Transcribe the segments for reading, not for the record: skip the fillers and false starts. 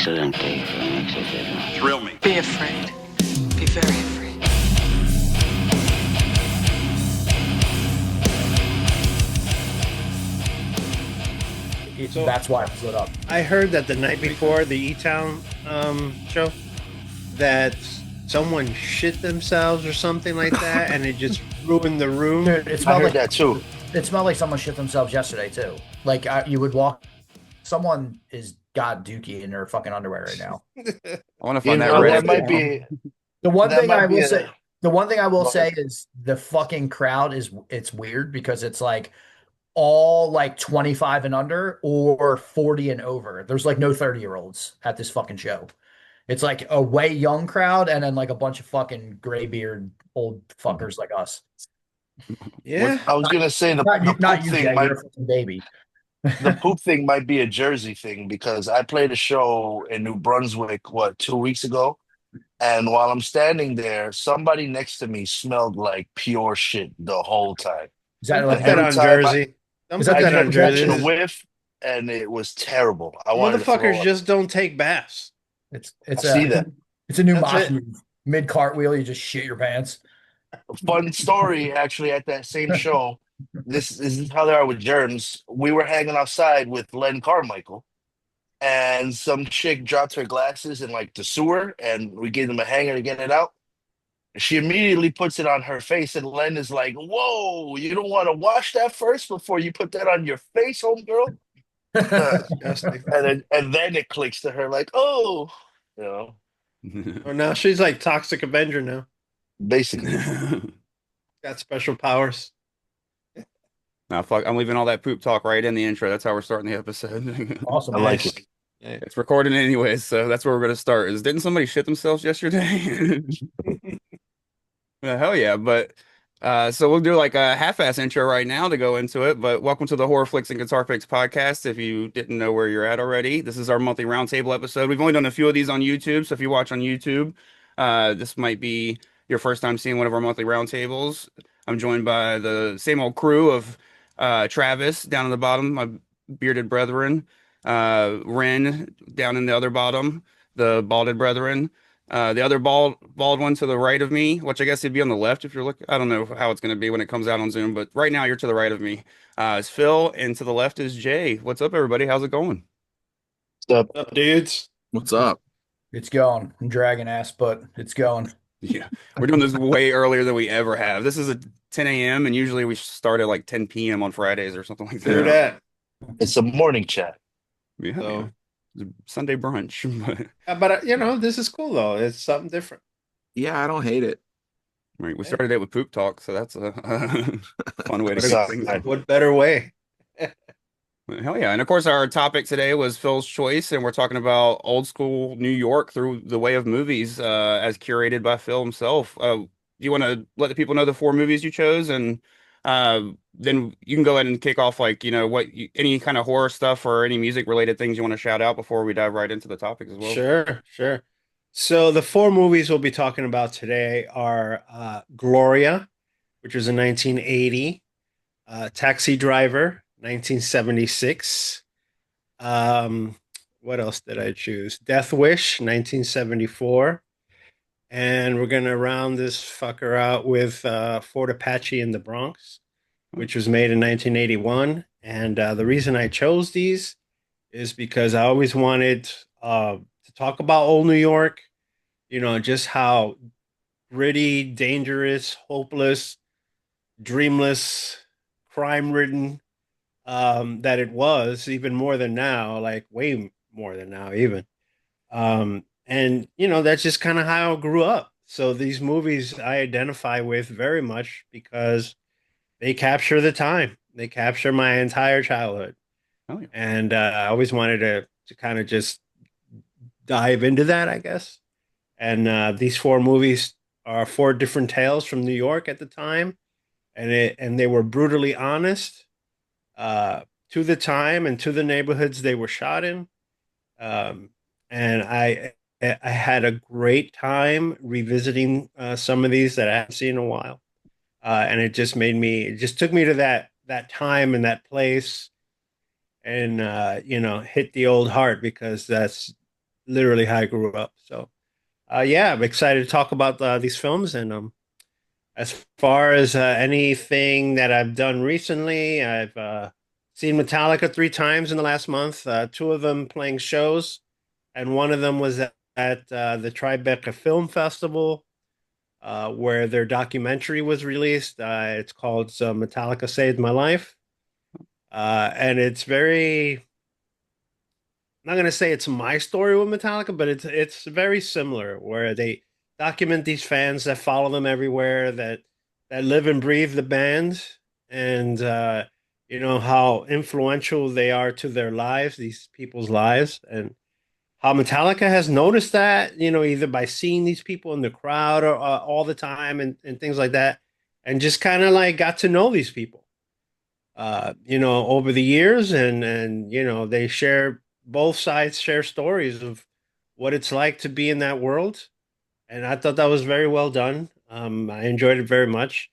accidente, etc. Thrill me. Be afraid. Be very afraid. So that's why I split up. I heard that the night before the E-Town show that someone shit themselves or something like that, and it just ruined the room. Dude, it I smelled heard like that too. It smelled like someone shit themselves yesterday too. Like you would walk, someone is got dookie in their fucking underwear right now. I want to You find that know, Reddit that might forum. be. The one That thing might I be will a- say, the one thing I will Go say ahead. is the fucking crowd it's weird because it's like all like 25 and under or 40 and over. There's like no 30-year-olds at this fucking show. It's like a way young crowd and then like a bunch of fucking gray beard old fuckers like us. Yeah, I was gonna say the Not poop you, thing Jay. might You're a fucking baby. the poop thing might be a Jersey thing because I played a show in New Brunswick 2 weeks ago, and while I'm standing there, somebody next to me smelled like pure shit the whole time. Is that don't like put that Every on time Jersey. Don't Is put that I that the- on kept is that- catching a Jersey. whiff, and it was terrible. I wanted to throw Motherfuckers up. just don't take baths. it's I see that. it's a new That's mosh it. move. Mid cartwheel, you just shit your pants. Fun story, actually, at that same show. This is how they are with germs. We were hanging outside with Len Carmichael, and some chick dropped her glasses in like the sewer, and we gave them a hanger to get it out. She immediately puts it on her face, and Len is like, "Whoa, you don't want to wash that first before you put that on your face, homegirl?" Disgusting. And then it clicks to her like, "Oh, you know, Oh, now she's like Toxic Avenger now. basically." Got special powers. Nah, fuck, I'm leaving all that poop talk right in the intro. That's how we're starting the episode. Awesome. I like it. It's recorded anyways, so that's where we're gonna start. Didn't somebody shit themselves yesterday? Hell yeah, but so we'll do like a half-ass intro right now to go into it. But welcome to the Horror Flicks and Guitar Picks podcast. If you didn't know where you're at already, this is our monthly roundtable episode. We've only done a few of these on YouTube, so if you watch on YouTube, this might be your first time seeing one of our monthly roundtables. I'm joined by the same old crew of Travis down in the bottom, my bearded brethren, Wren down in the other bottom, the balded brethren. The other bald one to the right of me, which I guess he'd be on the left if you're looking. I don't know how it's going to be when it comes out on Zoom, but right now you're to the right of me. Is Phil, and to the left is Jay. What's up, everybody? How's it going? So, What's up, dudes? What's up? It's going. I'm dragging ass, but it's going. Yeah, we're doing this way earlier than we ever have. This is at 10 a.m. and usually we start at like 10 p.m. on Fridays or something like Do that. that. it's a morning chat. Yeah, So, it's a Sunday brunch. but this is cool though. It's something different. Yeah, I don't hate it. Right, we started it with poop talk, so that's a fun way to What's get up, things. man? What better way? Hell yeah. And of course, our topic today was Phil's choice, and we're talking about old school New York through the way of movies, as curated by Phil himself. Do you want to let the people know the 4 movies you chose? And then you can go ahead and kick off, like, any kind of horror stuff or any music related things you want to shout out before we dive right into the topics as well. Sure. So the 4 movies we'll be talking about today are Gloria, which was in 1980, Taxi Driver, 1976. What else did I choose? Death Wish, 1974. And we're going to round this fucker out with Fort Apache in the Bronx, which was made in 1981. And the reason I chose these is because I always wanted to talk about old New York, just how gritty, dangerous, hopeless, dreamless, crime-ridden that it was, even more than now, like way more than now, even. And that's just kind of how I grew up. So these movies I identify with very much because they capture the time. They capture my entire childhood. Oh, yeah. And I always wanted to kind of just dive into that, I guess. And these 4 movies are 4 different tales from New York at the time. And they were brutally honest to the time and to the neighborhoods they were shot in. And I had a great time revisiting some of these that I haven't seen in a while. And it just took me to that time and that place and, hit the old heart because that's literally how I grew up. So, yeah, I'm excited to talk about these films. And as far as anything that I've done recently, I've seen Metallica 3 times in the last month. Two of them playing shows, and one of them was at the Tribeca Film Festival, where their documentary was released. It's called Metallica Saved My Life. And it's very, I'm not gonna say it's my story with Metallica, but it's very similar where they document these fans that follow them everywhere, that live and breathe the band, and you know how influential they are to their lives, these people's lives, and how Metallica has noticed that, you know, either by seeing these people in the crowd or all the time and things like that, and just kind of like got to know these people, you know, over the years, and you know, they share both sides share stories of what it's like to be in that world, and I thought that was very well done. I enjoyed it very much.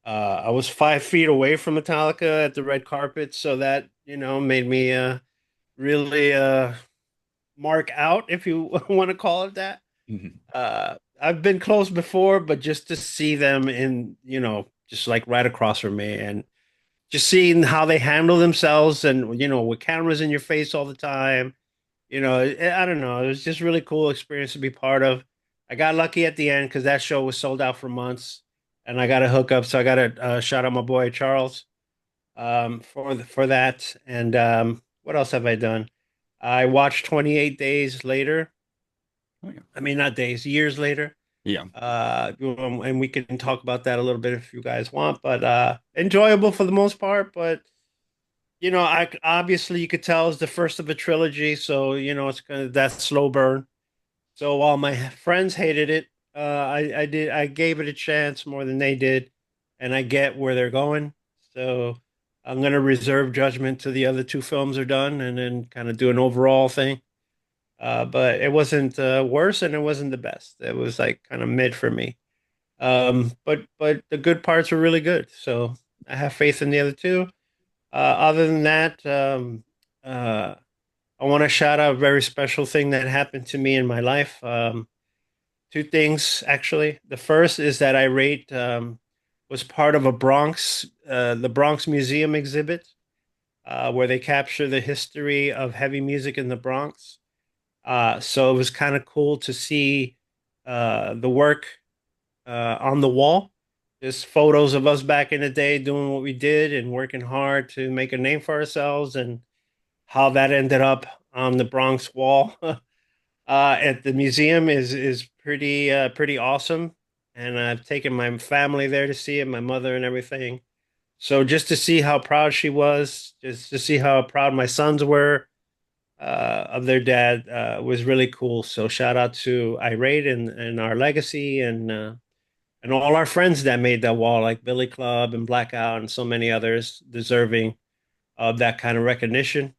I was 5 feet away from Metallica at the red carpet, so that you know made me really mark out, if you want to call it that. Mhm. I've been close before, but just to see them in, you know, just like right across from me, and just seeing how they handle themselves, and you know, with cameras in your face all the time, you know, I don't know, it was just really cool experience to be part of. I got lucky at the end because that show was sold out for months, and I got a hookup, so I got a shout out my boy Charles for that. And what else have I done? I watched 28 Days Later. Oh, yeah. I mean, not days, years later. Yeah. And we can talk about that a little bit if you guys want, but enjoyable for the most part. But you know, I obviously you could tell it's the first of a trilogy, so you know it's kind of that slow burn. So while my friends hated it, I gave it a chance more than they did, and I get where they're going. So I'm gonna reserve judgment till the other two films are done, and then kind of do an overall thing. But it wasn't worse, and it wasn't the best. It was like kind of mid for me. But the good parts were really good. So I have faith in the other two. Other than that, I want to shout out a very special thing that happened to me in my life. Two things actually. The first is that Irate was part of the Bronx Museum exhibit, where they capture the history of heavy music in the Bronx. So it was kind of cool to see the work on the wall. Just photos of us back in the day doing what we did and working hard to make a name for ourselves, and how that ended up on the Bronx wall at the museum is pretty awesome. And I've taken my family there to see it, my mother and everything. So just to see how proud she was, just to see how proud my sons were of their dad was really cool. So shout out to Irate and our legacy, and all our friends that made that wall, like Billy Club and Blackout and so many others deserving of that kind of recognition.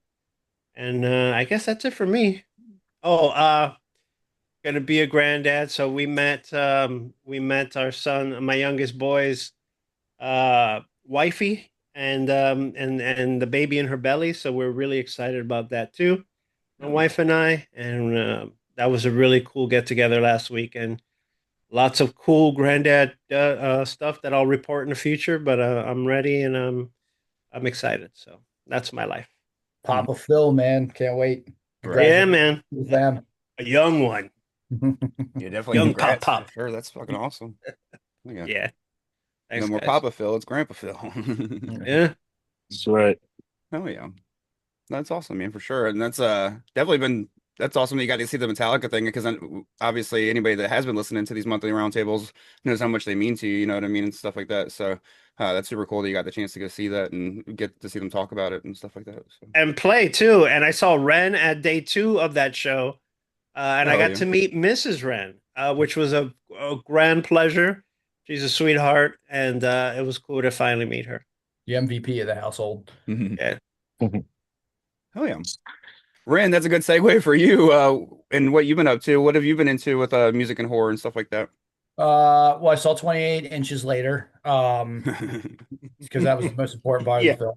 And I guess that's it for me. Oh, gonna be a granddad. So we met our son, my youngest boy's wifey, and the baby in her belly. So we're really excited about that too. My wife and I, and that was a really cool get together last week, and lots of cool granddad stuff that I'll report in the future. But I'm ready, and I'm excited. So that's my life. Papa Phil, man, can't wait. Yeah, man, Fam. a young one, Yeah, definitely. young pop Congrats. pop. Sure, that's fucking awesome. Yeah. Yeah, No thanks, more guys. Papa Phil, it's Grandpa Phil. Yeah. That's right. Oh yeah. That's awesome, man, for sure. And that's definitely been that's awesome that you got to see the Metallica thing because obviously anybody that has been listening to these monthly roundtables knows how much they mean to you, you know what I mean, and stuff like that. So that's super cool that you got the chance to go see that and get to see them talk about it and stuff like that. So. And play too. And I saw Wren at day two of that show, and I Oh got yeah. to meet Mrs. Wren, which was a grand pleasure. She's a sweetheart, and it was cool to finally meet her. The MVP of the household. Yeah. Oh yeah. Rand, that's a good segue for you and what you've been up to. What have you been into with music and horror and stuff like that? Well, I saw 28 inches later. Because that was the most important part of Yeah. the film.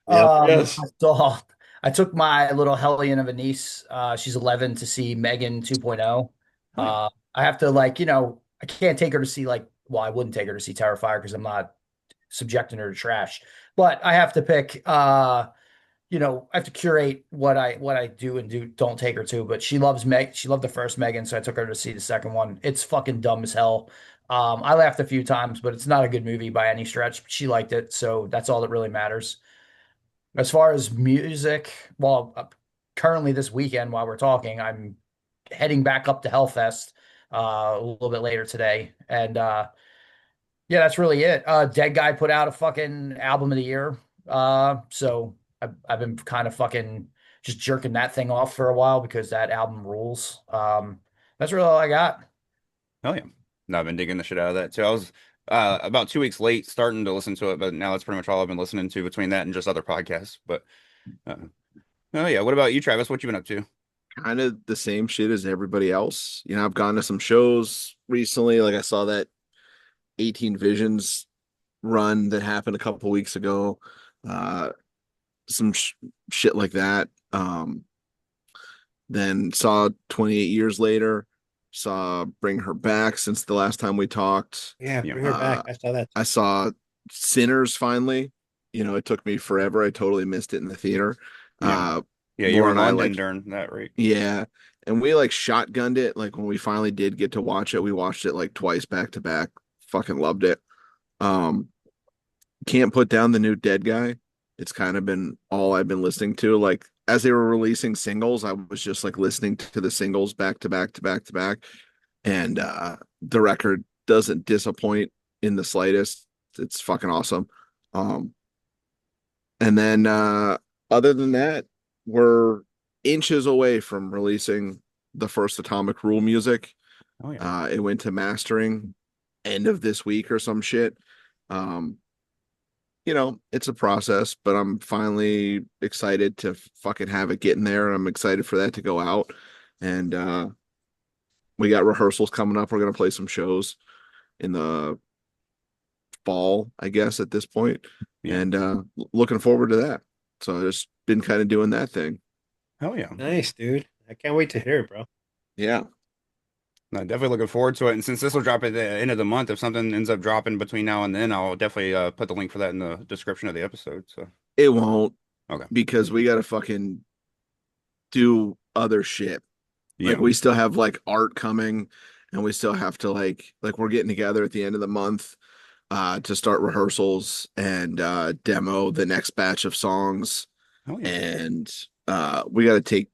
Yep. Yes. I saw I took my little hellion of a niece. She's 11 to see Megan 2.0. Oh, yeah. I have to like, I can't take her to see like, well, I wouldn't take her to see Terrifier because I'm not subjecting her to trash. But I have to pick I have to curate what I do and don't take her to. But she loves she loved the first Megan, so I took her to see the second one. It's fucking dumb as hell. I laughed a few times, but it's not a good movie by any stretch. She liked it, so that's all that really matters. As far as music, well, currently this weekend while we're talking, I'm heading back up to Hellfest a little bit later today, and yeah, that's really it. Dead Guy put out a fucking album of the year, so I've been kind of fucking just jerking that thing off for a while because that album rules. That's really all I got. Oh yeah. No, I've been digging the shit out of that too. I was about 2 weeks late starting to listen to it, but now that's pretty much all I've been listening to between that and just other podcasts. But uh, oh yeah, what about you, Travis? What you been up to? Kind of the same shit as everybody else. I've gone to some shows recently. Like I saw that 18 Visions run that happened a couple weeks ago. Uh, some shit like that. Then saw 28 years later. Saw Bring Her Back since the last time we talked. Yeah, Yeah. bring her back. I saw that. I saw Sinners finally. It took me forever. I totally missed it in the theater. Yeah. Yeah, you Laura were in and I, London like, during that, right? yeah. And we like shotgunned it. Like when we finally did get to watch it, we watched it like twice back to back. Fucking loved it. Um, can't put down the new Dead Guy. It's kind of been all I've been listening to. Like as they were releasing singles, I was just like listening to the singles back to back to back to back. And the record doesn't disappoint in the slightest. It's fucking awesome. Um, and then other than that, we're inches away from releasing the first Atomic Rule music. Oh yeah. It went to mastering end of this week or some shit. Um, it's a process, but I'm finally excited to fucking have it get in there. I'm excited for that to go out. And we got rehearsals coming up. We're gonna play some shows in the fall, I guess, at this point. Yeah. And looking forward to that. So I just been kind of doing that thing. Oh yeah. Nice, dude. I can't wait to hear it, bro. Yeah. No, definitely looking forward to it. And since this will drop at the end of the month, if something ends up dropping between now and then, I'll definitely put the link for that in the description of the episode. So It won't, okay. because we gotta fucking do other shit. Yeah. Like we still have like art coming, and we still have to like we're getting together at the end of the month to start rehearsals and demo the next batch of songs. Oh yeah. And we got to take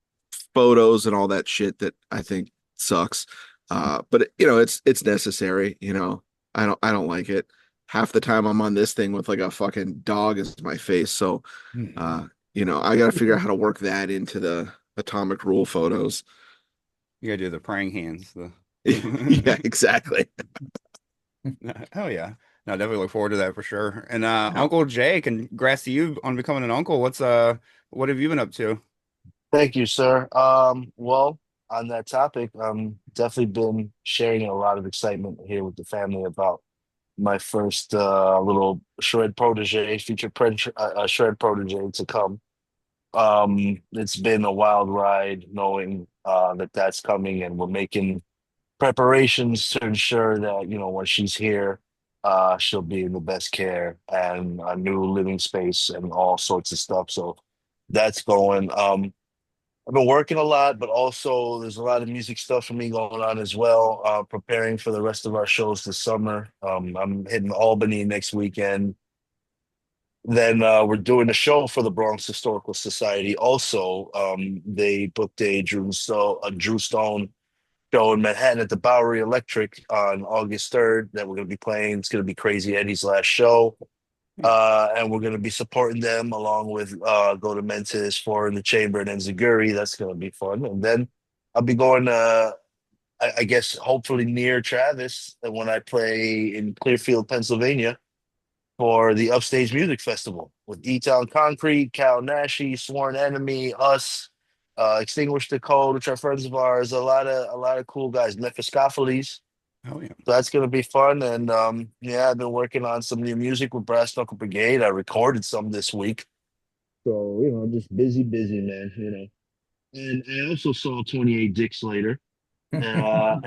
photos and all that shit that I think sucks. But it's necessary. I don't like it. Half the time I'm on this thing with like a fucking dog as my face. So I got to figure out how to work that into the Atomic Rule photos. You gotta do the praying hands. Yeah, exactly. Oh yeah. No, definitely look forward to that for sure. And Uncle Jay, congrats to you on becoming an uncle. What have you been up to? Thank you, sir. Well, on that topic, definitely been sharing a lot of excitement here with the family about my first little shred protege, shred protege to come. It's been a wild ride knowing that that's coming, and we're making preparations to ensure that when she's here, she'll be in the best care and a new living space and all sorts of stuff. So that's going. I've been working a lot, but also there's a lot of music stuff for me going on as well. Preparing for the rest of our shows this summer. I'm hitting Albany next weekend. Then we're doing a show for the Bronx Historical Society. Also, they booked a Drew Stone show in Manhattan at the Bowery Electric on August 3rd that we're going to be playing. It's going to be Crazy Eddie's last show. And we're going to be supporting them along with Go to Mentis, For in the Chamber, and Enziguri. That's going to be fun. And then I'll be going, I guess, hopefully near Travis when I play in Clearfield, Pennsylvania for the Upstage Music Festival with E-Town Concrete, Cal Nashi, Sworn Enemy, us, Extinguish the Code, which are friends of ours, a lot of cool guys, Mephistopheles. Oh yeah. So that's gonna be fun. And yeah, I've been working on some new music with Brass Knuckle Brigade. I recorded some this week. So, just busy, busy, man, And I also saw 28 Dicks later. Uh,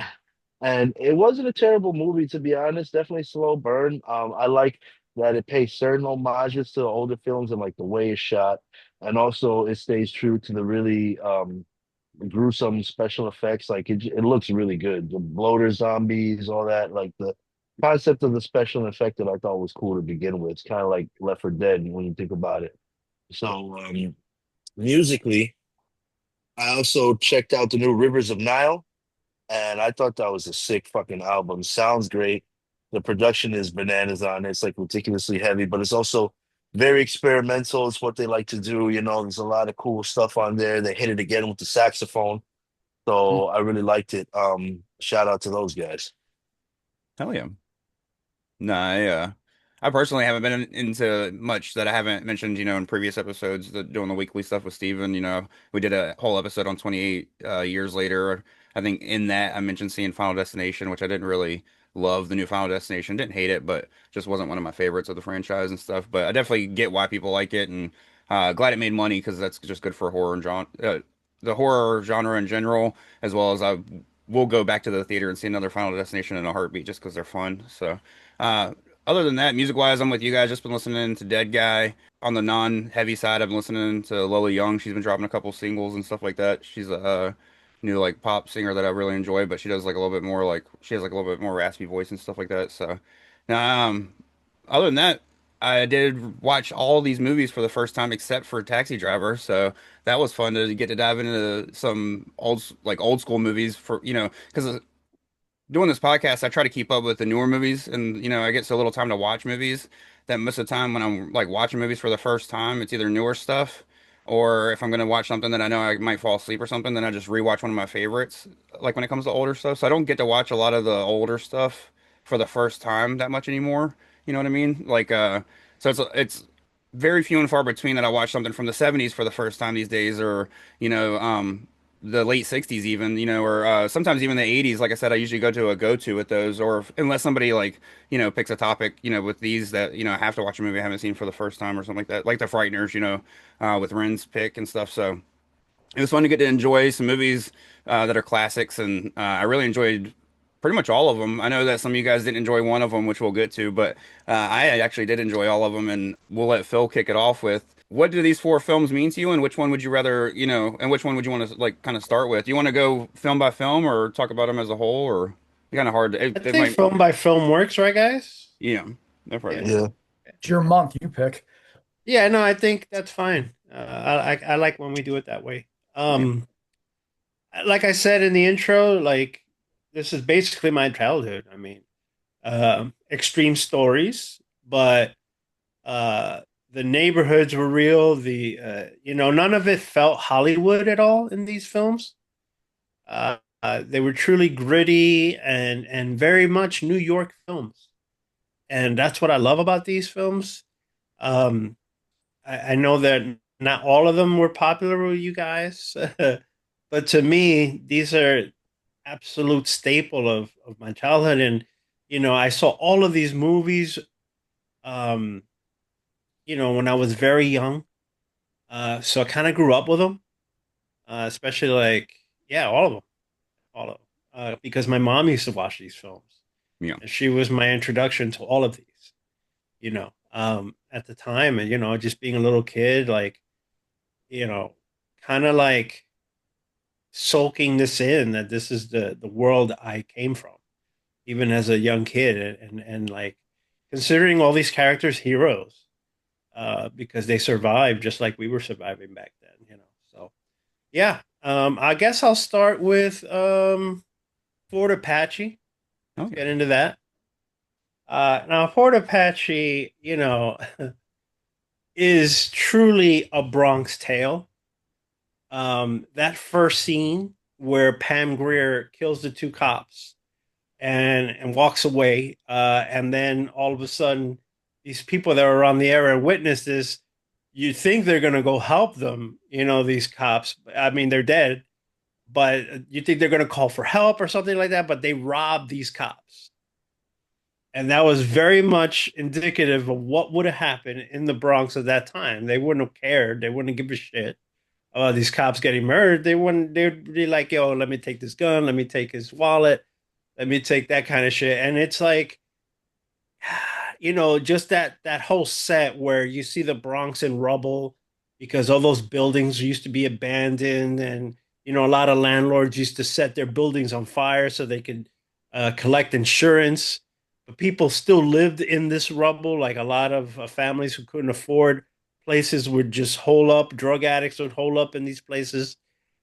and it wasn't a terrible movie, to be honest. Definitely slow burn. I like that it pays certain homages to the older films and like the way it's shot. And also it stays true to the really gruesome special effects. Like it looks really good. The bloater zombies, all that, like the concept of the special effect that I thought was cool to begin with. It's kind of like Left 4 Dead when you think about it. So musically, I also checked out the new Rivers of Nile, and I thought that was a sick fucking album. Sounds great. The production is bananas on it. It's like ridiculously heavy, but it's also very experimental. It's what they like to do. There's a lot of cool stuff on there. They hit it again with the saxophone. So I really liked it. Shout out to those guys. Hell yeah. No, I personally haven't been into much that I haven't mentioned, in previous episodes, doing the weekly stuff with Steven. We did a whole episode on 28 years later. I think in that I mentioned seeing Final Destination, which I didn't really love the new Final Destination. Didn't hate it, but just wasn't one of my favorites of the franchise and stuff. But I definitely get why people like it, and glad it made money because that's just good for horror and the horror genre in general, as well as I will go back to the theater and see another Final Destination in a heartbeat just because they're fun. So. Uh, Other than that, music wise, I'm with you guys. Just been listening to Dead Guy. On the non-heavy side, I've been listening to Lola Young. She's been dropping a couple singles and stuff like that. She's a new like pop singer that I really enjoy, but she does like a little bit more like she has like a little bit more raspy voice and stuff like that. So, other than that, I did watch all these movies for the first time except for Taxi Driver. So that was fun to get to dive into some old school movies for because doing this podcast, I try to keep up with the newer movies, and I get so little time to watch movies that most of the time when I'm like watching movies for the first time, it's either newer stuff, or if I'm gonna watch something that I know I might fall asleep or something, then I just rewatch one of my favorites. Like when it comes to older stuff, so I don't get to watch a lot of the older stuff for the first time that much anymore. You know what I mean? Like, so it's very few and far between that I watch something from the '70s for the first time these days, or you know, the late 60s even, or sometimes even the 80s. Like I said, I usually go to a go-to with those, or unless somebody like, picks a topic, with these that, I have to watch a movie I haven't seen for the first time or something like that, like The Frighteners, with Wren's pick and stuff. So it was fun to get to enjoy some movies that are classics, and I really enjoyed pretty much all of them. I know that some of you guys didn't enjoy one of them, which we'll get to, but I actually did enjoy all of them, and we'll let Phil kick it off with what do these four films mean to you, and which one would you rather, and which one would you want to like kind of start with? You want to go film by film or talk about them as a whole, or kind of hard to, I it think might, film by film works, right, guys? yeah, that's right. Yeah. It's your month, you pick. Yeah, no, I think that's fine. I like when we do it that way. Like I said in the intro, like this is basically my childhood. I mean, extreme stories, but the neighborhoods were real. None of it felt Hollywood at all in these films. They were truly gritty and very much New York films, and that's what I love about these films. Um, I know that not all of them were popular with you guys, but to me, these are absolute staple of my childhood. And I saw all of these movies, um, when I was very young. So I kind of grew up with them, especially like yeah, all of them, because my mom used to watch these films, Yeah. and she was my introduction to all of these. At the time, and just being a little kid, like you know, kind of like soaking this in that this is the world I came from, even as a young kid, and like considering all these characters heroes, because they survived just like we were surviving back then. So yeah, I guess I'll start with Fort Apache. Okay. Get into that. Now, Fort Apache, is truly a Bronx tale. That first scene where Pam Grier kills the two cops and walks away, and then all of a sudden, these people that are around the area witness this. You think they're gonna go help them, these cops. I mean, they're dead, but you think they're gonna call for help or something like that. But they rob these cops, And that was very much indicative of what would have happened in the Bronx at that time. They wouldn't have cared. They wouldn't give a shit about these cops getting murdered. They wouldn't. They'd be like, "Yo, let me take this gun. Let me take his wallet. Let me take that kind of shit." And it's like, just that whole set where you see the Bronx in rubble because all those buildings used to be abandoned, and a lot of landlords used to set their buildings on fire so they could collect insurance. But people still lived in this rubble. Like a lot of families who couldn't afford places would just hole up. Drug addicts would hole up in these places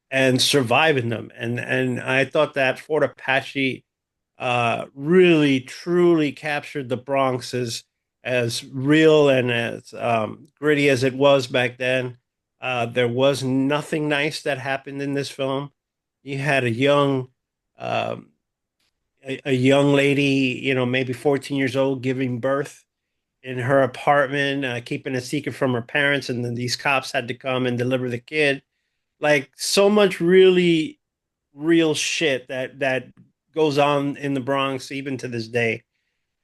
and survive in them. And I thought that Fort Apache really truly captured the Bronx as real and as gritty as it was back then. There was nothing nice that happened in this film. You had um, a young lady, maybe 14 years old, giving birth in her apartment, keeping a secret from her parents, and then these cops had to come and deliver the kid. Like so much really real shit that goes on in the Bronx even to this day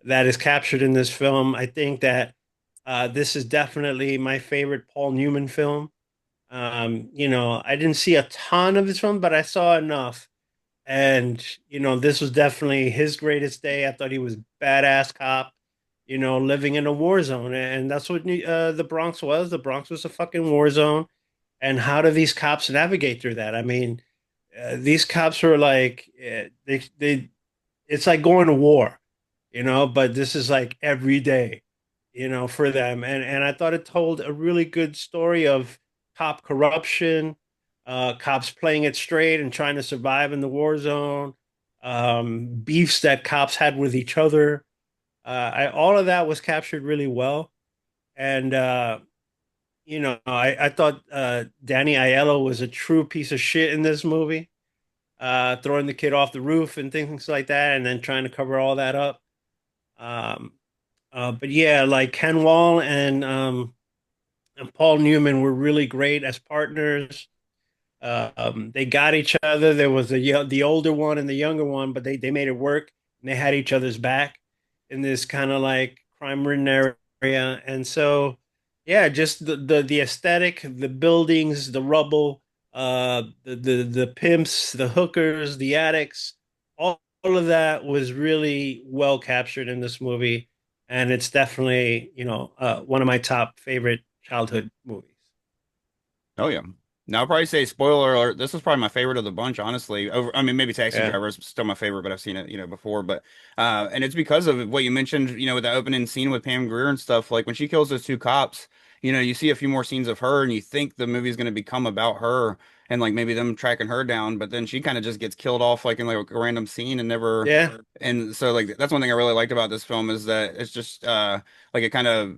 that is captured in this film. I think that this is definitely my favorite Paul Newman film. I didn't see a ton of his film, but I saw enough. And this was definitely his greatest day. I thought he was badass cop, living in a war zone, and that's what the Bronx was. The Bronx was a fucking war zone. And how do these cops navigate through that? I mean, these cops were like they it's like going to war, but this is like every day, for them. And I thought it told a really good story of cop corruption, cops playing it straight and trying to survive in the war zone, beefs that cops had with each other. All of that was captured really well. And I thought Danny Aiello was a true piece of shit in this movie, throwing the kid off the roof and things like that, and then trying to cover all that up. Um, but yeah, like Ken Wall and Paul Newman were really great as partners. They got each other. There was the older one and the younger one, but they made it work, and they had each other's back in this kind of like crime-ridden area. And so, yeah, just the aesthetic, the buildings, the rubble, the pimps, the hookers, the addicts, all of that was really well captured in this movie, and it's definitely one of my top favorite childhood movies. Oh yeah. Now I'll probably say spoiler alert. This is probably my favorite of the bunch, honestly. I mean, maybe Taxi Yeah. Driver is still my favorite, but I've seen it, before. But and it's because of what you mentioned, with the opening scene with Pam Grier and stuff. Like when she kills those two cops, you see a few more scenes of her, and you think the movie's going to become about her and like maybe them tracking her down, but then she kind of just gets killed off like in like a random scene and never. Yeah. And so like that's one thing I really liked about this film is that it's just like it kind of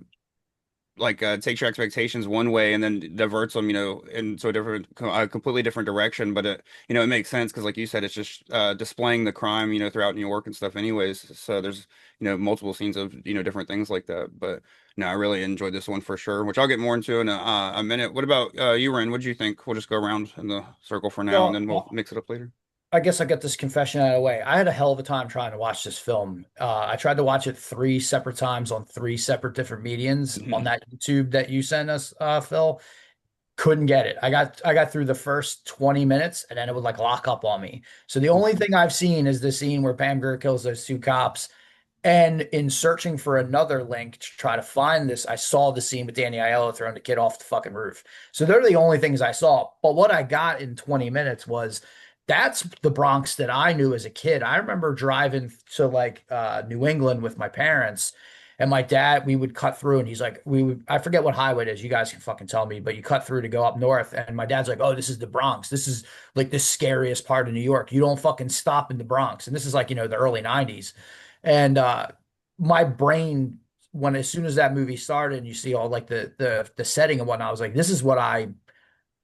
like takes your expectations one way and then diverts them, into a completely different direction. But it makes sense because, like you said, it's just displaying the crime, throughout New York and stuff. Anyways, so there's multiple scenes of different things like that. But no, I really enjoyed this one for sure, which I'll get more into in a minute. What about you, Ren? What do you think? We'll just go around in the circle for now, and then we'll Well, mix it up later. I guess I get this confession out of the way. I had a hell of a time trying to watch this film. I tried to watch it three separate times on three separate different mediums on Mhm. that YouTube that you sent us, Phil. Couldn't get it. I got through the first 20 minutes and then it would like lock up on me. So the only thing I've seen is the scene where Pam Grier kills those two cops. And in searching for another link to try to find this, I saw the scene with Danny Aiello throwing the kid off the fucking roof. So they're the only things I saw. But what I got in 20 minutes was that's the Bronx that I knew as a kid. I remember driving to like New England with my parents, and my dad, we would cut through, and he's like, I forget what highway it is. You guys can fucking tell me, but you cut through to go up north, and my dad's like, oh, this is the Bronx. This is like the scariest part of New York. You don't fucking stop in the Bronx. And this is like, the early 90s. And my brain, when as soon as that movie started and you see all like the setting and whatnot, I was like, this is what I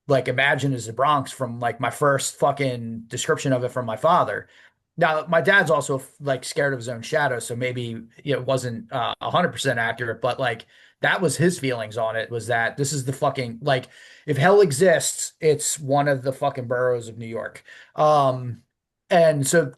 like imagine as the Bronx from like my first fucking description of it from my father. Now, my dad's also like scared of his own shadow, so maybe it wasn't 100% accurate, but like that was his feelings on it, was that this is the fucking like if hell exists, it's one of the fucking boroughs of New York. And so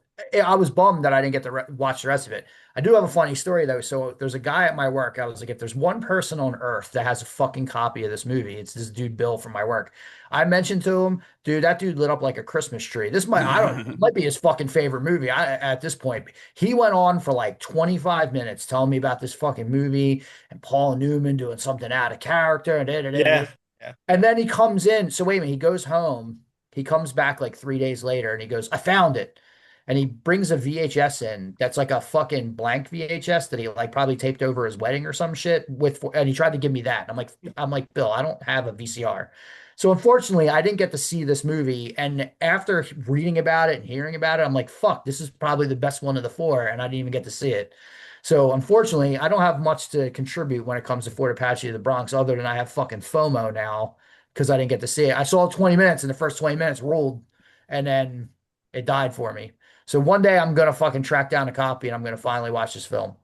I was bummed that I didn't get to watch the rest of it. I do have a funny story though. So there's a guy at my work. I was like, if there's one person on earth that has a fucking copy of this movie, it's this dude Bill from my work. I mentioned to him, dude, that dude lit up like a Christmas tree. This might, I don't, it might be his fucking favorite movie. At this point, he went on for like 25 minutes telling me about this fucking movie and Paul Newman doing something out of character and Yeah. Yeah. and then he comes in. So wait a minute, he goes home. He comes back like 3 days later and he goes, I found it. And he brings a VHS in that's like a fucking blank VHS that he like probably taped over his wedding or some shit with, and he tried to give me that. And I'm like, Bill, I don't have a VCR. So unfortunately, I didn't get to see this movie. And after reading about it and hearing about it, I'm like, fuck, this is probably the best one of the four, and I didn't even get to see it. So unfortunately, I don't have much to contribute when it comes to Fort Apache of the Bronx, other than I have fucking FOMO now because I didn't get to see it. I saw 20 minutes, and the first 20 minutes ruled, and then it died for me. So one day I'm gonna fucking track down a copy and I'm gonna finally watch this film.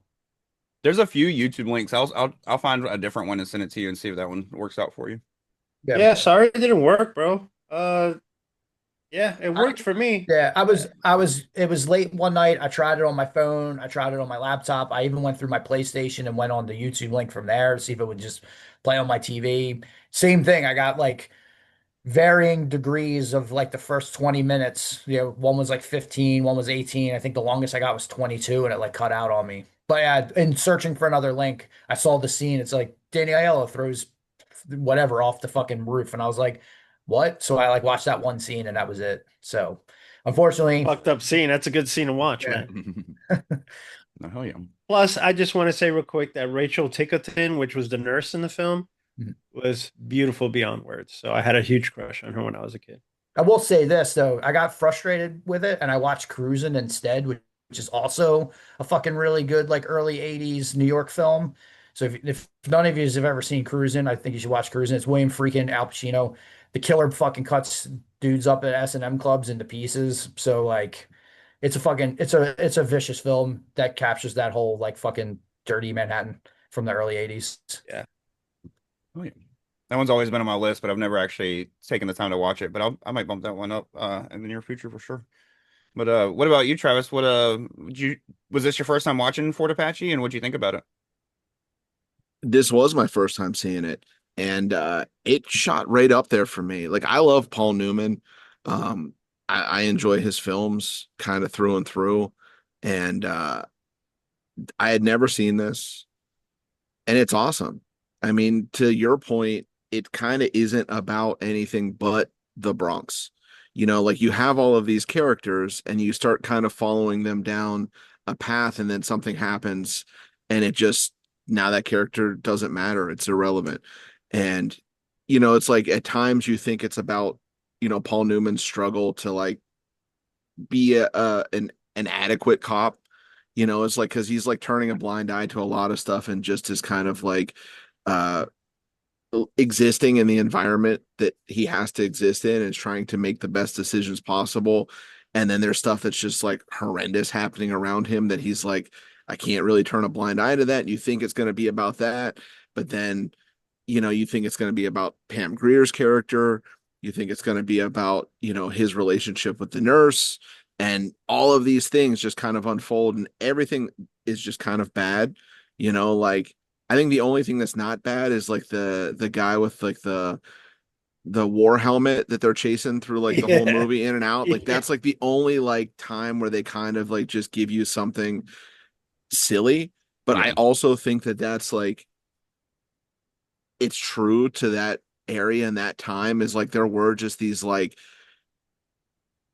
There's a few YouTube links. I'll find a different one and send it to you and see if that one works out for you. Yeah. Yeah, sorry it didn't work, bro. Yeah, it I, worked for me. yeah, it was late one night. I tried it on my phone. I tried it on my laptop. I even went through my PlayStation and went on the YouTube link from there to see if it would just play on my TV. Same thing. I got like varying degrees of like the first 20 minutes. One was like 15, one was 18. I think the longest I got was 22 and it like cut out on me. But yeah, in searching for another link, I saw the scene. It's like Danny Aiello throws whatever off the fucking roof. And I was like, what? So I like watched that one scene and that was it. So unfortunately, Fucked up scene. That's a good scene to watch, yeah. man. No, hell yeah. Plus, I just want to say real quick that Rachel Ticotin, which was the nurse in the film, Mhm. was beautiful beyond words. So I had a huge crush on her when I was a kid. I will say this though, I got frustrated with it and I watched Cruisin' instead, which is also a fucking really good like early 80s New York film. So if none of you have ever seen Cruisin', I think you should watch Cruisin'. It's William Freakin, Al Pacino. The killer fucking cuts dudes up at S&M clubs into pieces. So like it's a vicious film that captures that whole like fucking dirty Manhattan from the early 80s. Yeah. Oh, yeah. That one's always been on my list, but I've never actually taken the time to watch it. But I might bump that one up in the near future for sure. But what about you, Travis? Was this your first time watching Fort Apache, and what'd you think about it? This was my first time seeing it, and it shot right up there for me. Like I love Paul Newman. Um, I enjoy his films kind of through and through, and I had never seen this, and it's awesome. I mean, to your point, it kind of isn't about anything but the Bronx. Like you have all of these characters and you start kind of following them down a path, and then something happens, and it just now that character doesn't matter. It's irrelevant. And, it's like at times you think it's about, Paul Newman's struggle to like be an adequate cop. It's like because he's like turning a blind eye to a lot of stuff and just is kind of like uh existing in the environment that he has to exist in and is trying to make the best decisions possible. And then there's stuff that's just like horrendous happening around him that he's like, I can't really turn a blind eye to that. And you think it's going to be about that, but then you think it's going to be about Pam Greer's character. You think it's going to be about his relationship with the nurse, and all of these things just kind of unfold, and everything is just kind of bad. Like I think the only thing that's not bad is like the guy with like the war helmet that they're chasing through like the whole Yeah. movie in and out. Like Yeah. that's like the only like time where they kind of like just give you something silly. But I Yeah. also think that that's like it's true to that area and that time, is like there were just these like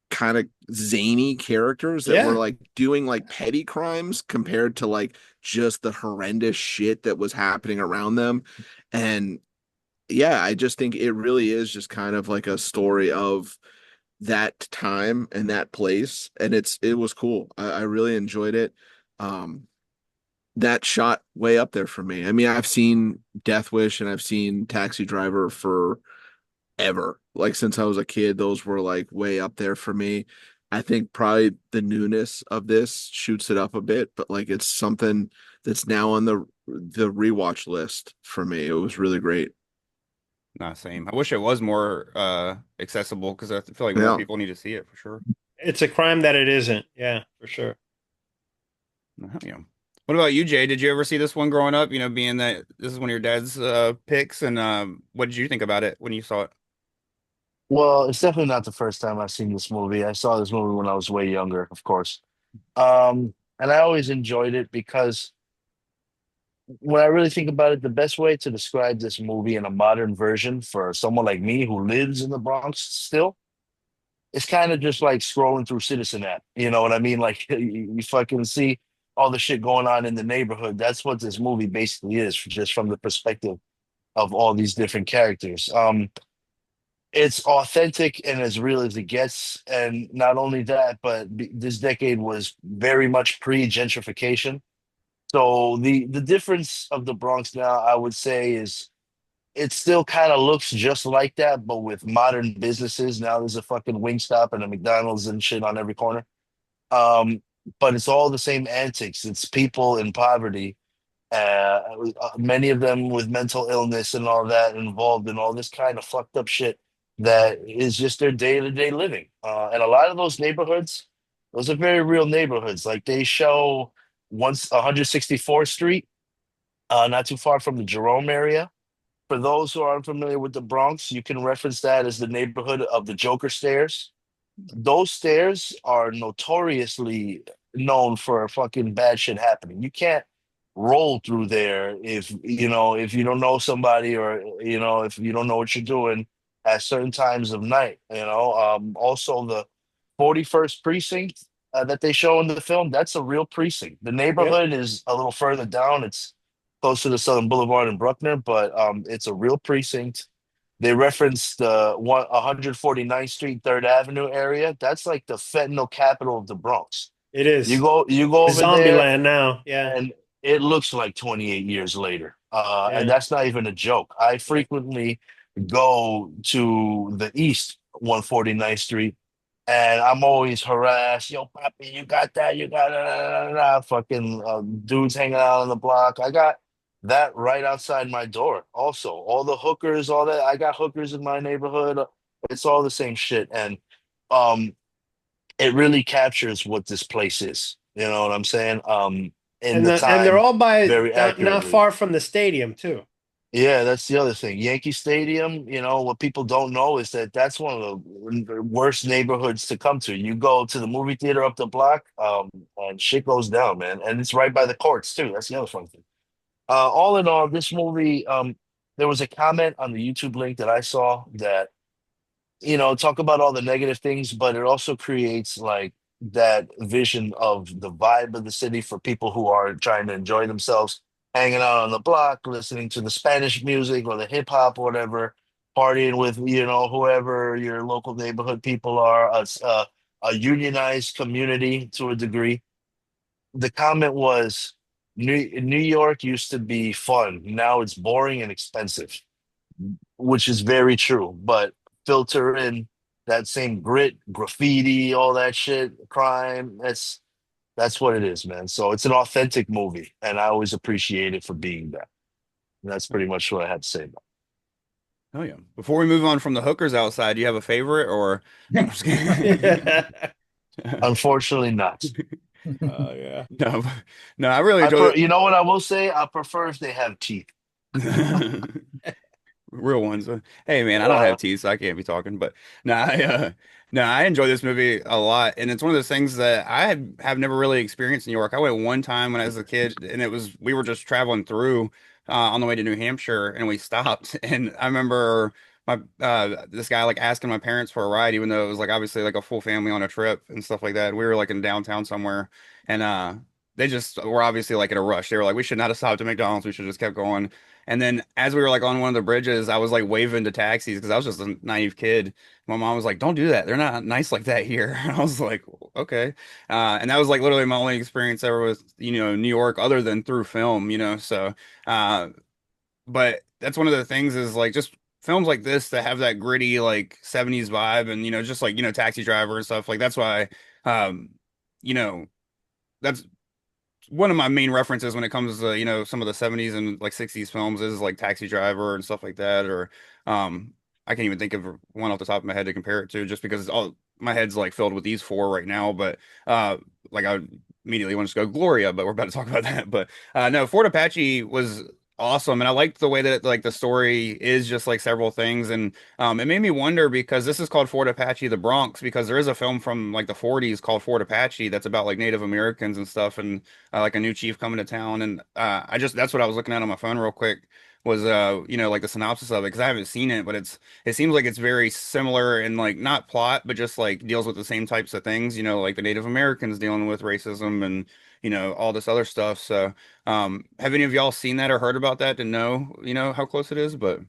kind of zany characters that were Yeah. like doing like petty crimes compared to like just the horrendous shit that was happening around them. And yeah, I just think it really is just kind of like a story of that time and that place. And it was cool. I really enjoyed it. That shot way up there for me. I mean, I've seen Death Wish and I've seen Taxi Driver for ever. Like since I was a kid, those were like way up there for me. I think probably the newness of this shoots it up a bit, but like it's something that's now on the rewatch list for me. It was really great. Nah, same. I wish it was more accessible because I feel like more Yeah. people need to see it for sure. It's a crime that it isn't. Yeah, for sure. Yeah. What about you, Jay? Did you ever see this one growing up? You know, being that this is one of your dad's picks, and what did you think about it when you saw it? Well, it's definitely not the first time I've seen this movie. I saw this movie when I was way younger, of course. And I always enjoyed it because when I really think about it, the best way to describe this movie in a modern version for someone like me who lives in the Bronx still, it's kind of just like scrolling through Citizen app. You know what I mean? Like you fucking see all the shit going on in the neighborhood. That's what this movie basically is, just from the perspective of all these different characters. It's authentic and as real as it gets. And not only that, but this decade was very much pre-gentrification. So the difference of the Bronx now, I would say, is it still kind of looks just like that, but with modern businesses. Now there's a fucking Wingstop and a McDonald's and shit on every corner. Um, but it's all the same antics. It's people in poverty, many of them with mental illness and all that, involved in all this kind of fucked up shit that is just their day-to-day living. And a lot of those neighborhoods, those are very real neighborhoods. Like they show once 164th Street, not too far from the Jerome area. For those who are unfamiliar with the Bronx, you can reference that as the neighborhood of the Joker stairs. Those stairs are notoriously known for fucking bad shit happening. You can't roll through there if you don't know somebody, or if you don't know what you're doing at certain times of night. Also the 41st precinct that they show in the film, that's a real precinct. The Yep. neighborhood is a little further down. It's close to the Southern Boulevard in Bruckner, but it's a real precinct. They referenced the 149th Street, Third Avenue area. That's like the fentanyl capital of the Bronx. It You is. go, you go It's over zombie there, land now. Yeah. and it looks like 28 years later. And Yeah. that's not even a joke. I Yeah. frequently go to the East 149th Street, and I'm always harassed. Yo, Papi, you got that? You got that? Fucking dudes hanging out on the block. I got that right outside my door. Also, all the hookers, all that. I got hookers in my neighborhood. It's all the same shit, and um, it really captures what this place is. You know what I'm saying? In the And they're time, all by very not accurately. far from the stadium too. Yeah, that's the other thing. Yankee Stadium, what people don't know is that that's one of the worst neighborhoods to come to. You go to the movie theater up the block, and shit goes down, man. And it's right by the courts too. That's the other fun thing. All in all, this movie, there was a comment on the YouTube link that I saw that talk about all the negative things, but it also creates like that vision of the vibe of the city for people who are trying to enjoy themselves, hanging out on the block, listening to the Spanish music or the hip hop or whatever, partying with, whoever your local neighborhood people are, a unionized community to a degree. The comment was, New York used to be fun. Now it's boring and expensive, which is very true. But filter in that same grit, graffiti, all that shit, crime. That's what it is, man. So it's an authentic movie, and I always appreciate it for being that. And that's pretty much what I had to say about Oh yeah. Before we move on from the hookers outside, do you have a favorite or I'm just kidding. Yeah. it. Unfortunately, not. Yeah. No, no, I really enjoyed You know what I will say? I prefer if they have teeth. it. Real ones. Hey man, I don't Uh, have teeth, so I can't be talking. But no, no, I enjoy this movie a lot, and it's one of those things that have never really experienced in New York. I went one time when I was a kid, and we were just traveling through on the way to New Hampshire, and we stopped, and I remember my this guy like asking my parents for a ride, even though it was like obviously like a full family on a trip and stuff like that. We were like in downtown somewhere, and they just were obviously like in a rush. They were like, we should not have stopped at McDonald's. We should have just kept going. And then as we were like on one of the bridges, I was like waving to taxis because I was just a naive kid. My mom was like, "Don't do that. They're not nice like that here." And I was like, "Okay." And that was like literally my only experience ever with New York, other than through film. So, uh, but that's one of the things is like just films like this that have that gritty like 70s vibe, and just like Taxi Driver and stuff like that's why, um, you know, that's one of my main references when it comes to some of the 70s and like 60s films is like Taxi Driver and stuff like that, or I can't even think of one off the top of my head to compare it to, just because my head's like filled with these four right now, but like I immediately want to go Gloria, but we're about to talk about that. But no, Fort Apache was awesome, and I liked the way that like the story is just like several things, and it made me wonder because this is called Fort Apache, the Bronx, because there is a film from like the 40s called Fort Apache that's about like Native Americans and stuff, and like a new chief coming to town, and I just that's what I was looking at on my phone real quick was like the synopsis of it because I haven't seen it, but it seems like it's very similar in like not plot, but just like deals with the same types of things, like the Native Americans dealing with racism and all this other stuff. So, have any of y'all seen that or heard about that to know, how close it is? But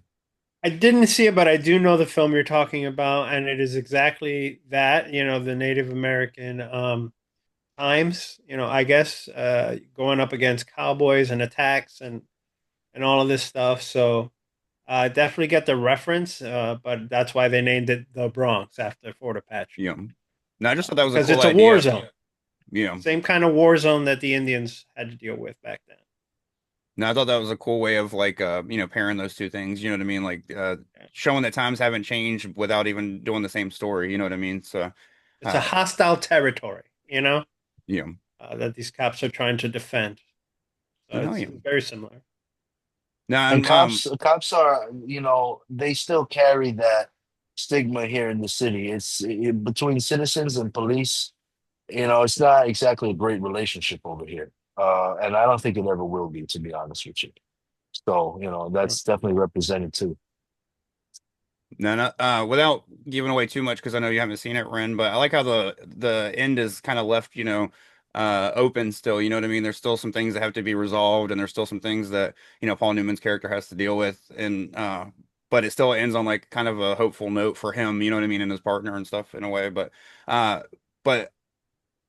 I didn't see it, but I do know the film you're talking about, and it is exactly that, the Native American times, I guess, going up against cowboys and attacks and all of this stuff. So definitely get the reference, but that's why they named it the Bronx after Fort Apache. yeah, no, I just thought that was a Because cool it's a war idea. zone. Yeah. Same kind of war zone that the Indians had to deal with back then. No, I thought that was a cool way of like pairing those two things, you know what I mean? Like showing that times haven't changed without even doing the same story, you know what I mean? So It's a hostile territory, yeah. that these cops are trying to defend. So No, it's yeah. very similar. No, And I'm cops are, they still carry that stigma here in the city. Between citizens and police, it's not exactly a great relationship over here. And I don't think it ever will be, to be honest with you. So, that's definitely represented too. no, no, without giving away too much because I know you haven't seen it, Ren, but I like how the end is kind of left, open still. You know what I mean? There's still some things that have to be resolved, and there's still some things that Paul Newman's character has to deal with, and but it still ends on like kind of a hopeful note for him. You know what I mean, and his partner and stuff in a way. But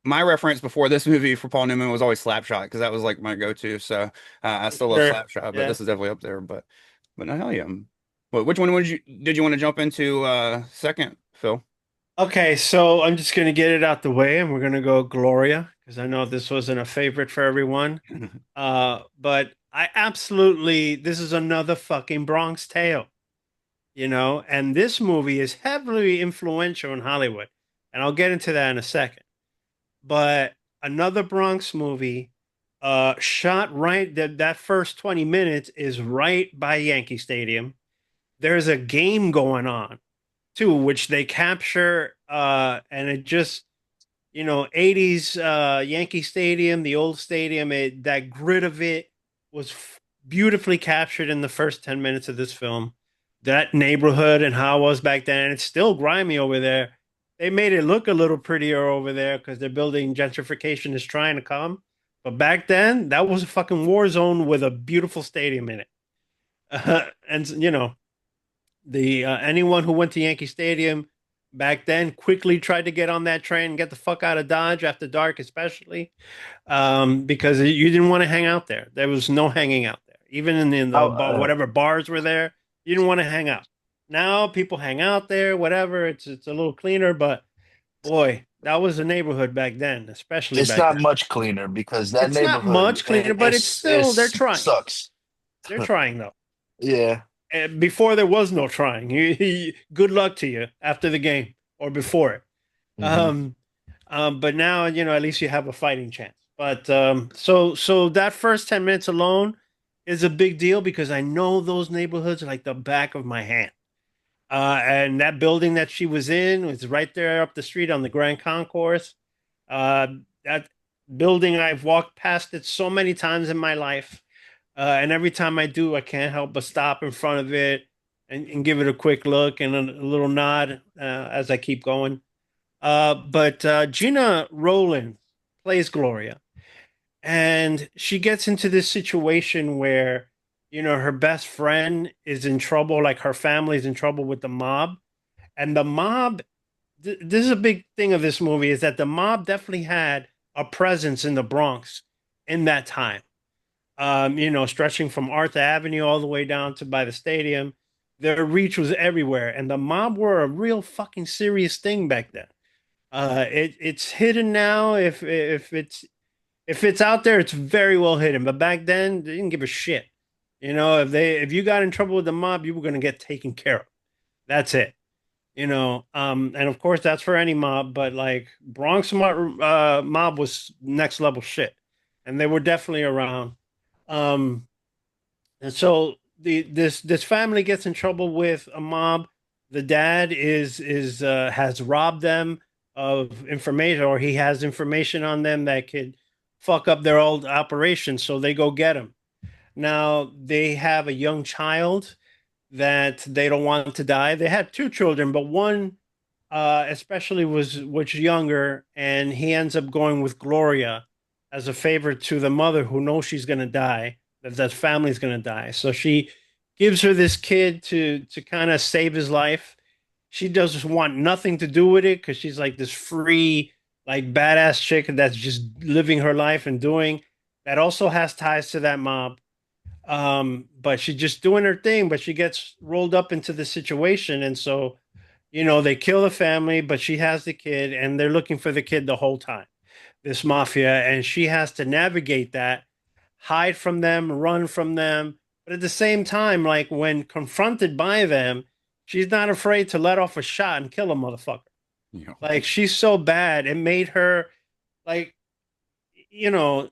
my reference before this movie for Paul Newman was always Slapshot because that was like my go-to. So I still love Sure. Slapshot, but Yeah. this is definitely up there. But no, hell yeah. Well, which one did you want to jump into second, Phil? Okay, so I'm just gonna get it out the way, and we're gonna go Gloria because I know this wasn't a favorite for everyone. But I absolutely this is another fucking Bronx Tale, and this movie is heavily influential in Hollywood, and I'll get into that in a second. But another Bronx movie, shot right that first 20 minutes is right by Yankee Stadium. There's a game going on too, which they capture, and it just 80s Yankee Stadium, the old stadium, that grid of it was beautifully captured in the first 10 minutes of this film. That neighborhood and how it was back then, it's still grimy over there. They made it look a little prettier over there because they're building gentrification is trying to come. But back then, that was a fucking war zone with a beautiful stadium in it. And the anyone who went to Yankee Stadium back then quickly tried to get on that train and get the fuck out of Dodge after dark, especially because you didn't want to hang out there. There was no hanging out there, even in the whatever bars were there. You didn't want to hang out. Now people hang out there, whatever. It's a little cleaner, but boy, that was a neighborhood back then, especially It's back not then. much cleaner because that It's not neighborhood much cleaner, but it's still they're trying. sucks. They're trying though. Yeah. Before there was no trying. Good luck to you after the game or before it. Mhm. But now at least you have a fighting chance. But so that first 10 minutes alone is a big deal because I know those neighborhoods like the back of my hand. And that building that she was in was right there up the street on the Grand Concourse. That building, I've walked past it so many times in my life. And every time I do, I can't help but stop in front of it and give it a quick look and a little nod as I keep going. But Gina Rowland plays Gloria, and she gets into this situation where, her best friend is in trouble, like her family's in trouble with the mob. And the mob, this is a big thing of this movie, is that the mob definitely had a presence in the Bronx in that time. Stretching from Arthur Avenue all the way down to by the stadium. Their reach was everywhere, and the mob were a real fucking serious thing back then. It's hidden now. If it's out there, it's very well hidden. But back then, they didn't give a shit. If you got in trouble with the mob, you were gonna get taken care of. That's it. And of course that's for any mob, but like Bronx mob was next level shit, and they were definitely around. Um, and so this family gets in trouble with a mob. The dad is has robbed them of information, or he has information on them that could fuck up their old operation. So they go get him. Now they have a young child that they don't want to die. They had two children, but one especially was younger, and he ends up going with Gloria as a favor to the mother who knows she's gonna die, that family's gonna die. So she gives her this kid to kind of save his life. She doesn't want nothing to do with it because she's like this free, like badass chick that's just living her life and doing that also has ties to that mob. But she's just doing her thing, but she gets rolled up into the situation. And so, they kill the family, but she has the kid and they're looking for the kid the whole time, this mafia. And she has to navigate that, hide from them, run from them. But at the same time, like when confronted by them, she's not afraid to let off a shot and kill a motherfucker. Yeah. Like she's so bad, it made her like, you know,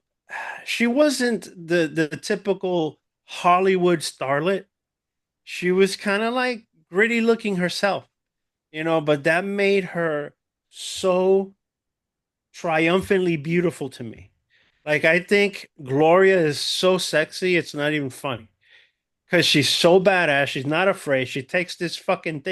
she wasn't the typical Hollywood starlet. She was kind of like gritty looking herself, but that made her so triumphantly beautiful to me. Like I think Gloria is so sexy, it's not even funny. Because she's so badass, she's not afraid. She takes this fucking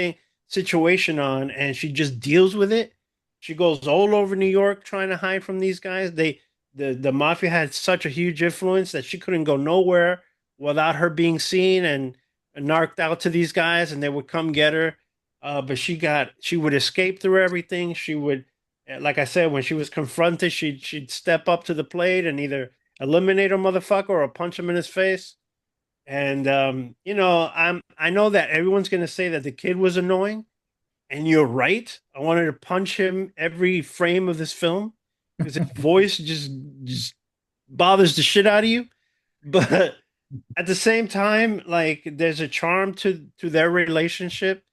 situation on and she just deals with it. She goes all over New York trying to hide from these guys. The mafia had such a huge influence that she couldn't go nowhere without her being seen and narked out to these guys, and they would come get her. But she would escape through everything. She would, like I said, when she was confronted, she'd step up to the plate and either eliminate a motherfucker or punch him in his face. And I know that everyone's gonna say that the kid was annoying, and you're right. I wanted to punch him every frame of this film because his voice just bothers the shit out of you. But at the same time, like there's a charm to their relationship,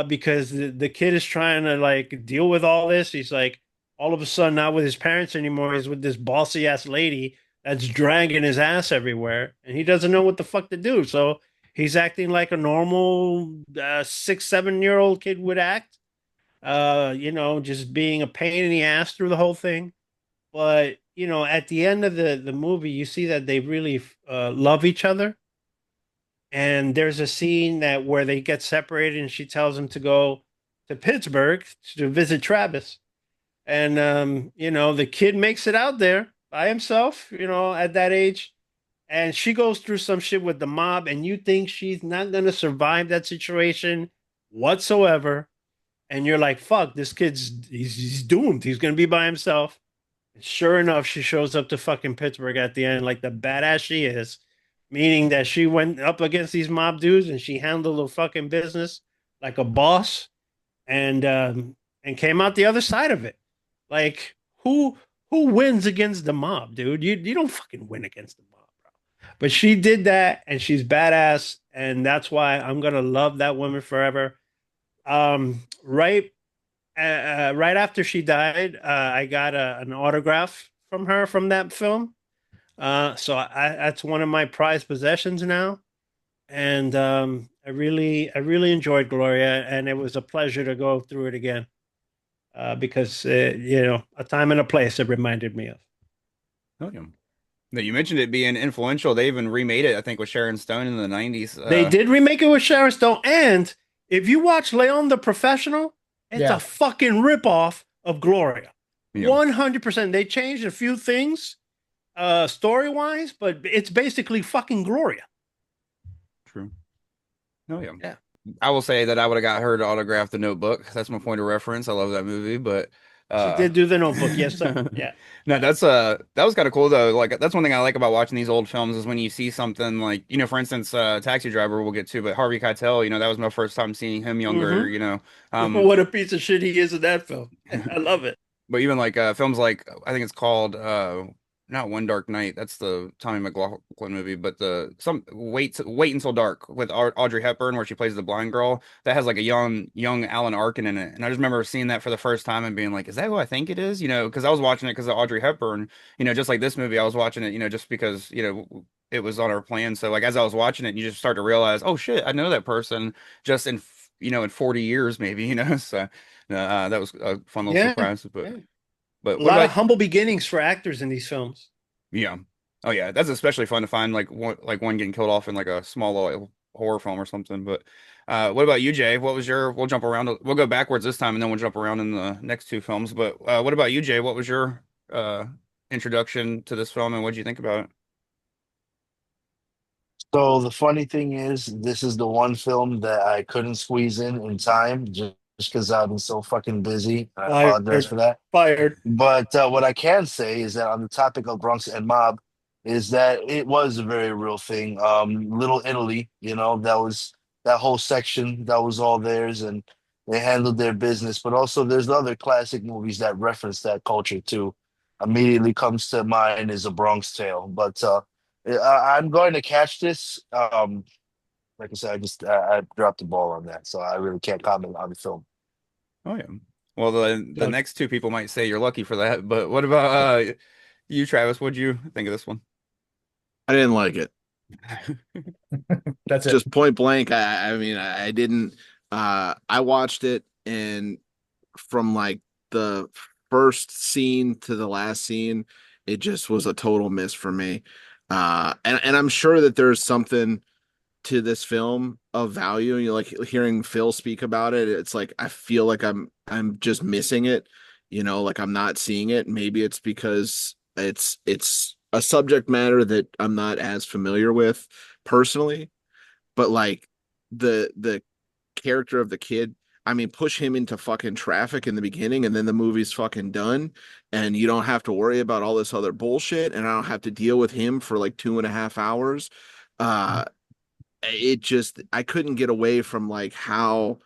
because the kid is trying to like deal with all this. He's like all of a sudden not with his parents anymore. He's with this bossy ass lady that's dragging his ass everywhere, and he doesn't know what the fuck to do. So he's acting like a normal 6, 7 year old kid would act. Just being a pain in the ass through the whole thing. But at the end of the movie, you see that they really love each other. And there's a scene that where they get separated, and she tells him to go to Pittsburgh to visit Travis. And the kid makes it out there by himself, at that age. And she goes through some shit with the mob, and you think she's not gonna survive that situation whatsoever. And you're like, fuck, this he's doomed. He's gonna be by himself. And sure enough, she shows up to fucking Pittsburgh at the end, like the badass she is, meaning that she went up against these mob dudes and she handled the fucking business like a boss, and came out the other side of it. Like who wins against the mob, dude? You don't fucking win against the mob, bro. But she did that, and she's badass, and that's why I'm gonna love that woman forever. Right after she died, I got an autograph from her from that film. So that's one of my prized possessions now, and I really enjoyed Gloria, and it was a pleasure to go through it again. Because a time and a place it reminded me of. Oh, yeah. Now, you mentioned it being influential. They even remade it, I think, with Sharon Stone in the 90s. They did remake it with Sharon Stone, and if you watch Leon the Professional, it's a fucking ripoff of Gloria. 100%. They changed a few things, story-wise, but it's basically fucking Gloria. True. Oh, yeah. Yeah. I will say that I would have got her to autograph The Notebook. That's my point of reference. I love that movie, but She did do The Notebook, yes, sir. Yeah. No, that was kind of cool though. Like that's one thing I like about watching these old films is when you see something like, for instance, Taxi Driver we'll get to, but Harvey Keitel, that was my first time seeing him younger, What a piece of shit he is in that film. I love it. But even like films like I think it's called not One Dark Night. That's the Tommy McLaughlin movie, but the some Wait Until Dark with Audrey Hepburn, where she plays the blind girl. That has like a young Alan Arkin in it, and I just remember seeing that for the first time and being like, "Is that who I think it is?" You know, because I was watching it because of Audrey Hepburn. You know, just like this movie, I was watching it. You know, just because it was on our plan. So like as I was watching it, you just start to realize, oh shit, I know that person just in in 40 years maybe. You know, so that was a fun little Yeah, surprise. yeah. But A what lot of about humble beginnings for actors in these films. yeah. Oh yeah, that's especially fun to find like one getting killed off in like a small little horror film or something. But what about you, Jay? What was your we'll jump around we'll go backwards this time and then we'll jump around in the next two films. But what about you, Jay? What was your introduction to this film and what did you think about it? So the funny thing is, this is the one film that I couldn't squeeze in time just because I've been so fucking busy. I apologize Fired. for that. Fired. But what I can say is that on the topic of Bronx and Mob, is that it was a very real thing. Little Italy, that whole section that was all theirs, and they handled their business. But also, there's other classic movies that reference that culture too. Immediately comes to mind is A Bronx Tale. But I'm going to catch this. Like I said, I dropped the ball on that, so I really can't comment on the film. Oh yeah. Well, the Doug. next two people might say you're lucky for that, but what about you, Travis? What'd you think of this one? I didn't like it. That's it. Just point blank. I mean, I didn't. I watched it, and from like the first scene to the last scene, it just was a total miss for me. And I'm sure that there's something to this film of value. You know, like hearing Phil speak about it, it's like I feel like I'm just missing it. You know, like I'm not seeing it. Maybe it's because it's a subject matter that I'm not as familiar with personally, but like the character of the kid, I mean, push him into fucking traffic in the beginning and then the movie's fucking done and you don't have to worry about all this other bullshit and I don't have to deal with him for like 2.5 hours. Uh it just I couldn't get away from like how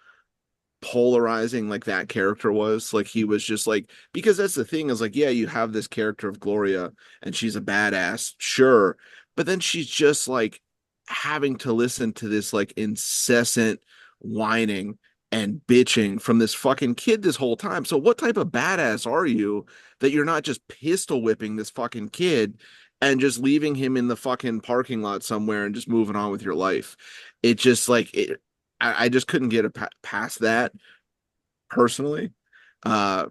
polarizing like that character was. Like he was just like, because that's the thing is like, yeah, you have this character of Gloria and she's a badass, sure, but then she's just like having to listen to this like incessant whining and bitching from this fucking kid this whole time. So what type of badass are you that you're not just pistol whipping this fucking kid and just leaving him in the fucking parking lot somewhere and just moving on with your life? It just like it I just couldn't get past that personally. Uh,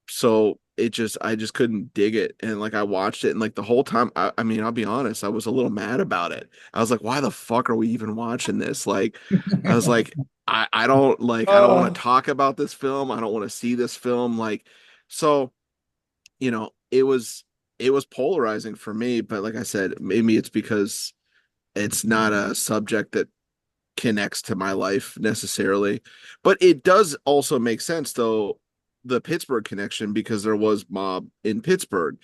so I just couldn't dig it. And like I watched it and like the whole time, I mean, I'll be honest, I was a little mad about it. I was like, why the fuck are we even watching this? Like, I was like, I don't like, I don't want to talk about this film. I don't want to see this film. Like, so, it was polarizing for me, but like I said, maybe it's because it's not a subject that connects to my life necessarily. But it does also make sense though, the Pittsburgh connection because there was mob in Pittsburgh.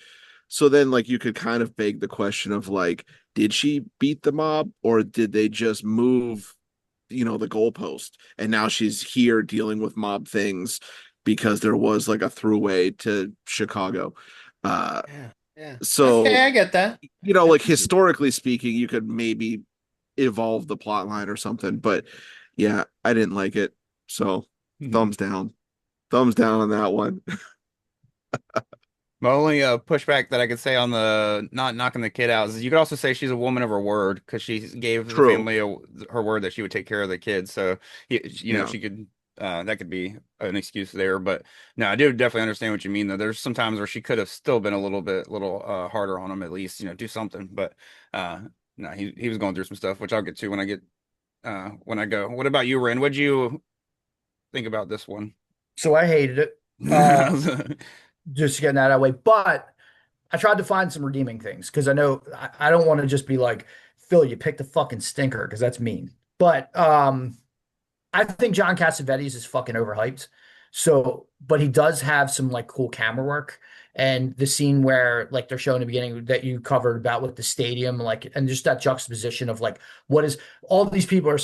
So then like you could kind of beg the question of like, did she beat the mob or did they just move, the goalpost? And now she's here dealing with mob things because there was like a throughway to Chicago. Uh Yeah. Yeah. so Okay, I get that. like historically speaking, you could maybe evolve the plot line or something. But yeah, I didn't like it. So thumbs down. Thumbs down on that one. My only pushback that I could say on the not knocking the kid out is you could also say she's a woman of her word because she gave the True. family her word that she would take care of the kids. So, Yeah. she could that could be an excuse there. But no, I do definitely understand what you mean though. There's some times where she could have still been a little harder on him at least, do something. But no, he was going through some stuff, which I'll get to when I go. What about you, Ren? What'd you think about this one? So I hated it. Just getting that out of the way. But I tried to find some redeeming things because I know I don't want to just be like, Phil, you picked the fucking stinker because that's mean. But I think John Cassavetes is fucking overhyped. So, but he does have some like cool camera work. And the scene where like they're showing the beginning that you covered about with the stadium, like, and just that juxtaposition of like, what is all these people are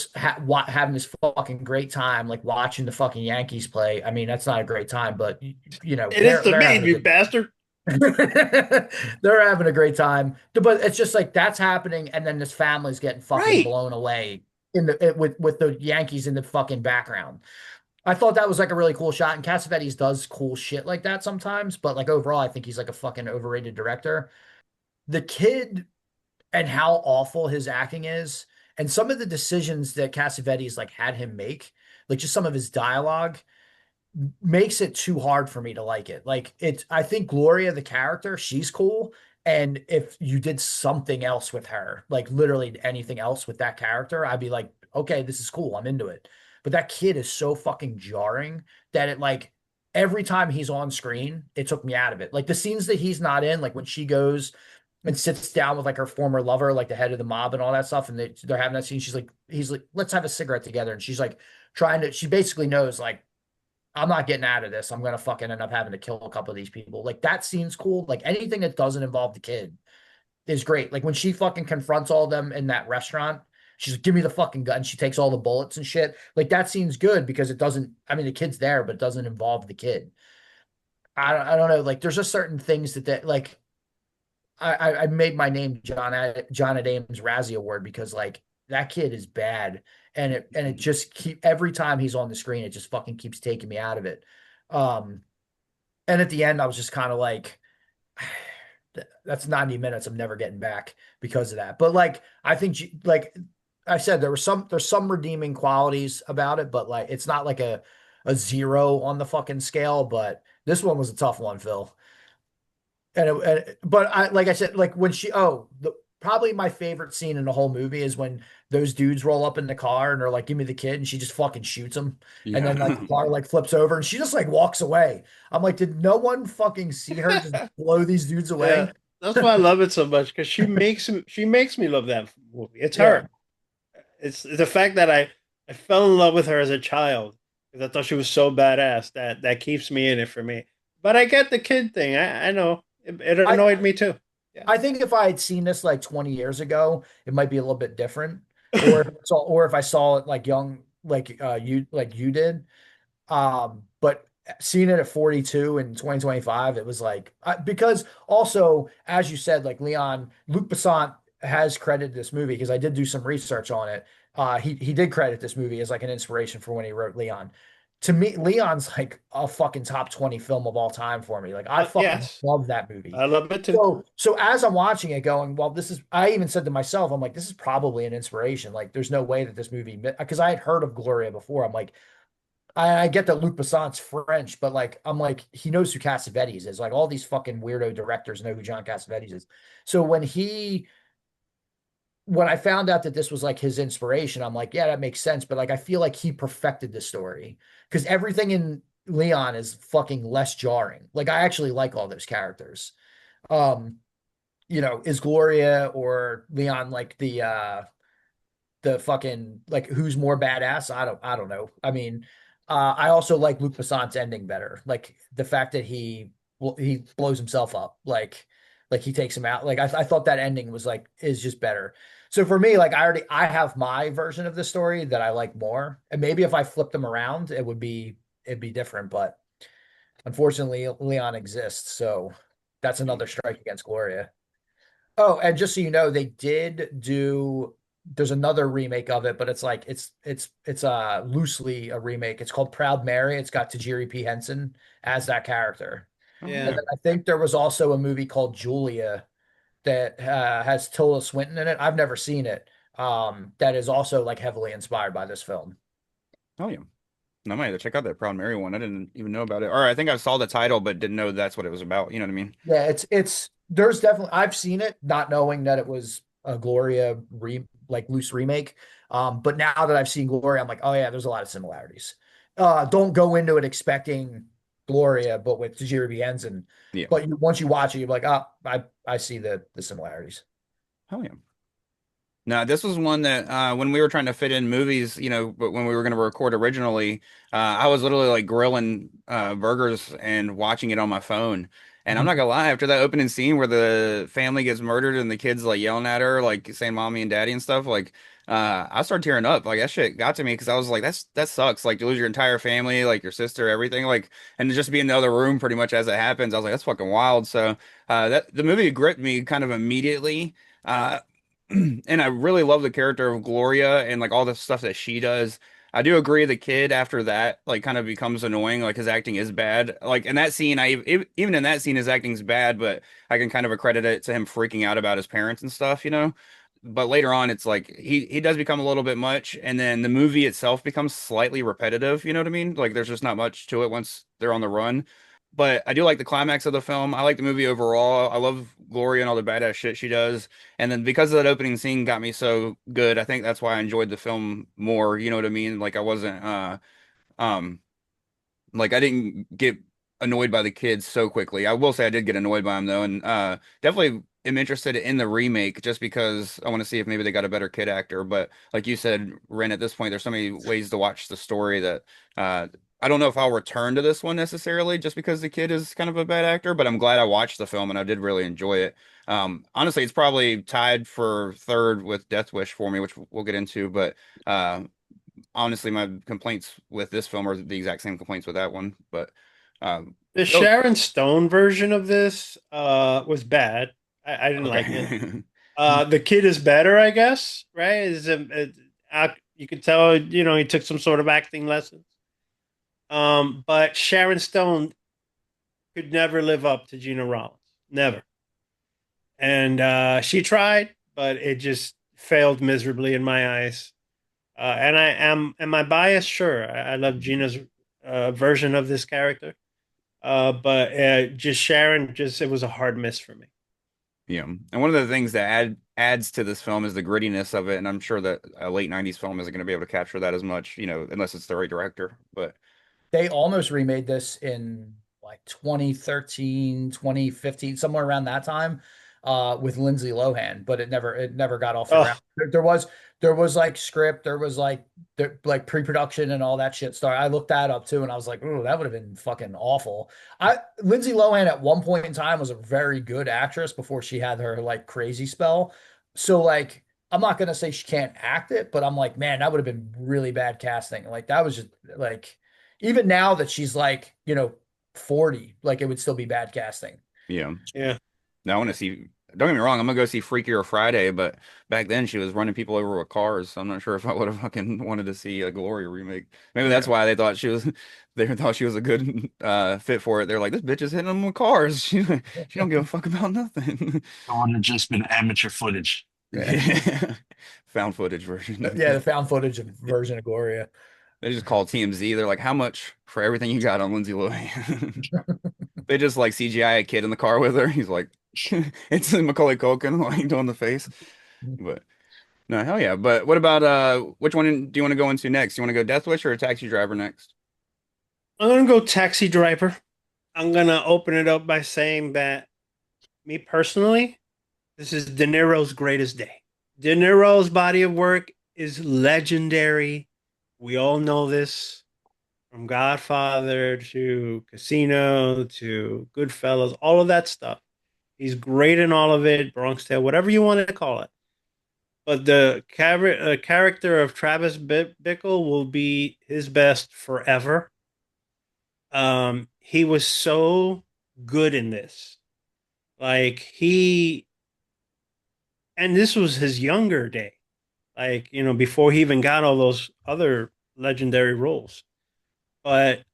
having this fucking great time, like watching the fucking Yankees play. I mean, that's not a great time, but It is to they're me, having a you good. bastard. They're having a great time, but it's just like that's happening, and then this family's getting fucking Right. blown away with the Yankees in the fucking background. I thought that was like a really cool shot, and Cassavetes does cool shit like that sometimes, but like overall, I think he's like a fucking overrated director. The kid and how awful his acting is, and some of the decisions that Cassavetes like had him make, like just some of his dialogue makes it too hard for me to like it. Like it's I think Gloria the character, she's cool. And if you did something else with her, like literally anything else with that character, I'd be like, okay, this is cool. I'm into it. But that kid is so fucking jarring that it like every time he's on screen, it took me out of it. Like the scenes that he's not in, like when she goes and sits down with like her former lover, like the head of the mob and all that stuff, and they're having that scene. He's like, let's have a cigarette together. And she's like she basically knows like I'm not getting out of this. I'm gonna fucking end up having to kill a couple of these people. Like that scene's cool. Like anything that doesn't involve the kid is great. Like when she fucking confronts all of them in that restaurant, she's like, "Give me the fucking gun." She takes all the bullets and shit. Like that scene's good because it doesn't. I mean, the kid's there, but it doesn't involve the kid. I don't know. Like there's just certain things that like I made my name John Adams Razzie Award because like that kid is bad and it just keep every time he's on the screen it just fucking keeps taking me out of it. Um and at the end I was just kind of like that's 90 minutes I'm never getting back because of that. But like I think like I said there's some redeeming qualities about it, but like it's not like a zero on the fucking scale, but this one was a tough one, Phil. But I like I said, like when probably my favorite scene in the whole movie is when those dudes roll up in the car and they're like, "Give me the kid," and she just fucking shoots him, and then like the Yeah. car like flips over and she just like walks away. I'm like, did no one fucking see her just blow these dudes Yeah. away? That's why I love it so much because she makes me love that movie. It's Yeah, her. It's the fact that I fell in love with her as a child because I thought she was so badass that keeps me in it for me. But I get the kid thing. I know it I annoyed me too. Yeah. I think if I had seen this like 20 years ago, it might be a little bit different. Or if I saw it like young, like you did. But seeing it at 42 in 2025, it was like because also, as you said, like Luc Besson has credited this movie because I did do some research on it. He did credit this movie as like an inspiration for when he wrote Leon. To me, Leon's like a fucking top 20 film of all time for me. Like I fucking Yes, love that movie. I love it too. So as I'm watching it going, well, I even said to myself, I'm like, this is probably an inspiration. Like, there's no way that this movie, because I had heard of Gloria before. I'm like, I get that Luc Besson's French, but like, I'm like, he knows who Cassavetes is. Like, all these fucking weirdo directors know who John Cassavetes is. So when I found out that this was like his inspiration, I'm like, yeah, that makes sense. But like, I feel like he perfected the story because everything in Leon is fucking less jarring. Like, I actually like all those characters. Um, is Gloria or Leon like the fucking like who's more badass? I don't know. I mean, I also like Luc Besson's ending better. Like the fact that he blows himself up, like he takes him out. Like I thought that ending was like is just better. So for me, like I have my version of the story that I like more. And maybe if I flipped them around, it'd be different. But unfortunately, Leon exists, so that's another strike against Gloria. Oh, and just so you know, they did do there's another remake of it, but it's like it's loosely a remake. It's called Proud Mary. It's got Tajiri P. Henson as that character. Oh, And Yeah. then I think there was also a movie called Julia that has Tilda Swinton in it. I've never seen it. That is also like heavily inspired by this film. oh yeah. I might have to check out that Proud Mary one. I didn't even know about it. Or I think I saw the title, but didn't know that's what it was about. You know what I mean? Yeah, it's there's definitely I've seen it, not knowing that it was a Gloria like loose remake. But now that I've seen Gloria, I'm like, oh yeah, there's a lot of similarities. Don't go into it expecting Gloria, but with Tajiri B. Henson. Yeah. But once you watch it, you're like, oh, I see the similarities. Hell yeah. No, this was one that when we were trying to fit in movies, but when we were going to record originally, I was literally like grilling burgers and watching it on my phone. And I'm not gonna lie, after that opening scene where the family gets murdered and the kids like yelling at her, like saying "mommy" and "daddy" and stuff, like I started tearing up. Like that shit got to me because I was like, that sucks. Like to lose your entire family, like your sister, everything, like, and to just be in the other room pretty much as it happens. I was like, that's fucking wild. So that the movie gripped me kind of immediately. Uh, and I really love the character of Gloria and like all the stuff that she does. I do agree the kid after that like kind of becomes annoying. Like his acting is bad. Like in that scene, even in that scene, his acting's bad, but I can kind of accredit it to him freaking out about his parents and stuff. But later on, it's like he does become a little bit much, and then the movie itself becomes slightly repetitive. You know what I mean? Like there's just not much to it once they're on the run. But I do like the climax of the film. I like the movie overall. I love Gloria and all the badass shit she does. And then because of that opening scene got me so good, I think that's why I enjoyed the film more. You know what I mean? Like I wasn't um like I didn't get annoyed by the kids so quickly. I will say I did get annoyed by them though, and definitely am interested in the remake just because I want to see if maybe they got a better kid actor. But like you said, Ren, at this point, there's so many ways to watch the story that I don't know if I'll return to this one necessarily just because the kid is kind of a bad actor. But I'm glad I watched the film and I did really enjoy it. Honestly, it's probably tied for third with Death Wish for me, which we'll get into. But uh, honestly, my complaints with this film are the exact same complaints with that one. But The oh, Sharon Stone version of this was bad. I didn't like it. okay. The kid is better, I guess, right? You could tell, he took some sort of acting lessons. But Sharon Stone could never live up to Gina Rollins, never. And she tried, but it just failed miserably in my eyes. And am I biased? Sure, I love Gina's version of this character. But just Sharon, it was a hard miss for me. Yeah, and one of the things that adds to this film is the grittiness of it, and I'm sure that a late '90s film isn't going to be able to capture that as much, unless it's the right director. But They almost remade this in like 2013, 2015, somewhere around that time, with Lindsay Lohan, but it never got off the Oh, ground. There was like script, there was like pre-production and all that shit started. I looked that up too, and I was like, "Ooh, that would have been fucking awful." Lindsay Lohan at one point in time was a very good actress before she had her like crazy spell. So like, I'm not gonna say she can't act it, but I'm like, man, that would have been really bad casting. Like that was just like, even now that she's like, 40, like it would still be bad casting. yeah, yeah. now I want to see. Don't get me wrong, I'm gonna go see Freakier Friday, but back then she was running people over with cars, so I'm not sure if I would have fucking wanted to see a Gloria remake. Maybe that's why they thought she was a good fit for it. They're like, this bitch is hitting them with cars. She don't give a fuck about nothing. It would have just been amateur footage. Yeah. Found footage version. Yeah, the found footage version of Gloria. They just call TMZ. They're like, how much for everything you got on Lindsay Lohan? They just like CGI a kid in the car with her. He's like, it's Macaulay Culkin like doing the face. But no, hell yeah. But what about which one do you want to go into next? You want to go Death Wish or Taxi Driver next? I'm gonna go Taxi Driver. I'm gonna open it up by saying that me personally, this is De Niro's greatest day. De Niro's body of work is legendary. We all know this, from Godfather to Casino to Goodfellas, all of that stuff. He's great in all of it, Bronx Tale, whatever you want to call it. But the character of Travis Bickle will be his best forever. He was so good in this. Like and this was his younger day. Like, before he even got all those other legendary roles. But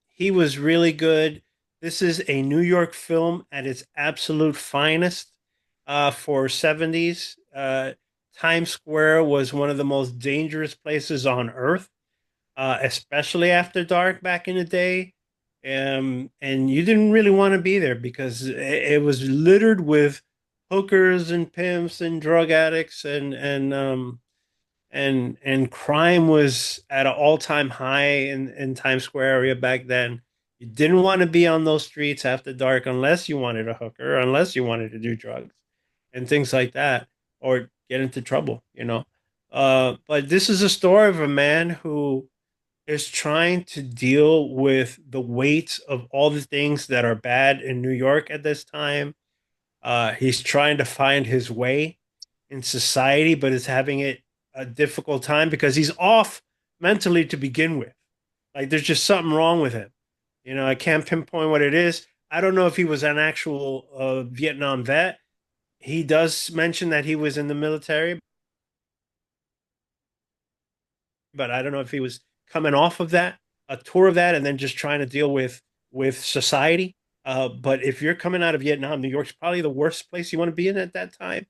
he was really good. This is a New York film at its absolute finest for 70s. Times Square was one of the most dangerous places on earth, especially after dark back in the day. And you didn't really want to be there because it was littered with hookers and pimps and drug addicts and crime was at an all-time high in Times Square area back then. You didn't want to be on those streets after dark unless you wanted a hooker, unless you wanted to do drugs and things like that, or get into trouble, you know. But this is a story of a man who is trying to deal with the weight of all the things that are bad in New York at this time. He's trying to find his way in society, but is having it a difficult time because he's off mentally to begin with. Like there's just something wrong with him. You know, I can't pinpoint what it is. I don't know if he was an actual Vietnam vet. He does mention that he was in the military, but I don't know if he was coming off of that, a tour of that, and then just trying to deal with society. But if you're coming out of Vietnam, New York's probably the worst place you want to be in at that time.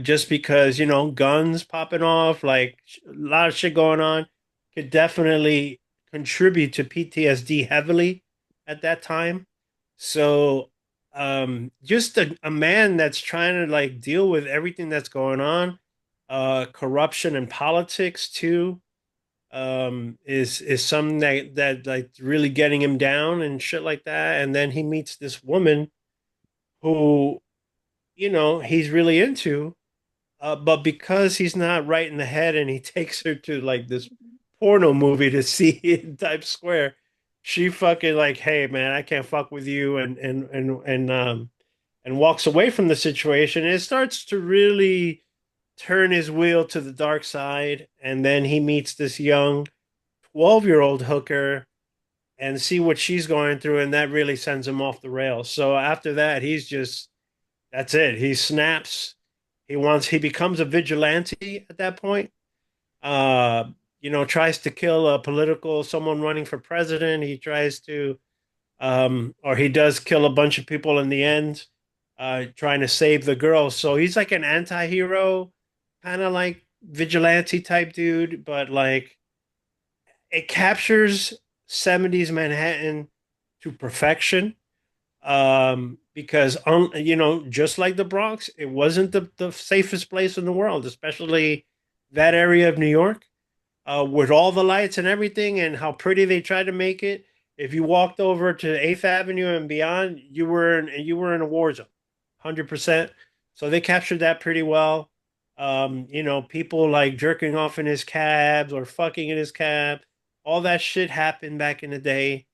Just because, you know, guns popping off, like a lot of shit going on, could definitely contribute to PTSD heavily at that time. So, just a man that's trying to like deal with everything that's going on, corruption and politics too, is something that like really getting him down and shit like that. And then he meets this woman who, you know, he's really into, but because he's not right in the head and he takes her to like this porno movie to see in Times Square, she fucking like, hey man, I can't fuck with you, and walks away from the situation. And it starts to really turn his wheel to the dark side, and then he meets this young 12-year-old hooker and see what she's going through, and that really sends him off the rails. So after that, he's just that's it. He snaps. He becomes a vigilante at that point. Uh, you know, tries to kill a political someone running for president. He tries to, or he does kill a bunch of people in the end, trying to save the girl. So he's like an anti-hero, kind of like vigilante type dude, but like it captures 70s Manhattan to perfection. Because you know, just like the Bronx, it wasn't the safest place in the world, especially that area of New York, with all the lights and everything and how pretty they tried to make it. If you walked over to 8th Avenue and beyond, you were in a war zone, 100%. So they captured that pretty well. You know, people like jerking off in his cabs or fucking in his cab, all that shit happened back in the day.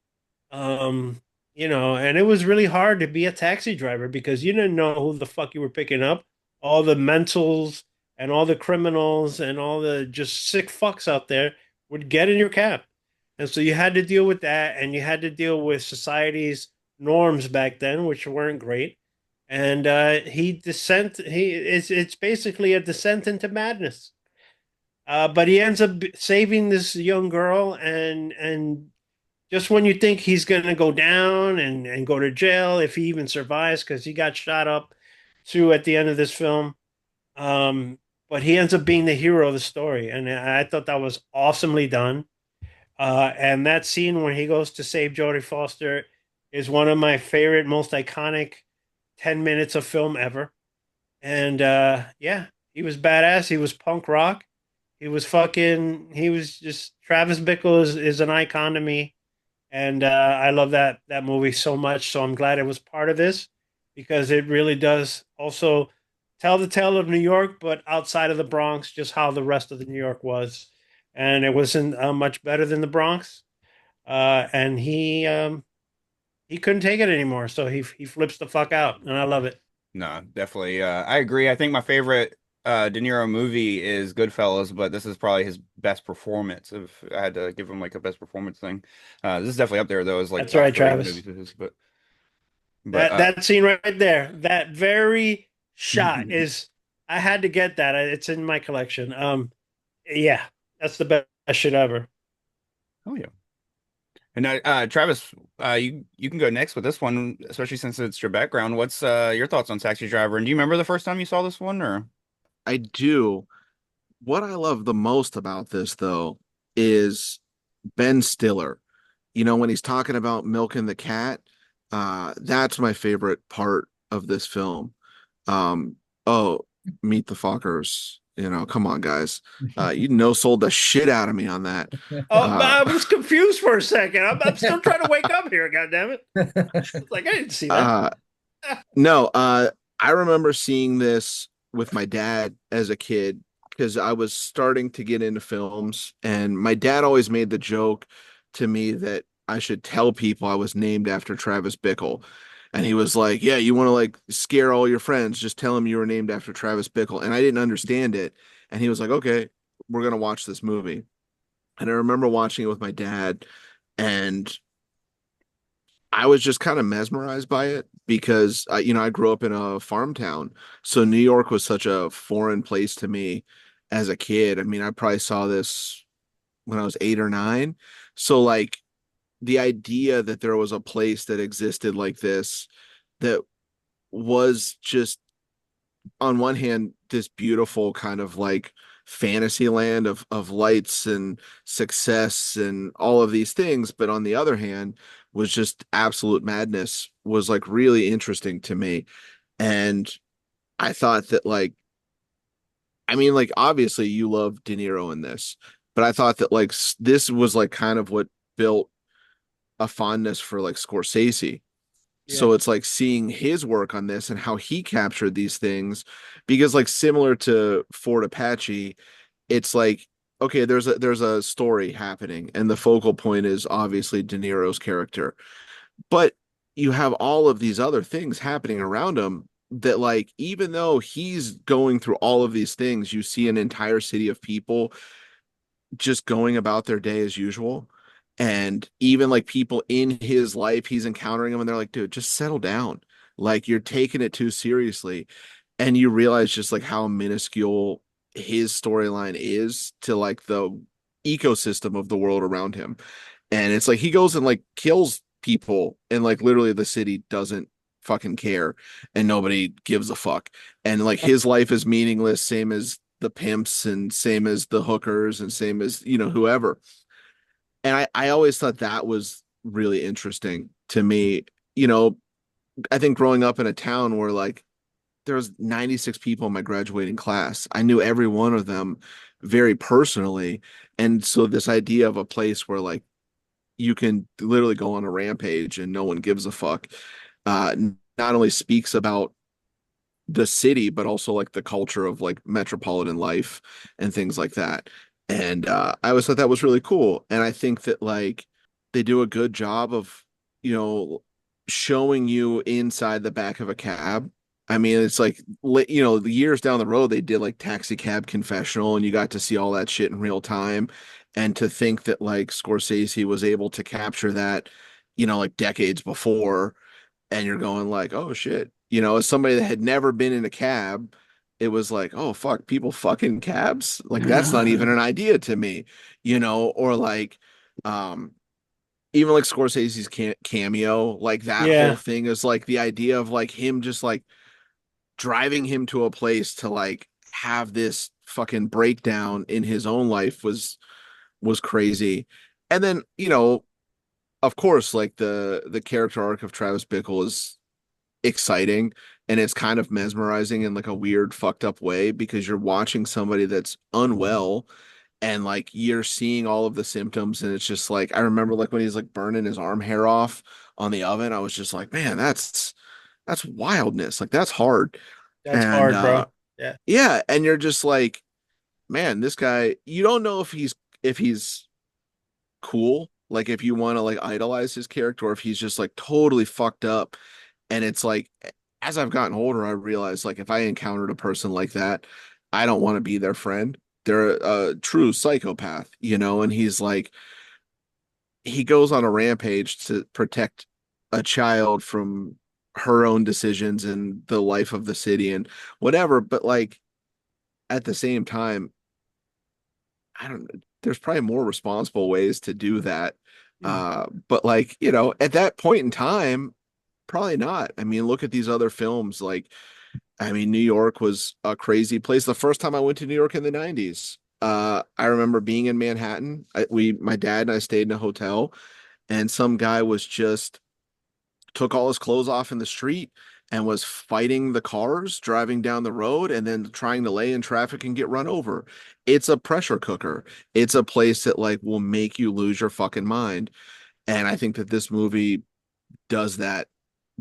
Um, you know, and it was really hard to be a taxi driver because you didn't know who the fuck you were picking up. All the mentals and all the criminals and all the just sick fucks out there would get in your cab. And so you had to deal with that, and you had to deal with society's norms back then, which weren't great. And it's basically a descent into madness. But he ends up saving this young girl, and just when you think he's going to go down and go to jail, if he even survives, because he got shot up too at the end of this film. Um, but he ends up being the hero of the story. And I thought that was awesomely done. And that scene when he goes to save Jodie Foster is one of my favorite, most iconic 10 minutes of film ever. And yeah, he was badass. He was punk rock. He was just, Travis Bickle is an icon to me. And I love that movie so much. So I'm glad it was part of this because it really does also tell the tale of New York, but outside of the Bronx, just how the rest of the New York was. And it wasn't much better than the Bronx. And he couldn't take it anymore, so he flips the fuck out, and I love it. No, definitely. I agree. I think my favorite De Niro movie is Goodfellas, but this is probably his best performance. If I had to give him like a best performance thing, this is definitely up there though. Is like That's right, Travis. movies of his, but That scene right there, that very shot is. I had to get that. It's in my collection. Yeah, that's the best shit ever. oh yeah. And Travis, you can go next with this one, especially since it's your background. What's your thoughts on Taxi Driver? And do you remember the first time you saw this one, or? I do. What I love the most about this, though, is Ben Stiller. You know, when he's talking about milking the cat, that's my favorite part of this film. Oh, meet the fuckers. You know, come on, guys. You no sold the shit out of me on that. I was confused for a second. I'm still trying to wake up here. God damn it! It's like I didn't see that. No, I remember seeing this with my dad as a kid because I was starting to get into films, and my dad always made the joke to me that I should tell people I was named after Travis Bickle. And he was like, "Yeah, you want to like scare all your friends, just tell them you were named after Travis Bickle." And I didn't understand it. And he was like, "Okay, we're gonna watch this movie." And I remember watching it with my dad, and I was just kind of mesmerized by it because I grew up in a farm town. So New York was such a foreign place to me as a kid. I mean, I probably saw this when I was 8 or 9. So like the idea that there was a place that existed like this that was just on one hand this beautiful kind of like fantasy land of lights and success and all of these things, but on the other hand was just absolute madness was like really interesting to me. And I thought that like, I mean, like obviously you love De Niro in this, but I thought that like this was like kind of what built a fondness for like Scorsese. Yeah. So it's like seeing his work on this and how he captured these things, because like similar to Fort Apache, it's like okay, there's a story happening, and the focal point is obviously De Niro's character, but you have all of these other things happening around him that like even though he's going through all of these things, you see an entire city of people just going about their day as usual. And even like people in his life, he's encountering them and they're like, dude, just settle down. Like you're taking it too seriously. And you realize just like how minuscule his storyline is to like the ecosystem of the world around him. And it's like he goes and like kills people and like literally the city doesn't fucking care and nobody gives a fuck. And like his life is meaningless, same as the pimps and same as the hookers and same as, whoever. And I always thought that was really interesting to me. You know, I think growing up in a town where like there was 96 people in my graduating class, I knew every one of them very personally. And so this idea of a place where like you can literally go on a rampage and no one gives a fuck, not only speaks about the city, but also like the culture of like metropolitan life and things like that. And I always thought that was really cool. And I think that like they do a good job of, you know, showing you inside the back of a cab. I mean, it's like, the years down the road, they did like Taxi Cab Confessional and you got to see all that shit in real time. And to think that like Scorsese was able to capture that, like decades before, and you're going like, oh shit, as somebody that had never been in a cab, it was like, oh fuck, people fucking cabs, like that's not even an idea to me, or like even like Scorsese's cameo, like that whole Yeah. thing is like the idea of like him just like driving him to a place to like have this fucking breakdown in his own life was crazy. And then of course, like the character arc of Travis Bickle is exciting, and it's kind of mesmerizing in like a weird fucked up way because you're watching somebody that's unwell and like you're seeing all of the symptoms, and it's just like I remember like when he's like burning his arm hair off on the oven, I was just like, man, that's wildness, like that's hard. That's And hard, bro. Yeah. yeah, and you're just like, man, this guy, you don't know if he's cool, like if you want to like idolize his character or if he's just like totally fucked up. And it's like as I've gotten older, I realized like if I encountered a person like that, I don't want to be their friend. They're a true psychopath, and he's like he goes on a rampage to protect a child from her own decisions and the life of the city and whatever, but like at the same time, I don't know. There's probably more responsible ways to do that. But like, at that point in time, probably not. I mean, look at these other films. Like, I mean, New York was a crazy place. The first time I went to New York in the 90s, I remember being in Manhattan. My dad and I stayed in a hotel, and some guy was just took all his clothes off in the street and was fighting the cars driving down the road and then trying to lay in traffic and get run over. It's a pressure cooker. It's a place that like will make you lose your fucking mind. And I think that this movie does that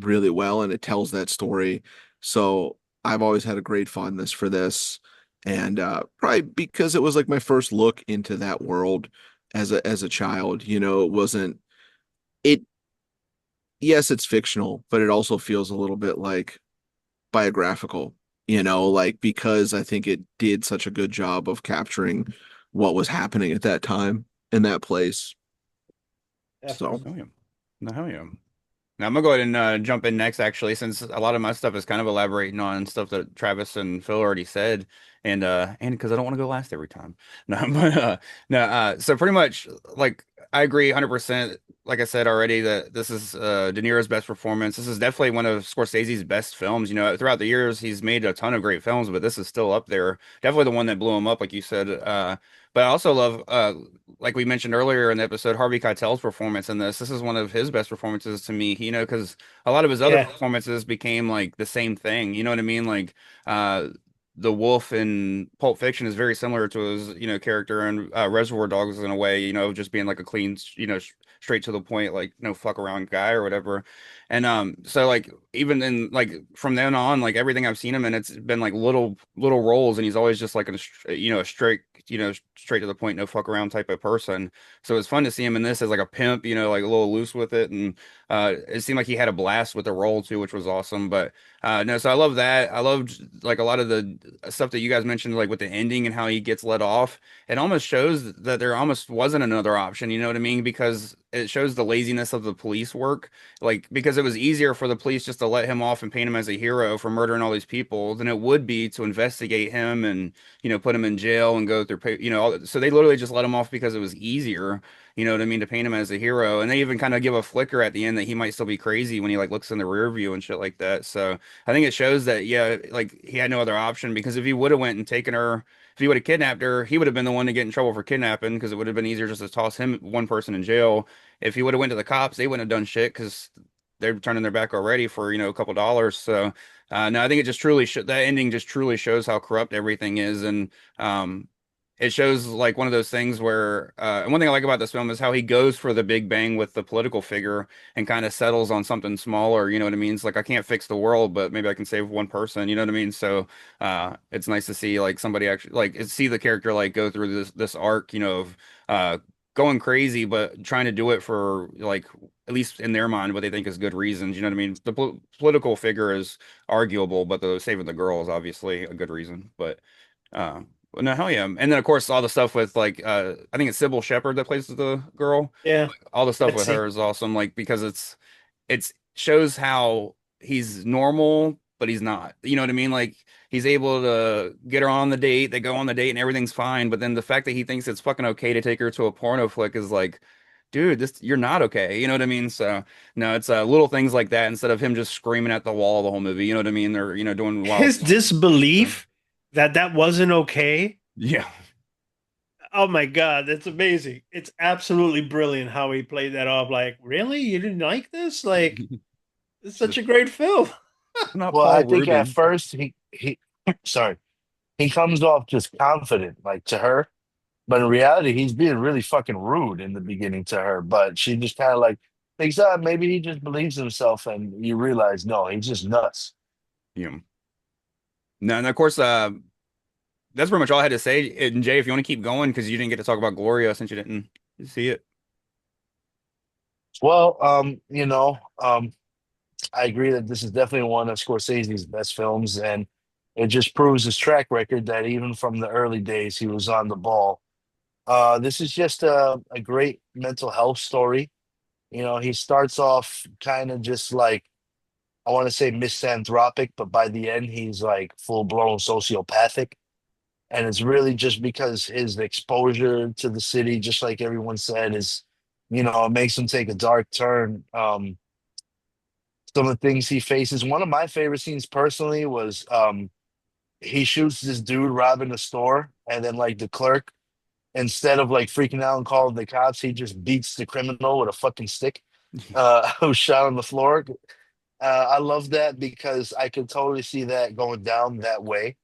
really well and it tells that story. So I've always had a great fondness for this, and probably because it was like my first look into that world as a child. You know, it wasn't it. Yes, it's fictional, but it also feels a little bit like biographical. You know, like because I think it did such a good job of capturing what was happening at that time in that place. So. Definitely. Oh yeah. No, hell yeah. Now I'm gonna go ahead and jump in next, actually, since a lot of my stuff is kind of elaborating on stuff that Travis and Phil already said, and because I don't want to go last every time. No, but no, so pretty much like I agree 100%. Like I said already, that this is De Niro's best performance. This is definitely one of Scorsese's best films. You know, throughout the years, he's made a ton of great films, but this is still up there. Definitely the one that blew him up, like you said. But I also love, like we mentioned earlier in the episode, Harvey Keitel's performance in this. This is one of his best performances to me, you know, because a lot of his other Yeah. performances became like the same thing. You know what I mean? Like, the wolf in Pulp Fiction is very similar to his, you know, character in Reservoir Dogs in a way, you know, just being like a clean, you know, straight to the point, like no fuck around guy or whatever. And so like even in like from then on, like everything I've seen him in, it's been like little roles, and he's always just like you know, a straight, you know, straight to the point, no fuck around type of person. So it's fun to see him in this as like a pimp, you know, like a little loose with it, and it seemed like he had a blast with the role too, which was awesome. But no, so I love that. I loved like a lot of the stuff that you guys mentioned, like with the ending and how he gets let off. It almost shows that there almost wasn't another option, you know what I mean? Because it shows the laziness of the police work. Like, because it was easier for the police just to let him off and paint him as a hero for murdering all these people than it would be to investigate him and, you know, put him in jail and go through, you know, so they literally just let him off because it was easier, you know what I mean, to paint him as a hero. And they even kind of give a flicker at the end that he might still be crazy when he like looks in the rear view and shit like that. So I think it shows that, yeah, like he had no other option, because if he would have went and taken her, if he would have kidnapped her, he would have been the one to get in trouble for kidnapping, because it would have been easier just to toss him one person in jail. If he would have went to the cops, they wouldn't have done shit because they're turning their back already for, you know, a couple dollars. So no, I think it just truly that ending just truly shows how corrupt everything is. And it shows like one of those things where and one thing I like about this film is how he goes for the big bang with the political figure and kind of settles on something smaller, you know what I mean? It's like, I can't fix the world, but maybe I can save one person, you know what I mean? So it's nice to see like somebody actually like see the character like go through this arc, you know, of going crazy, but trying to do it for like, at least in their mind, what they think is good reasons. You know what I mean? The political figure is arguable, but the saving the girl is obviously a good reason. But uh, no, hell yeah! And then of course all the stuff with like I think it's Sybil Shepherd that plays the girl. Yeah. All the stuff Let's with see. her is awesome. Like, because it's shows how he's normal, but he's not. You know what I mean? Like, he's able to get her on the date. They go on the date and everything's fine. But then the fact that he thinks it's fucking okay to take her to a porno flick is like, dude, this you're not okay. You know what I mean? So no, it's little things like that instead of him just screaming at the wall the whole movie. You know what I mean? Or, you know, doing wild His stuff. disbelief that that wasn't okay. Yeah. Oh my God, that's amazing. It's absolutely brilliant how he played that off. Like, really? You didn't like this? Like, it's such a great film. Not Well, I Paul think at Rubin. first he sorry, he comes off just confident, like to her, but in reality, he's being really fucking rude in the beginning to her. But she just kind of like thinks, ah, maybe he just believes himself, and you realize, no, he's just nuts. Yeah. No, and of course, that's pretty much all I had to say. And Jay, if you want to keep going, because you didn't get to talk about Gloria since you didn't see it. Well, I agree that this is definitely one of Scorsese's best films, and it just proves his track record that even from the early days, he was on the ball. This is just a great mental health story. You know, he starts off kind of just like, I want to say misanthropic, but by the end, he's like full blown sociopathic. And it's really just because his exposure to the city, just like everyone said, is, it makes him take a dark turn. Some of the things he faces. One of my favorite scenes personally was he shoots this dude robbing the store, and then like the clerk, instead of like freaking out and calling the cops, he just beats the criminal with a fucking stick who's shot on the floor. I love that because I could totally see that going down that way.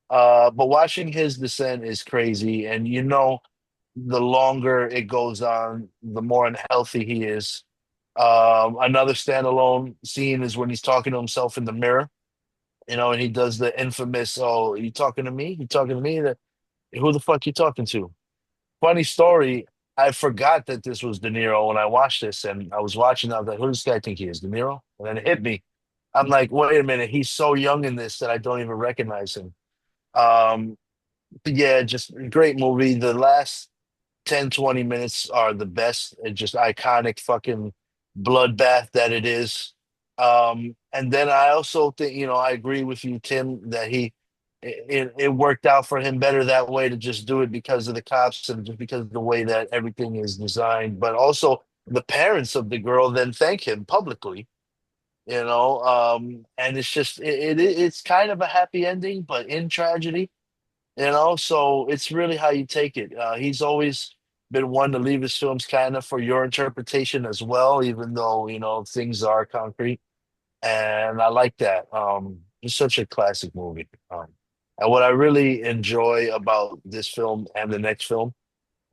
But watching his descent is crazy, and the longer it goes on, the more unhealthy he is. Another standalone scene is when he's talking to himself in the mirror, And he does the infamous, "Oh, you talking to me? You talking to me? Who the fuck you talking to?" Funny story. I forgot that this was De Niro when I watched this, and I was watching. I was like, "Who does this guy think he is, De Niro?" And then it hit me. I'm like, "Wait a minute, he's so young in this that I don't even recognize him." Um, but yeah, just a great movie. The last 10, 20 minutes are the best. It's just iconic fucking bloodbath that it is. And then I also think, I agree with you, Tim, that it worked out for him better that way to just do it because of the cops and just because of the way that everything is designed. But also the parents of the girl then thank him publicly, and it's just it's kind of a happy ending, but in tragedy. So it's really how you take it. He's always been one to leave his films kind of for your interpretation as well, even though, things are concrete. And I like that. It's such a classic movie. And what I really enjoy about this film and the next film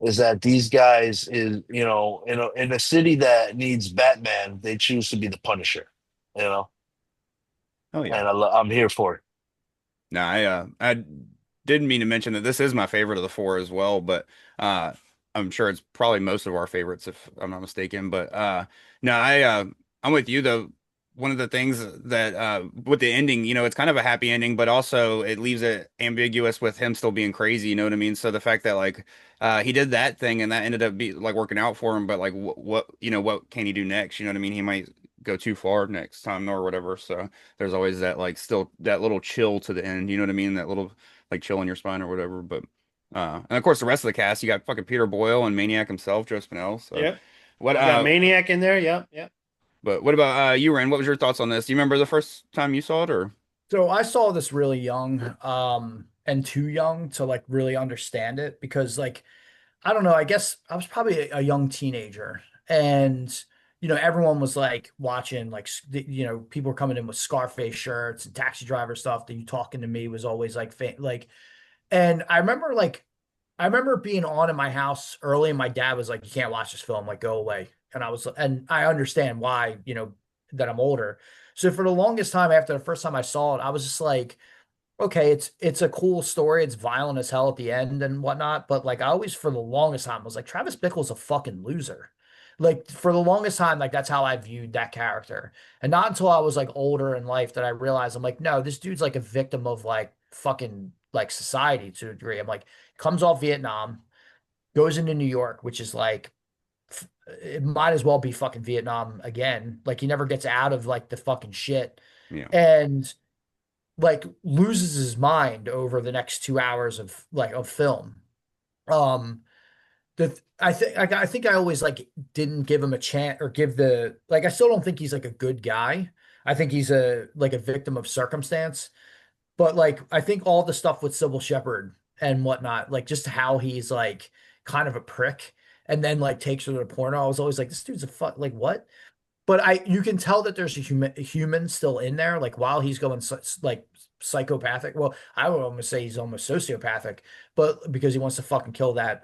is that these guys is, in a city that needs Batman, they choose to be the Punisher, you know, Oh and yeah. I'm here for it. No, I didn't mean to mention that this is my favorite of the four as well, but uh I'm sure it's probably most of our favorites if I'm not mistaken. But no, I'm with you though. One of the things that with the ending, it's kind of a happy ending, but also it leaves it ambiguous with him still being crazy, you know what I mean? So the fact that like he did that thing and that ended up be like working out for him, but like what can he do next? You know what I mean? He might go too far next time or whatever. So there's always that like still that little chill to the end, you know what I mean? That little like chill in your spine or whatever. But and of course the rest of the cast, you got fucking Peter Boyle and Maniac himself, Joe Spinell. So Yep. what You got Maniac in there. Yep. Yep. but what about you, Ren? What was your thoughts on this? Do you remember the first time you saw it or So I saw this really young, and too young to like really understand it because like I don't know, I guess I was probably a young teenager and everyone was like watching like people were coming in with Scarface shirts and Taxi Driver stuff. That You Talking to Me was always like like, and I remember being on in my house early and my dad was like, "You can't watch this film, like go away." And I understand why, that I'm older. So for the longest time after the first time I saw it, I was just like, okay, it's a cool story. It's violent as hell at the end and whatnot. But like I always, for the longest time, was like Travis Bickle's a fucking loser. Like for the longest time, like that's how I viewed that character. And not until I was like older in life that I realized I'm like, no, this dude's like a victim of like fucking like society to a degree. I'm like, comes off Vietnam, goes into New York, which is like it might as well be fucking Vietnam again. Like he never gets out of like the fucking shit. yeah. And like loses his mind over the next 2 hours of film. Um, I think I always like didn't give him a chance or give the like I still don't think he's like a good guy. I think he's a like a victim of circumstance. But like I think all the stuff with Sybil Shepherd and whatnot, like just how he's like kind of a prick and then like takes her to the porno. I was always like, this dude's a fuck like what? But you can tell that there's a human still in there. Like while he's going like psychopathic. Well, I would almost say he's almost sociopathic, but because he wants to fucking kill that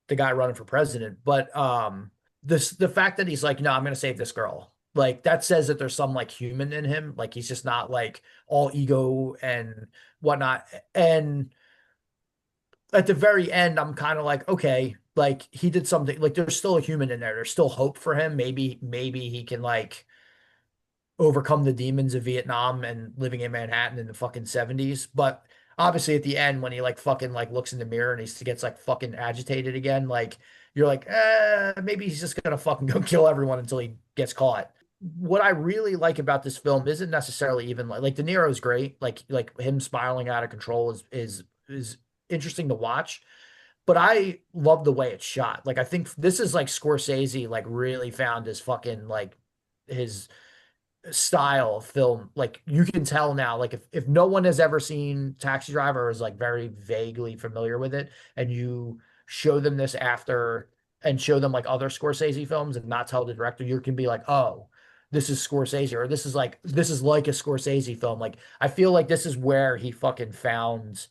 the guy running for president. But the fact that he's like, no, I'm gonna save this girl. Like that says that there's some like human in him. Like he's just not like all ego and whatnot. And at the very end, I'm kind of like, okay, like he did something. Like there's still a human in there. There's still hope for him. Maybe he can like overcome the demons of Vietnam and living in Manhattan in the fucking 70s. But obviously at the end when he like fucking like looks in the mirror and he gets like fucking agitated again, like you're like, maybe he's just gonna fucking go kill everyone until he gets caught. What I really like about this film isn't necessarily even like De Niro's great, like him spiraling out of control is interesting to watch, but I love the way it's shot. Like I think this is like Scorsese like really found his fucking like his style of film. Like you can tell now, like if no one has ever seen Taxi Driver or is like very vaguely familiar with it, and you show them this after and show them like other Scorsese films and not tell the director, you can be like, oh, this is Scorsese, or this is like a Scorsese film. Like I feel like this is where he fucking found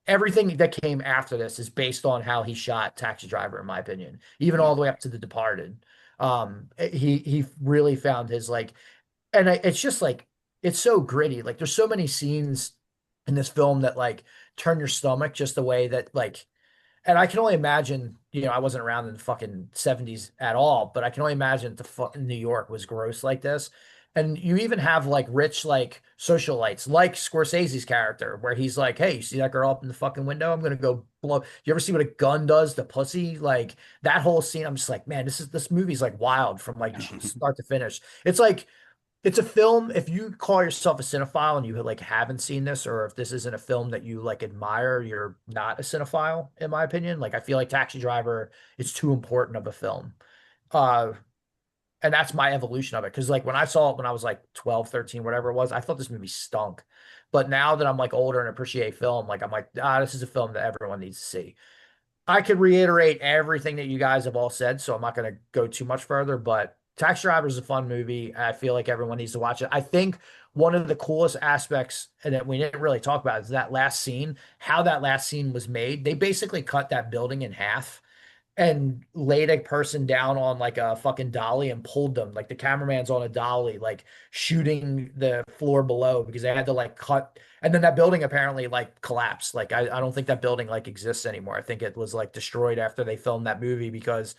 everything that came after this is based on how he shot Taxi Driver, in my opinion, even Yeah. all the way up to The Departed. He really found his like, and it's just like it's so gritty. Like there's so many scenes in this film that like turn your stomach just the way that like, and I can only imagine, I wasn't around in the fucking 70s at all, but I can only imagine the fucking New York was gross like this. And you even have like rich like socialites like Scorsese's character where he's like, "Hey, you see that girl up in the fucking window? I'm gonna go blow." You ever see what a gun does to pussy? Like that whole scene, I'm just like, man, this movie's like wild from like start to finish. It's like it's a film. If you call yourself a cinephile and you like haven't seen this, or if this isn't a film that you like admire, you're not a cinephile, in my opinion. Like I feel like Taxi Driver is too important of a film. Uh, and that's my evolution of it. Cause like when I saw it when I was like 12, 13, whatever it was, I thought this movie stunk. But now that I'm like older and appreciate film, like I'm like, this is a film that everyone needs to see. I could reiterate everything that you guys have all said, so I'm not going to go too much further, but Taxi Driver is a fun movie. I feel like everyone needs to watch it. I think one of the coolest aspects, and that we didn't really talk about, is that last scene, how that last scene was made. They basically cut that building in half and laid a person down on like a fucking dolly and pulled them. Like the cameraman's on a dolly, like shooting the floor below because they had to like cut. And then that building apparently like collapsed. Like I don't think that building like exists anymore. I think it was like destroyed after they filmed that movie because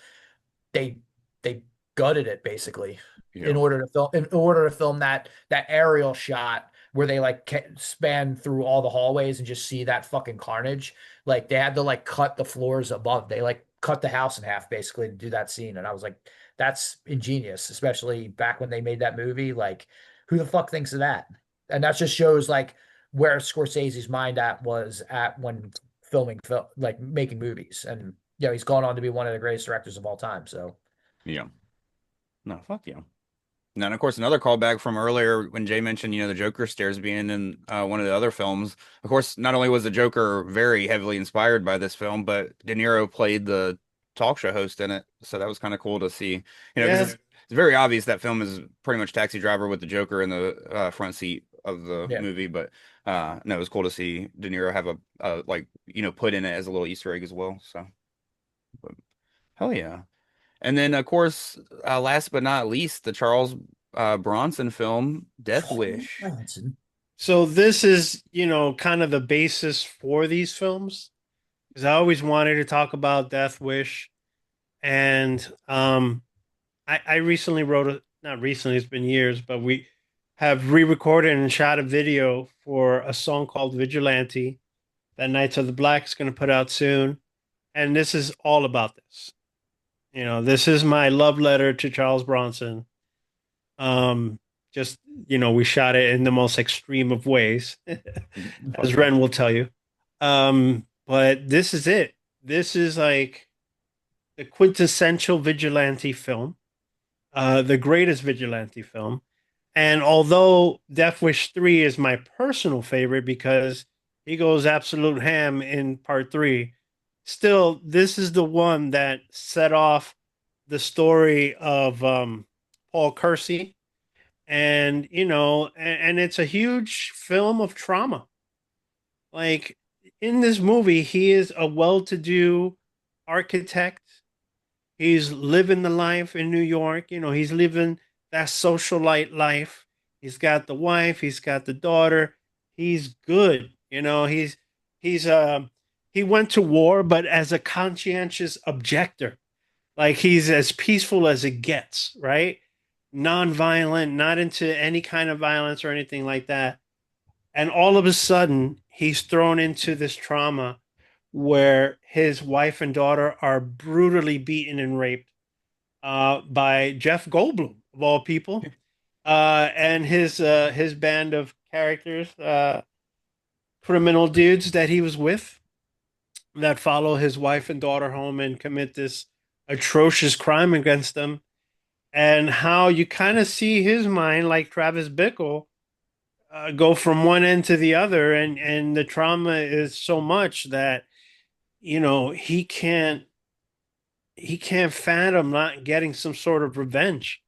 they they gutted it basically Yeah. in order to film that aerial shot where they like span through all the hallways and just see that fucking carnage. Like they had to like cut the floors above. They like cut the house in half basically to do that scene. And I was like, that's ingenious, especially back when they made that movie. Like, who the fuck thinks of that? And that just shows like where Scorsese's mind was at when filming like making movies. And he's gone on to be one of the greatest directors of all time. So Yeah. No, fuck yeah. And then, of course, another callback from earlier when Jay mentioned, the Joker stairs being in one of the other films. Of course, not only was the Joker very heavily inspired by this film, but De Niro played the talk show host in it. So that was kind of cool to see. Because it's very obvious that film is pretty much Taxi Driver with the Joker in the front seat of the movie. But no, it was cool to see De Niro have a like, put in it as a little Easter egg as well. So, but, hell yeah. And then, of course, last but not least, the Charles Bronson film, Death Wish. So this is, kind of the basis for these films, because I always wanted to talk about Death Wish. And I recently not recently, it's been years, but we have re-recorded and shot a video for a song called Vigilante that Knights of the Black is going to put out soon. And this is all about this. This is my love letter to Charles Bronson. Just, we shot it in the most extreme of ways, as Wren will tell you. But this is it. This is like the quintessential vigilante film, the greatest vigilante film. And although Death Wish 3 is my personal favorite because he goes absolute ham in part 3, still, this is the one that set off the story of Paul Kersey. And, and it's a huge film of trauma. Like in this movie, he is a well-to-do architect. He's living the life in New York. He's living that socialite life. He's got the wife. He's got the daughter. He's good. He went to war, but as a conscientious objector, like he's as peaceful as it gets, right? Non-violent, not into any kind of violence or anything like that. And all of a sudden, he's thrown into this trauma where his wife and daughter are brutally beaten and raped by Jeff Goldblum, of all people, and his band of characters, criminal dudes that he was with, that follow his wife and daughter home and commit this atrocious crime against them. And how you kind of see his mind, like Travis Bickle, go from one end to the other, and the trauma is so much that he can't fathom not getting some sort of revenge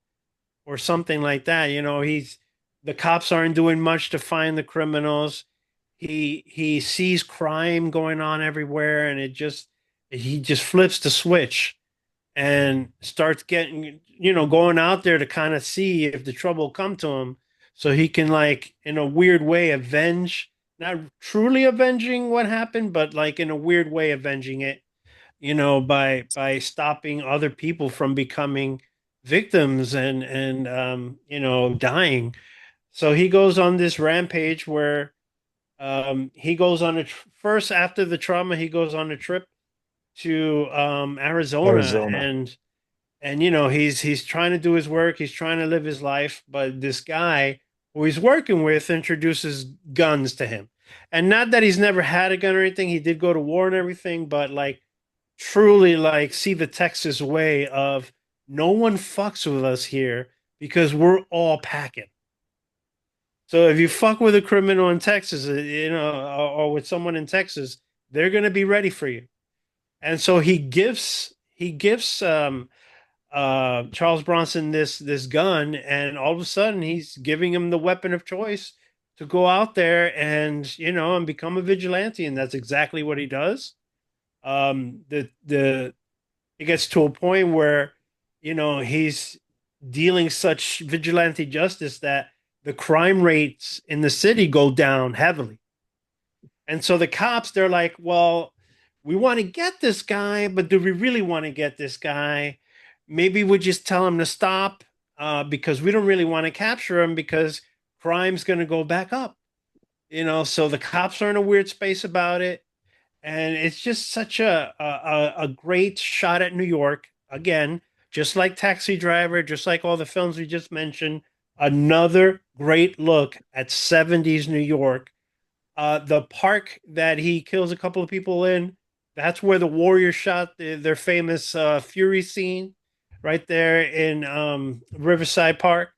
or something like that. The cops aren't doing much to find the criminals. He sees crime going on everywhere, and he just flips the switch and starts getting, going out there to kind of see if the trouble will come to him. so he can like in a weird way avenge, not truly avenging what happened, but like in a weird way avenging it, by stopping other people from becoming victims and dying. So he goes on this rampage where he goes on first after the trauma, he goes on a trip to Arizona, Arizona. and he's trying to do his work, he's trying to live his life, but this guy who he's working with introduces guns to him. And not that he's never had a gun or anything, he did go to war and everything, but like truly like see the Texas way of no one fucks with us here because we're all packing. So if you fuck with a criminal in Texas, or with someone in Texas, they're going to be ready for you. And so he gives Charles Bronson this gun, and all of a sudden he's giving him the weapon of choice to go out there and become a vigilante, and that's exactly what he does. The It gets to a point where he's dealing such vigilante justice that the crime rates in the city go down heavily. And so the cops, they're like, well, we want to get this guy, but do we really want to get this guy? Maybe we just tell him to stop, because we don't really want to capture him because crime's going to go back up. So the cops are in a weird space about it. And it's just such a great shot at New York. Again, just like Taxi Driver, just like all the films we just mentioned, another great look at 70s New York. The park that he kills a couple of people in, that's where the Warriors shot their famous Fury scene, right there in Riverside Park.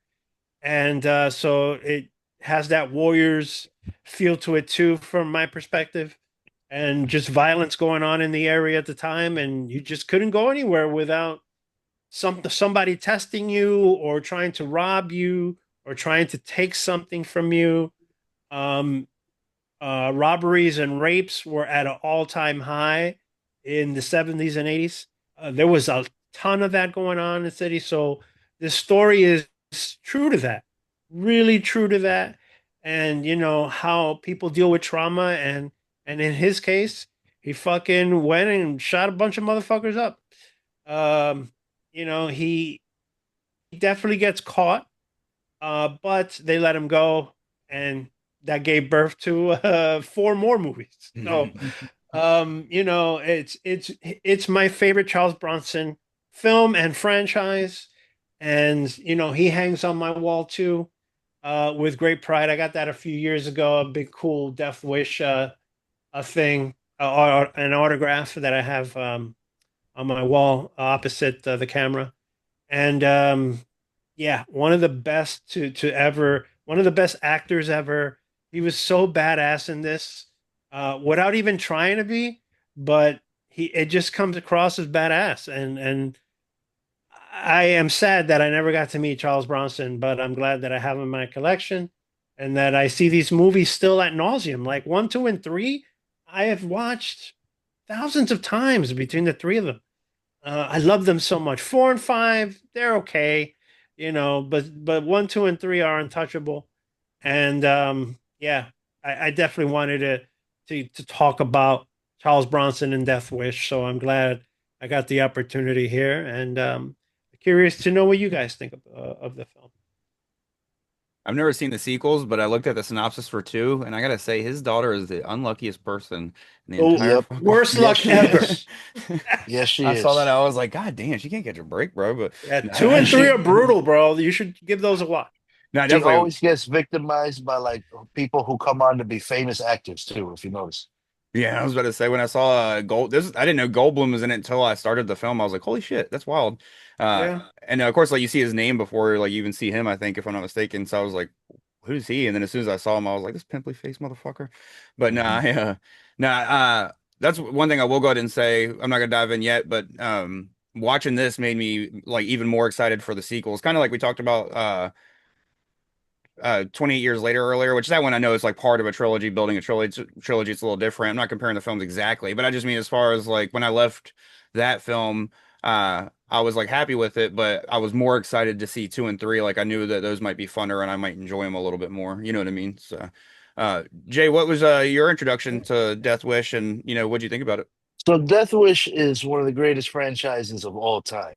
And so it has that Warriors feel to it too, from my perspective, and just violence going on in the area at the time, and you just couldn't go anywhere without somebody testing you or trying to rob you or trying to take something from you. Um, Robberies and rapes were at an all-time high in the 70s and 80s. There was a ton of that going on in the city. So this story is true to that, really true to that. And how people deal with trauma, and in his case, he fucking went and shot a bunch of motherfuckers up. He definitely gets caught, but they let him go, and that gave birth to four more movies. So, it's my favorite Charles Bronson film and franchise, and he hangs on my wall too, with great pride. I got that a few years ago, a big cool Death Wish a thing, or an autograph that I have on my wall opposite the camera, and yeah, one of the best to ever, one of the best actors ever. He was so badass in this, without even trying to be, but it just comes across as badass. And I am sad that I never got to meet Charles Bronson, but I'm glad that I have him in my collection, and that I see these movies still at nauseum. Like 1, 2, and 3, I have watched thousands of times between the three of them. I love them so much. 4 and 5, they're okay, but 1, 2, and 3 are untouchable. And yeah, I definitely wanted to talk about Charles Bronson and Death Wish. So I'm glad I got the opportunity here, and curious to know what you guys think of the film. I've never seen the sequels, but I looked at the synopsis for 2, and I gotta say, his daughter is the unluckiest person in the Oh, entire Yep. fucking- Worst Yes, luck she ever. is. Yes, she I is. saw that. I was like, God damn, she can't catch a break, bro. But Yeah, no, 2 and She- 3 are brutal, bro. You should give those a watch. no, She definitely. always gets victimized by like people who come on to be famous actors too, if you notice. Yeah, I was about to say when I saw I didn't know Goldblum was in it until I started the film. I was like, holy shit, that's wild. Yeah. And of course, like you see his name before, like you even see him, I think, if I'm not mistaken. So I was like, who's he? And then as soon as I saw him, I was like, this pimply face motherfucker. But that's one thing I will go ahead and say. I'm not gonna dive in yet, but watching this made me like even more excited for the sequels. Kind of like we talked about 28 years later earlier, which that one I know is like part of a trilogy, building a trilogy. It's a little different. I'm not comparing the films exactly, but I just mean as far as like when I left that film, I was like happy with it, but I was more excited to see 2 and 3. Like I knew that those might be funner and I might enjoy them a little bit more. You know what I mean? So, Jay, what was your introduction to Death Wish, and what'd you think about it? So Death Wish is one of the greatest franchises of all time.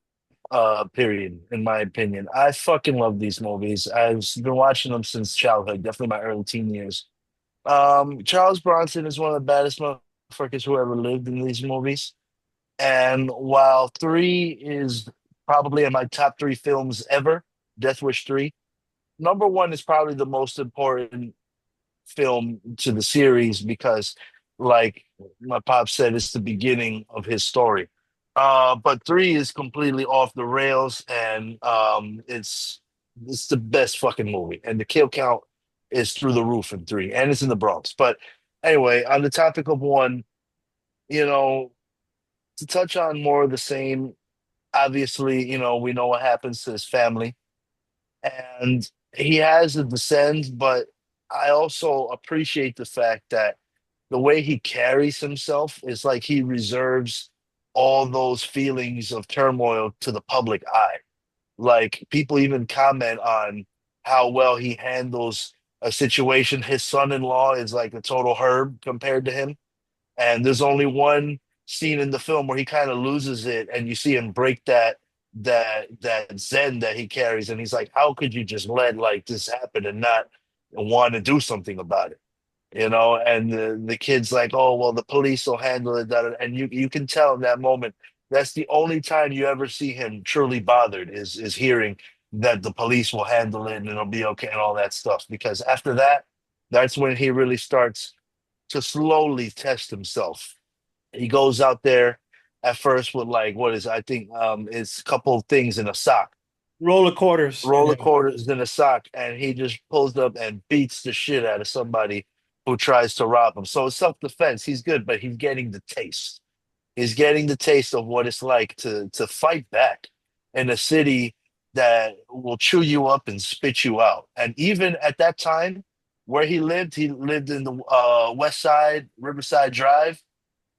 Period, in my opinion. I fucking love these movies. I've been watching them since childhood, definitely my early teen years. Charles Bronson is one of the baddest motherfuckers who ever lived in these movies. And while three is probably in my top three films ever, Death Wish 3, number one is probably the most important film to the series because, like my pop said, it's the beginning of his story. But three is completely off the rails, and it's the best fucking movie, and the kill count is through the roof in three, and it's in the Bronx. But anyway, on the topic of one, you know, to touch on more of the same, obviously, we know what happens to his family, and he has a descent, but I also appreciate the fact that the way he carries himself is like he reserves all those feelings of turmoil to the public eye. Like people even comment on how well he handles a situation. His son-in-law is like a total herb compared to him. And there's only one scene in the film where he kind of loses it and you see him break that zen that he carries, and he's like, how could you just let like this happen and not want to do something about it? And the kid's like, oh well, the police will handle it, and you can tell in that moment that's the only time you ever see him truly bothered is hearing that the police will handle it and it'll be okay and all that stuff, because after that, that's when he really starts to slowly test himself. He goes out there at first with like what is, I think, it's a couple of things in a sock, Roller quarters. roller quarters in a sock, and he just pulls up and beats the shit out of somebody who tries to rob him. So it's self-defense. He's good, but he's getting the taste. He's getting the taste of what it's like to fight back in a city that will chew you up and spit you out. And even at that time where he lived in the West Side, Riverside Drive.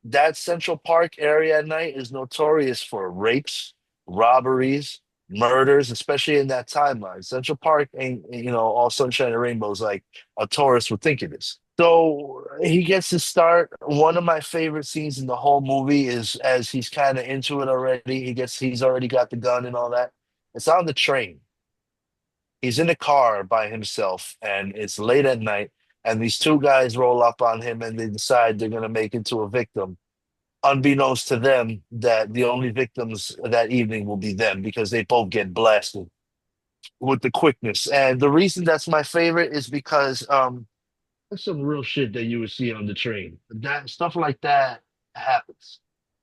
That Central Park area at night is notorious for rapes, robberies, murders, especially in that timeline. Central Park ain't, all sunshine and rainbows like a tourist would think it is. So he gets to start. One of my favorite scenes in the whole movie is as he's kind of into it already. He's already got the gun and all that. It's on the train. He's in a car by himself, and it's late at night. And these two guys roll up on him, and they decide they're going to make into a victim, unbeknownst to them that the only victims that evening will be them because they both get blasted with the quickness. And the reason that's my favorite is because that's some real shit that you would see on the train. That stuff like that happens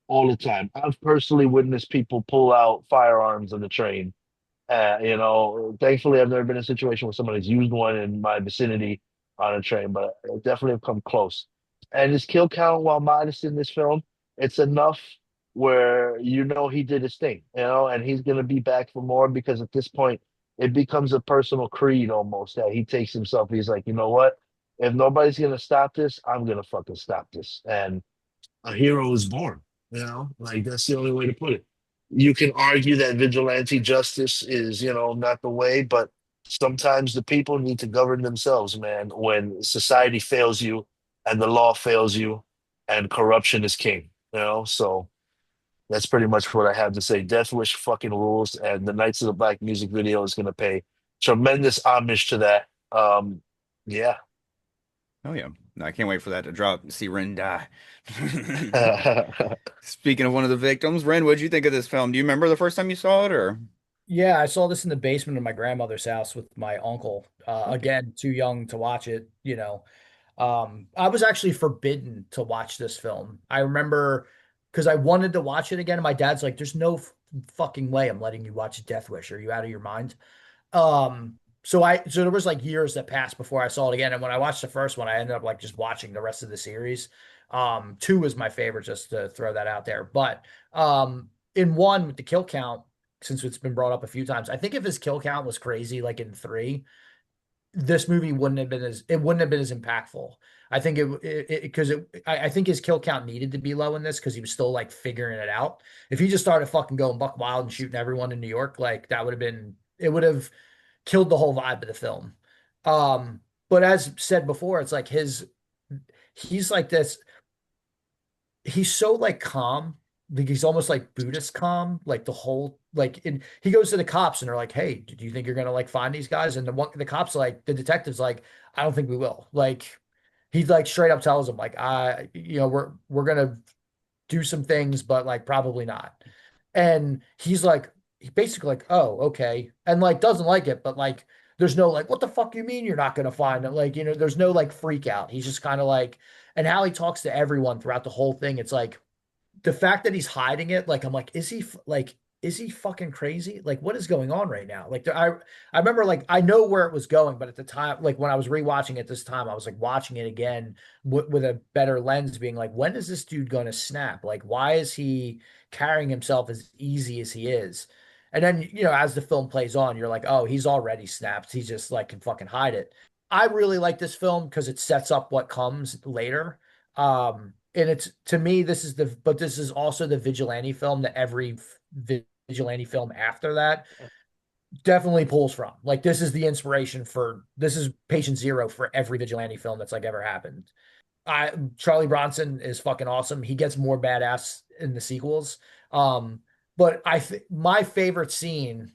all the time. I've personally witnessed people pull out firearms on the train. Thankfully, I've never been in a situation where somebody's used one in my vicinity on a train, but I definitely have come close. And his kill count, while modest in this film, it's enough where he did his thing, and he's gonna be back for more because at this point it becomes a personal creed almost that he takes himself. He's like, you know what? If nobody's gonna stop this, I'm gonna fucking stop this. And a hero is born, like that's the only way to put it. You can argue that vigilante justice is, not the way, but sometimes the people need to govern themselves, man, when society fails you and the law fails you and corruption is king, So that's pretty much what I have to say. Death Wish fucking rules, and the Knights of the Black music video is going to pay tremendous homage to that. Yeah. Oh yeah, no, I can't wait for that to drop. See Wren die. Speaking of one of the victims, Wren, what'd you think of this film? Do you remember the first time you saw it, or? Yeah, I saw this in the basement of my grandmother's house with my uncle. Again, too young to watch it. I was actually forbidden to watch this film. I remember because I wanted to watch it again, and my dad's like, "There's no fucking way I'm letting you watch Death Wish. Are you out of your mind?" So there was like years that passed before I saw it again, and when I watched the first one, I ended up like just watching the rest of the series. Two was my favorite, just to throw that out there. But in one with the kill count, since it's been brought up a few times, I think if his kill count was crazy, like in three, this movie wouldn't have been as impactful. I think I think his kill count needed to be low in this because he was still like figuring it out. If he just started fucking going buck wild and shooting everyone in New York, like that would have been it would have killed the whole vibe of the film. But as said before, it's like he's like this. He's so like calm. Like he's almost like Buddhist calm, like the whole he goes to the cops and they're like, "Hey, do you think you're gonna like find these guys?" And the cops like the detective's like, "I don't think we will." Like he like straight up tells them like, we're gonna do some things, but like probably not." And he's like, he basically like, "Oh, okay," and like doesn't like it, but like there's no like, "What the fuck you mean you're not gonna find it?" Like there's no like freak out. He's just kind of like, and how he talks to everyone throughout the whole thing, it's like the fact that he's hiding it, like I'm like, is he fucking crazy? Like, what is going on right now? Like, I remember like I know where it was going, but at the time, like when I was rewatching it this time, I was like watching it again with a better lens, being like, when is this dude going to snap? Like, why is he carrying himself as easy as he is? And then as the film plays on, you're like, oh, he's already snapped. He just like can fucking hide it. I really like this film because it sets up what comes later. And it's to me, this is also the vigilante film that every vigilante film after that definitely pulls from. Like this is the inspiration this is patient zero for every vigilante film that's like ever happened. Charlie Bronson is fucking awesome. He gets more badass in the sequels. But my favorite scene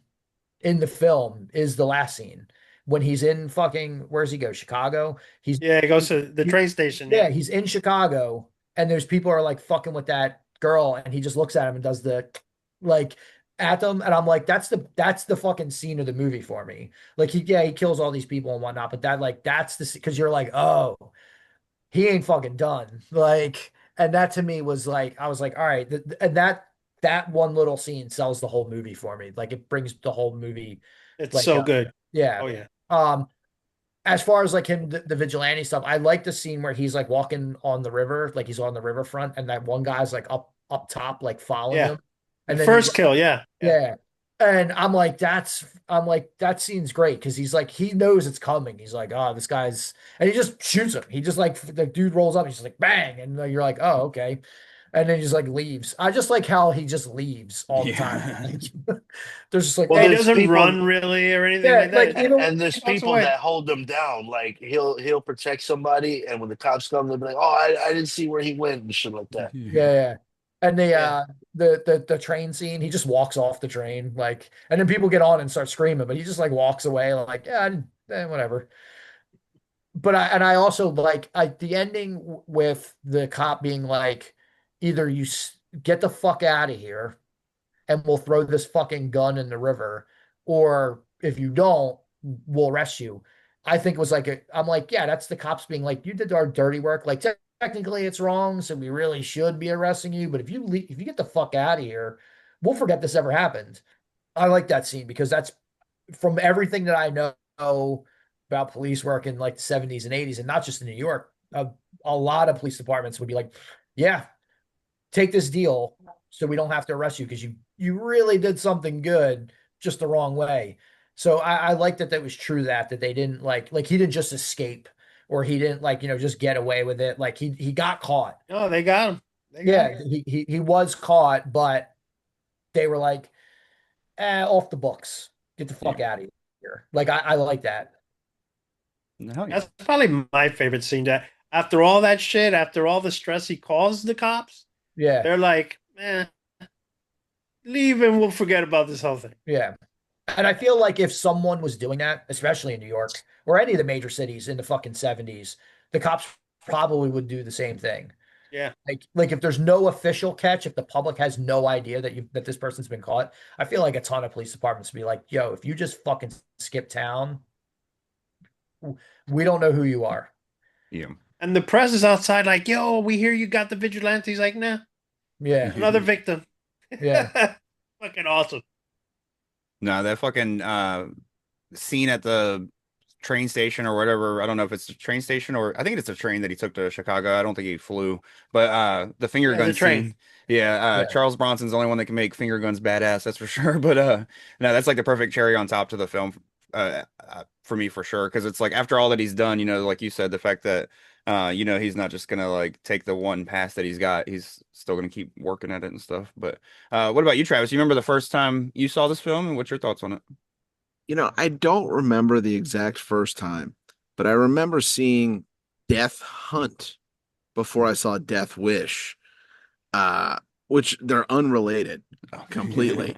in the film is the last scene when he's in fucking where's he go? Chicago. He goes to the train station. Yeah, he's in Chicago, and there's people are like fucking with that girl, and he just looks at him and does the like at them, and I'm like, that's the fucking scene of the movie for me. Like he kills all these people and whatnot, but that's the because you're like, oh, he ain't fucking done. Like, and that to me was like, I was like, all right, and that one little scene sells the whole movie for me. Like it brings the whole movie. It's like, so good. Yeah. Oh yeah. As far as like him, the vigilante stuff, I like the scene where he's like walking on the river, like he's on the riverfront, and that one guy's like up top, like following him. And the then first kill, yeah. And I'm like, that scene's great because he's like, he knows it's coming. He's like, oh, this guy's, and he just shoots him. He just like the dude rolls up, he's just like bang, and you're like, oh, okay. And then he just like leaves. I just like how he just leaves all the time. There's just like, he doesn't run really or anything like that. And there's people that hold him down. Like he'll protect somebody, and when the cops come, they'll be like, "Oh, I didn't see where he went," and shit like that. Yeah. And the train scene, he just walks off the train, like, and then people get on and start screaming, but he just like walks away, like, yeah, whatever. But I also like the ending with the cop being like, either you get the fuck out of here and we'll throw this fucking gun in the river, or if you don't, we'll arrest you. I think it was like I'm like, yeah, that's the cops being like, you did our dirty work. Like technically it's wrong, so we really should be arresting you. But if you get the fuck out of here, we'll forget this ever happened. I like that scene because that's from everything that I know about police work in like the 70s and 80s, and not just in New York. A lot of police departments would be like, yeah, take this deal so we don't have to arrest you because you really did something good just the wrong way. So I like that was true that they didn't like he didn't just escape, or he didn't like just get away with it. Like he got caught. Oh, they got him. He was caught, but they were like, off the books. Get the fuck out of here. Like I like that. No, that's probably my favorite scene. That after all that shit, after all the stress he caused the cops, they're like, leave and we'll forget about this whole thing. Yeah. And I feel like if someone was doing that, especially in New York or any of the major cities in the fucking 70s, the cops probably would do the same thing. Yeah. Like if there's no official catch, if the public has no idea that this person's been caught, I feel like a ton of police departments would be like, yo, if you just fucking skip town, we don't know who you are. Yeah. And the press is outside like, yo, we hear you got the vigilantes. Like, nah. Yeah. Another victim. Yeah. Fucking awesome. No, that fucking scene at the train station or whatever. I don't know if it's the train station or I think it's a train that he took to Chicago. I don't think he flew, but the finger gun train. Scene. Yeah, Charles Bronson's the only one that can make finger guns badass. That's for sure. But no, that's like the perfect cherry on top to the film for me for sure, because it's like after all that he's done, like you said, the fact that he's not just gonna like take the one pass that he's got, he's still gonna keep working at it and stuff. But what about you, Travis? You remember the first time you saw this film, and what's your thoughts on it? I don't remember the exact first time, but I remember seeing Death Hunt before I saw Death Wish, uh, which they're unrelated completely.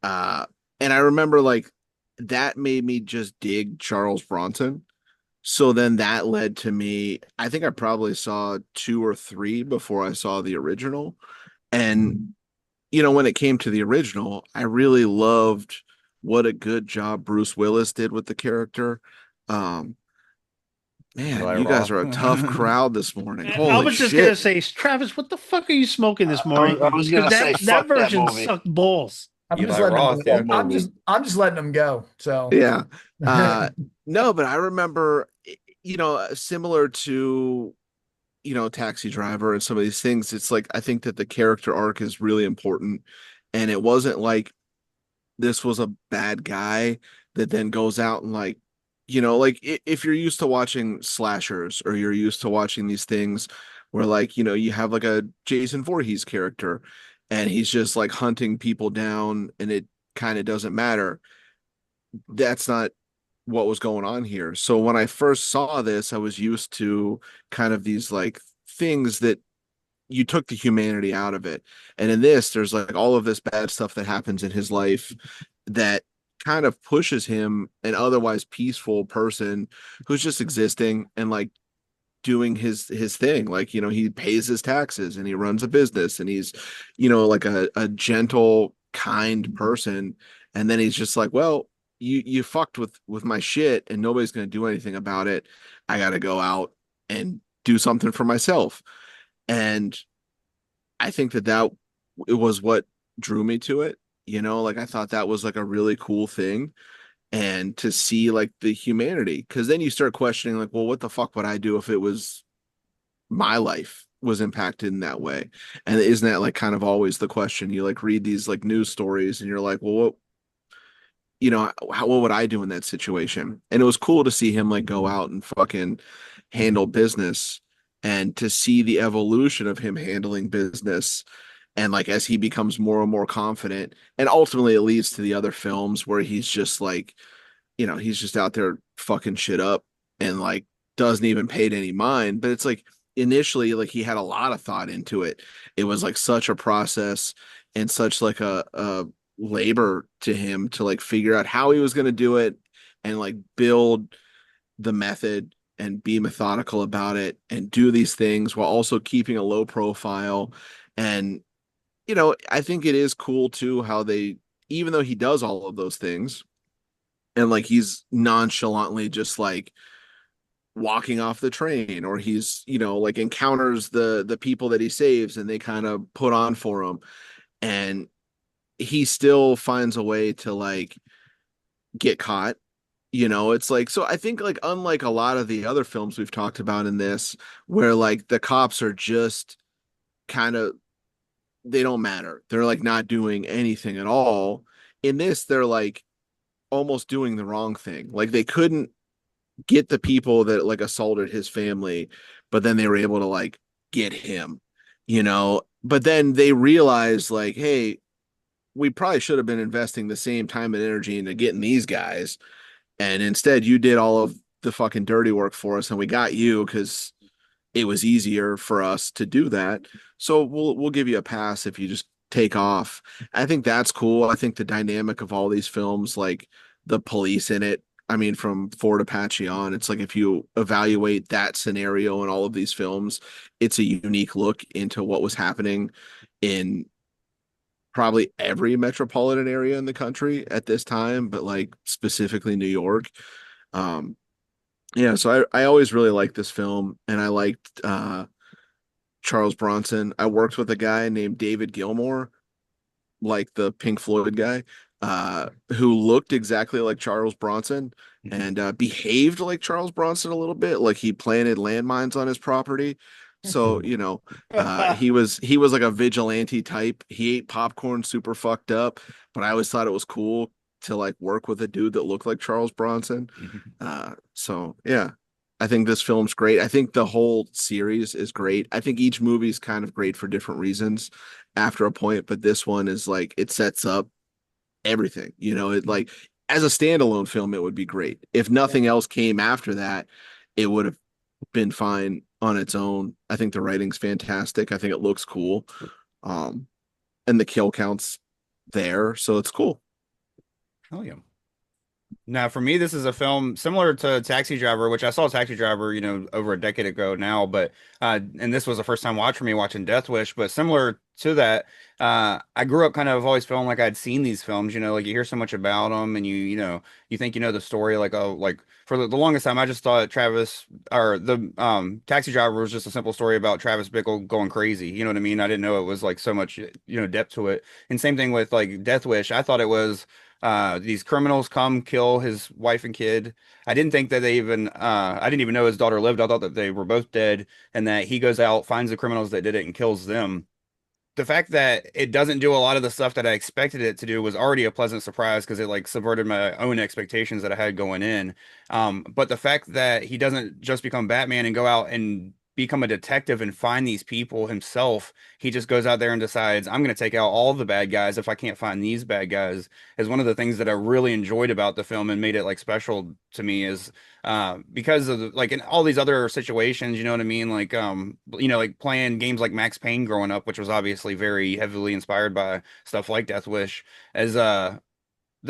Uh, and I remember like that made me just dig Charles Bronson. So then that led to me, I think I probably saw two or three before I saw the original. And, when it came to the original, I really loved what a good job Bruce Willis did with the character. Um, Man, Eli you guys Roth. are a tough crowd this morning. I Holy was just gonna shit. say, Travis, what the fuck are you smoking this morning? I was gonna Because say, that fuck that version movie. sucked balls. I'm just Eli letting Roth, them. yeah. I'm just letting them go. So Yeah. No, but I remember, similar to, Taxi Driver and some of these things, it's like I think that the character arc is really important. And it wasn't like this was a bad guy that then goes out and like, like if you're used to watching slashers or you're used to watching these things where like, you have like a Jason Voorhees character and he's just like hunting people down and it kind of doesn't matter. That's not what was going on here. So when I first saw this, I was used to kind of these like things that you took the humanity out of it. And in this, there's like all of this bad stuff that happens in his life that kind of pushes him, an otherwise peaceful person who's just existing and like doing his thing. Like, he pays his taxes and he runs a business and he's, like a gentle, kind person. And then he's just like, well, you fucked with my shit and nobody's gonna do anything about it. I gotta go out and do something for myself. And I think that it was what drew me to it. Like I thought that was like a really cool thing. And to see like the humanity, because then you start questioning, like, well, what the fuck would I do if it was my life was impacted in that way? And isn't that like kind of always the question? You like read these like news stories and you're like, well, what would I do in that situation? And it was cool to see him like go out and fucking handle business and to see the evolution of him handling business. And like as he becomes more and more confident, and ultimately it leads to the other films where he's just like, he's just out there fucking shit up and like doesn't even pay it any mind. But it's like initially, like he had a lot of thought into it. It was like such a process and such like a labor to him to like figure out how he was going to do it and like build the method and be methodical about it and do these things while also keeping a low profile. And I think it is cool too how they, even though he does all of those things and like he's nonchalantly just like walking off the train, or he's like encounters the people that he saves and they kind of put on for him, and he still finds a way to like get caught. It's like, so I think like unlike a lot of the other films we've talked about in this where like the cops are just kind of, they don't matter, they're like not doing anything at all. In this, they're like almost doing the wrong thing. Like they couldn't get the people that like assaulted his family, but then they were able to like get him, but then they realized like, hey, we probably should have been investing the same time and energy into getting these guys, and instead you did all of the fucking dirty work for us and we got you because it was easier for us to do that. So we'll give you a pass if you just take off. I think that's cool. I think the dynamic of all these films, like the police in it, I mean, from Fort Apache on, it's like if you evaluate that scenario in all of these films, it's a unique look into what was happening in probably every metropolitan area in the country at this time, but like specifically New York. Um, yeah, so I always really liked this film, and I liked Charles Bronson. I worked with a guy named David Gilmour, like the Pink Floyd guy, who looked exactly like Charles Bronson and behaved like Charles Bronson a little bit, like he planted landmines on his property. So, he was like a vigilante type. He ate popcorn super fucked up, but I always thought it was cool to like work with a dude that looked like Charles Bronson. So yeah, I think this film's great. I think the whole series is great. I think each movie is kind of great for different reasons after a point, but this one is like it sets up everything. It like as a standalone film, it would be great. If nothing else came after that, it would have been fine on its own. I think the writing's fantastic. I think it looks cool. And the kill count's there, so it's cool. Oh yeah. Now, for me, this is a film similar to Taxi Driver, which I saw Taxi Driver, over a decade ago now, but and this was the first time watch for me watching Death Wish, but similar to that, I grew up kind of always feeling like I'd seen these films, like you hear so much about them and you think the story, like, oh, like for the longest time, I just thought Travis or the Taxi Driver was just a simple story about Travis Bickle going crazy. You know what I mean? I didn't know it was like so much, depth to it. And same thing with like Death Wish. I thought it was these criminals come kill his wife and kid. I didn't think that I didn't even know his daughter lived. I thought that they were both dead and that he goes out, finds the criminals that did it and kills them. The fact that it doesn't do a lot of the stuff that I expected it to do was already a pleasant surprise because it like subverted my own expectations that I had going in. But the fact that he doesn't just become Batman and go out and become a detective and find these people himself, he just goes out there and decides, I'm going to take out all the bad guys if I can't find these bad guys, is one of the things that I really enjoyed about the film and made it like special to me is because of like in all these other situations, you know what I mean? Like, like playing games like Max Payne growing up, which was obviously very heavily inspired by stuff like Death Wish, as the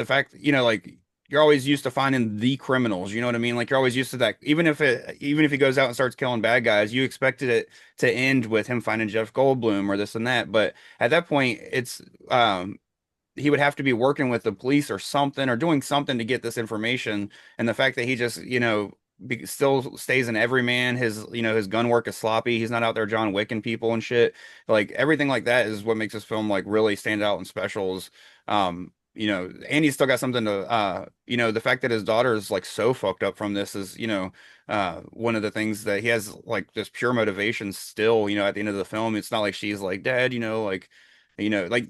fact, like you're always used to finding the criminals, you know what I mean? Like you're always used to that. Even if he goes out and starts killing bad guys, you expected it to end with him finding Jeff Goldblum or this and that. But at that point, it's he would have to be working with the police or something or doing something to get this information. And the fact that he just, still stays an everyman, his gun work is sloppy. He's not out there John Wicking people and shit. Like everything like that is what makes this film like really stand out and specials. And he's still got something to, the fact that his daughter is like so fucked up from this is, one of the things that he has like this pure motivation still, at the end of the film. It's not like she's like, Dad, like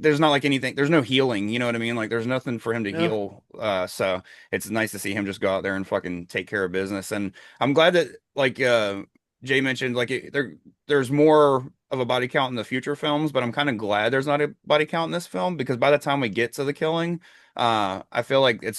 there's not like anything, there's no healing, you know what I mean? Like there's nothing for him to heal. So it's nice to see him just go out there and fucking take care of business. And I'm glad that like, Jay mentioned like there's more of a body count in the future films, but I'm kind of glad there's not a body count in this film because by the time we get to the killing, I feel like it's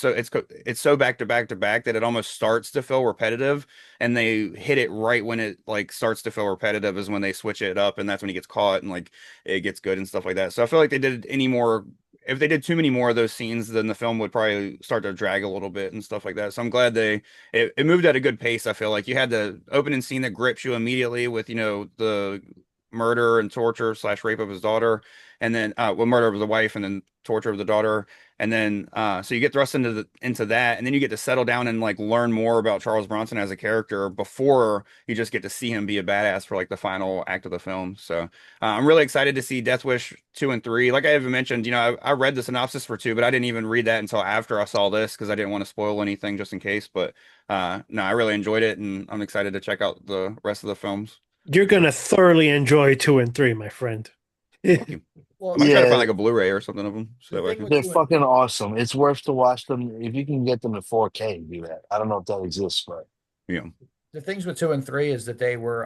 so back to back to back that it almost starts to feel repetitive, and they hit it right when it like starts to feel repetitive is when they switch it up, and that's when he gets caught and like it gets good and stuff like that. So I feel like if they did too many more of those scenes, then the film would probably start to drag a little bit and stuff like that. So I'm glad it moved at a good pace. I feel like you had the opening scene that grips you immediately with, the murder and torture / rape of his daughter. And then, murder of the wife and then torture of the daughter. And then, so you get thrust into that, and then you get to settle down and like learn more about Charles Bronson as a character before you just get to see him be a badass for like the final act of the film. So I'm really excited to see Death Wish 2 and 3. Like I even mentioned, I read the synopsis for 2, but I didn't even read that until after I saw this because I didn't want to spoil anything just in case. But no, I really enjoyed it, and I'm excited to check out the rest of the films. You're gonna thoroughly enjoy 2 and 3, my friend. Well, I'm gonna try to Yeah, find like a Blu-ray or something of them. So the that way I thing can... with they're 2 and fucking awesome. It's worth to watch them if you can get them in 4K. Do that. I don't know if that exists, but Yeah. the things with 2 and 3 is that they were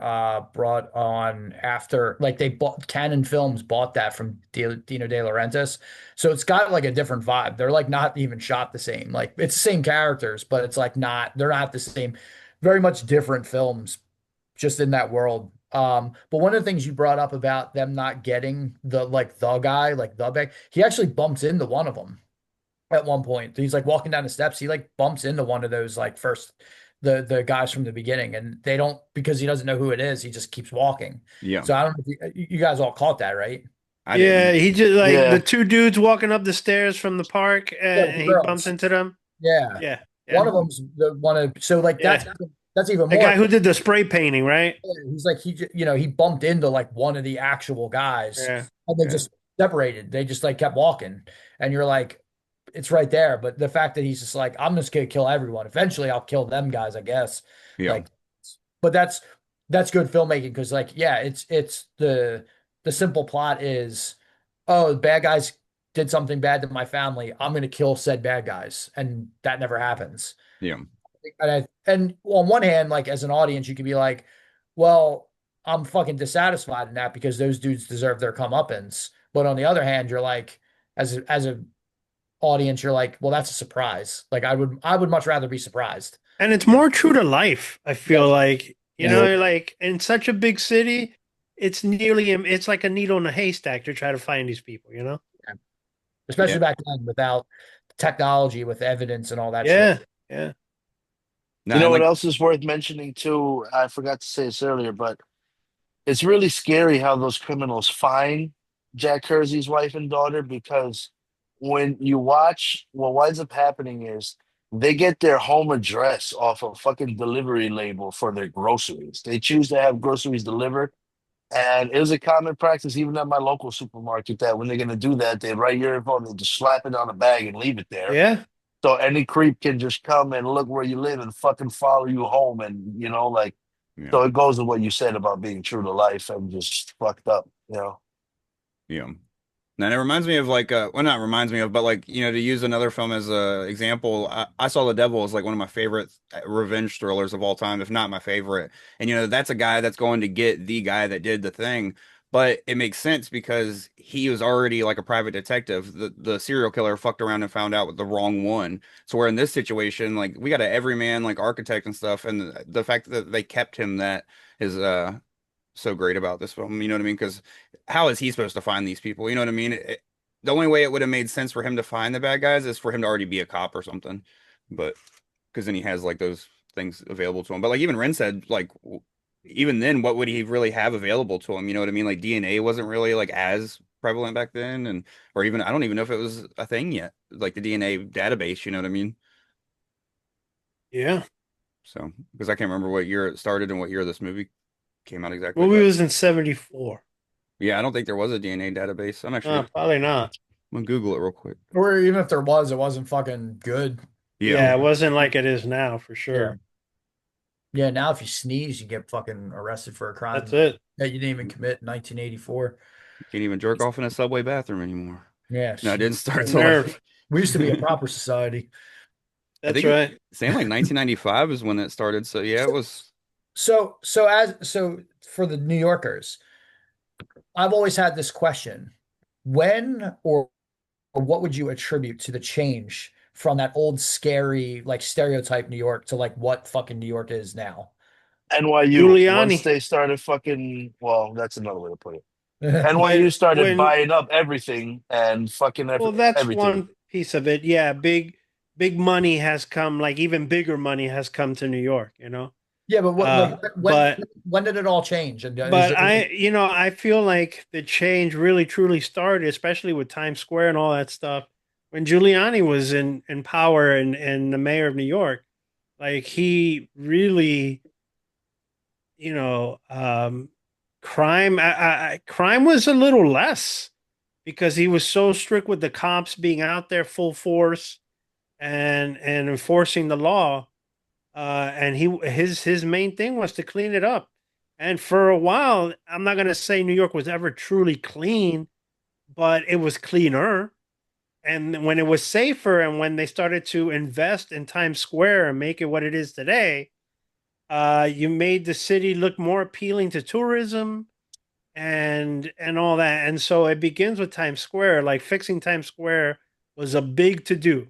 brought on after, like they bought Canon Films bought that from Dino De Laurentiis, so it's got like a different vibe. They're like not even shot the same. Like it's the same characters, but it's like they're not the same. Very much different films, just in that world. But one of the things you brought up about them not getting the guy, like the bag, he actually bumps into one of them at one point. He's like walking down the steps. He like bumps into one of those like first the guys from the beginning, and they don't, because he doesn't know who it is. He just keeps walking. Yeah. So I don't know if you guys all caught that, right? I Yeah, didn't. he just like Yeah. the 2 dudes walking up the stairs from the park, and the he girls. bumps into them. Yeah. Yeah, One of them's the one of, so like Yeah. that's even the more. guy who did the spray painting, right? He's like he bumped into like one of the actual guys, Yeah, and they yeah. just separated. They just like kept walking, and you're like, it's right there. But the fact that he's just like, I'm just gonna kill everyone. Eventually, I'll kill them guys, I guess. Yeah. Like, but that's good filmmaking because like, yeah, it's the simple plot is, oh, the bad guys did something bad to my family, I'm going to kill said bad guys. And that never happens. Yeah. And on one hand, like as an audience, you could be like, well, I'm fucking dissatisfied in that because those dudes deserve their comeuppance. But on the other hand, you're like, as a audience, you're like, well, that's a surprise. Like I would much rather be surprised. And it's more true to life, I feel Yes. like. You Yeah. know, like in such a big city, it's like a needle in a haystack to try to find these people, you know? Especially Yeah. back then without technology, with evidence and all that Yeah, shit. yeah. No, You know and what like else is worth mentioning too? I forgot to say this earlier, but it's really scary how those criminals find Jack Kersey's wife and daughter, because when you watch, what winds up happening is they get their home address off a fucking delivery label for their groceries. They choose to have groceries delivered. And it was a common practice, even at my local supermarket, that when they're going to do that, they write your info and they just slap it on a bag and leave it there. Yeah. So any creep can just come and look where you live and fucking follow you home. And, like, yeah. so it goes with what you said about being true to life and just fucked up. Yeah. And it reminds me of like well, not reminds me of, but like, to use another film as a example, I Saw the Devil is like one of my favorite revenge thrillers of all time, if not my favorite. And that's a guy that's going to get the guy that did the thing. But it makes sense because he was already like a private detective. The serial killer fucked around and found out with the wrong one. So we're in this situation, like we got a everyman like architect and stuff, and the fact that they kept him, that is so great about this film. You know what I mean? Because how is he supposed to find these people? You know what I mean? The only way it would have made sense for him to find the bad guys is for him to already be a cop or something. But because then he has like those things available to him. But like even Wren said, like even then, what would he really have available to him? You know what I mean? Like DNA wasn't really like as prevalent back then, and or even I don't even know if it was a thing yet, like the DNA database. You know what I mean? Yeah. So because I can't remember what year it started and what year this movie came out exactly. Movie But was in 74. yeah, I don't think there was a DNA database. I'm actually Probably not. I'm gonna Google it real quick. Or even if there was, it wasn't fucking good. Yeah, it wasn't like it is now, for Yeah. sure. Yeah, now if you sneeze, you get fucking arrested for a crime That's it. that you didn't even commit in 1984. You can't even jerk off in a subway bathroom anymore. Yeah. No, it didn't start The till nerve. We used to be a proper society. I That's think right. saying like 1995 is when it started. So yeah, it was. So for the New Yorkers, I've always had this question: when or what would you attribute to the change from that old scary like stereotype New York to like what fucking New York is now? NYU, once Giuliani. they started fucking, well, that's another way to put it. Yeah, NYU started when buying up everything and fucking Well, that's everything. one piece of it. Yeah, big money has come, like even bigger money has come to New York, you know. but what like But when did it all change? And but I feel like the change really truly started, especially with Times Square and all that stuff, when Giuliani was in power and the mayor of New York. Like he really, you know, crime was a little less because he was so strict with the cops being out there full force and enforcing the law. And his main thing was to clean it up. And for a while, I'm not gonna say New York was ever truly clean, but it was cleaner. And when it was safer, and when they started to invest in Times Square and make it what it is today, you made the city look more appealing to tourism and all that. And so it begins with Times Square. Like fixing Times Square was a big to do.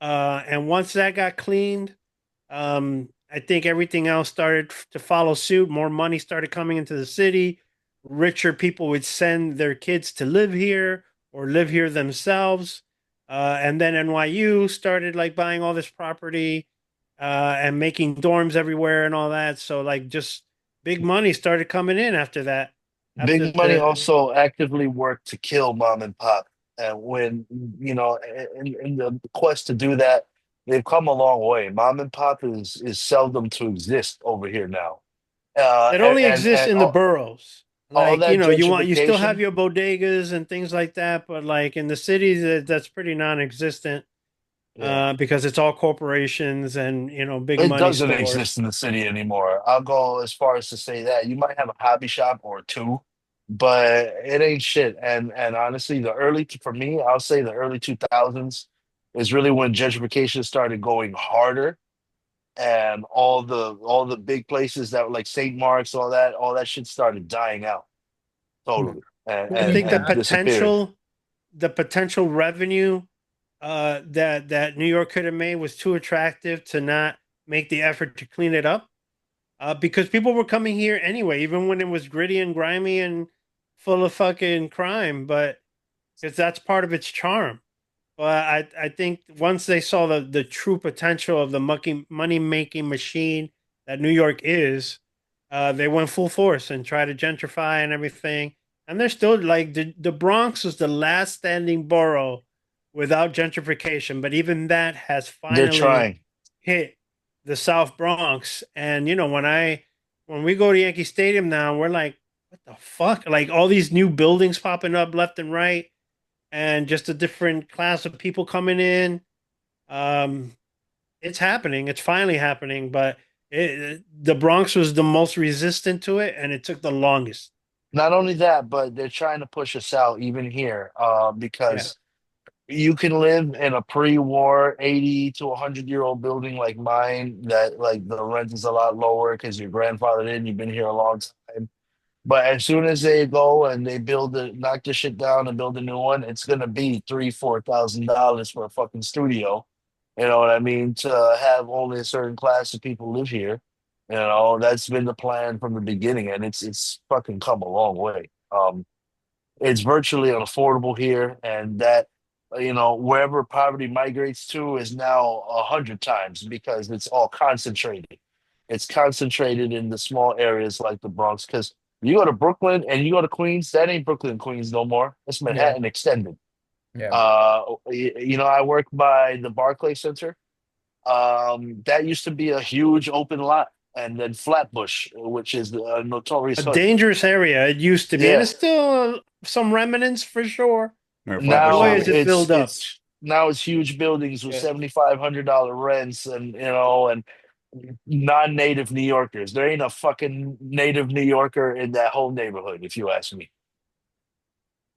And once that got cleaned, I think everything else started to follow suit. More money started coming into the city. Richer people would send their kids to live here or live here themselves. And then NYU started like buying all this property and making dorms everywhere and all that. So like just big money started coming in after that. After Big money also actively worked to kill mom and pop. And when, in the quest to do that, they've come a long way. Mom and pop is seldom to exist over here now. It only exists in the boroughs. All Like, that you still have gentrification. your bodegas and things like that, but like in the cities, that's pretty non-existent Yeah. because it's all corporations and, big It money doesn't stores. exist in the city anymore. I'll go as far as to say that you might have a hobby shop or two, but it ain't shit. And honestly, for me, I'll say the early 2000s is really when gentrification started going harder, and all the big places that were like St. Mark's, all that shit started dying out totally and Well, I and think yeah, and disappeared. the potential revenue that New York could have made was too attractive to not make the effort to clean it up. Because people were coming here anyway, even when it was gritty and grimy and full of fucking crime. But because that's part of its charm. But I think once they saw the true potential of the money making machine that New York is, they went full force and tried to gentrify and everything. And they're still like the Bronx was the last standing borough without gentrification, but even that has They're finally trying. hit the South Bronx. And you know, when we go to Yankee Stadium now, we're like, what the fuck? Like all these new buildings popping up left and right, and just a different class of people coming in. Um, it's happening. It's finally happening, but the Bronx was the most resistant to it, and it took the longest. Not only that, but they're trying to push us out even here, Yeah, because you can live in a pre-war 80 to 100-year-old building like mine that like the rent is a lot lower because your grandfather did, you've been here a long time. But as soon as they go and they knock the shit down and build a new one, it's gonna be $3,000-4,000 for a fucking studio. You know what I mean? To have only a certain class of people live here. That's been the plan from the beginning, and it's fucking come a long way. It's virtually unaffordable here, and that wherever poverty migrates to is now 100 times because it's all concentrated. It's concentrated in the small areas like the Bronx. Because you go to Brooklyn and you go to Queens, that ain't Brooklyn, Queens no more. It's yeah, Manhattan extended. yeah. I work by the Barclay Center. That used to be a huge open lot, and then Flatbush, which is the a notorious hood. dangerous area it used to be, and Yeah. it's still some remnants for sure. Or But Flatbush boy, Now is it Alley. it's filled up. it's now it's huge buildings with Yeah, $7,500 rents, and non-native New Yorkers. There ain't a fucking native New Yorker in that whole neighborhood, if you ask me.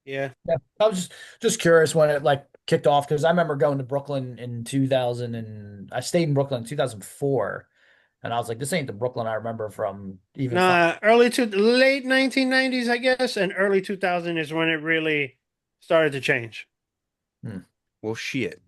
yeah. Yeah, I was just curious when it like kicked off because I remember going to Brooklyn in 2000 and I stayed in Brooklyn in 2004 and I was like, this ain't the Brooklyn I remember from even five. Nah, early to late 1990s, I guess, and early 2000 is when it really started to change. Hmm. Well, shit.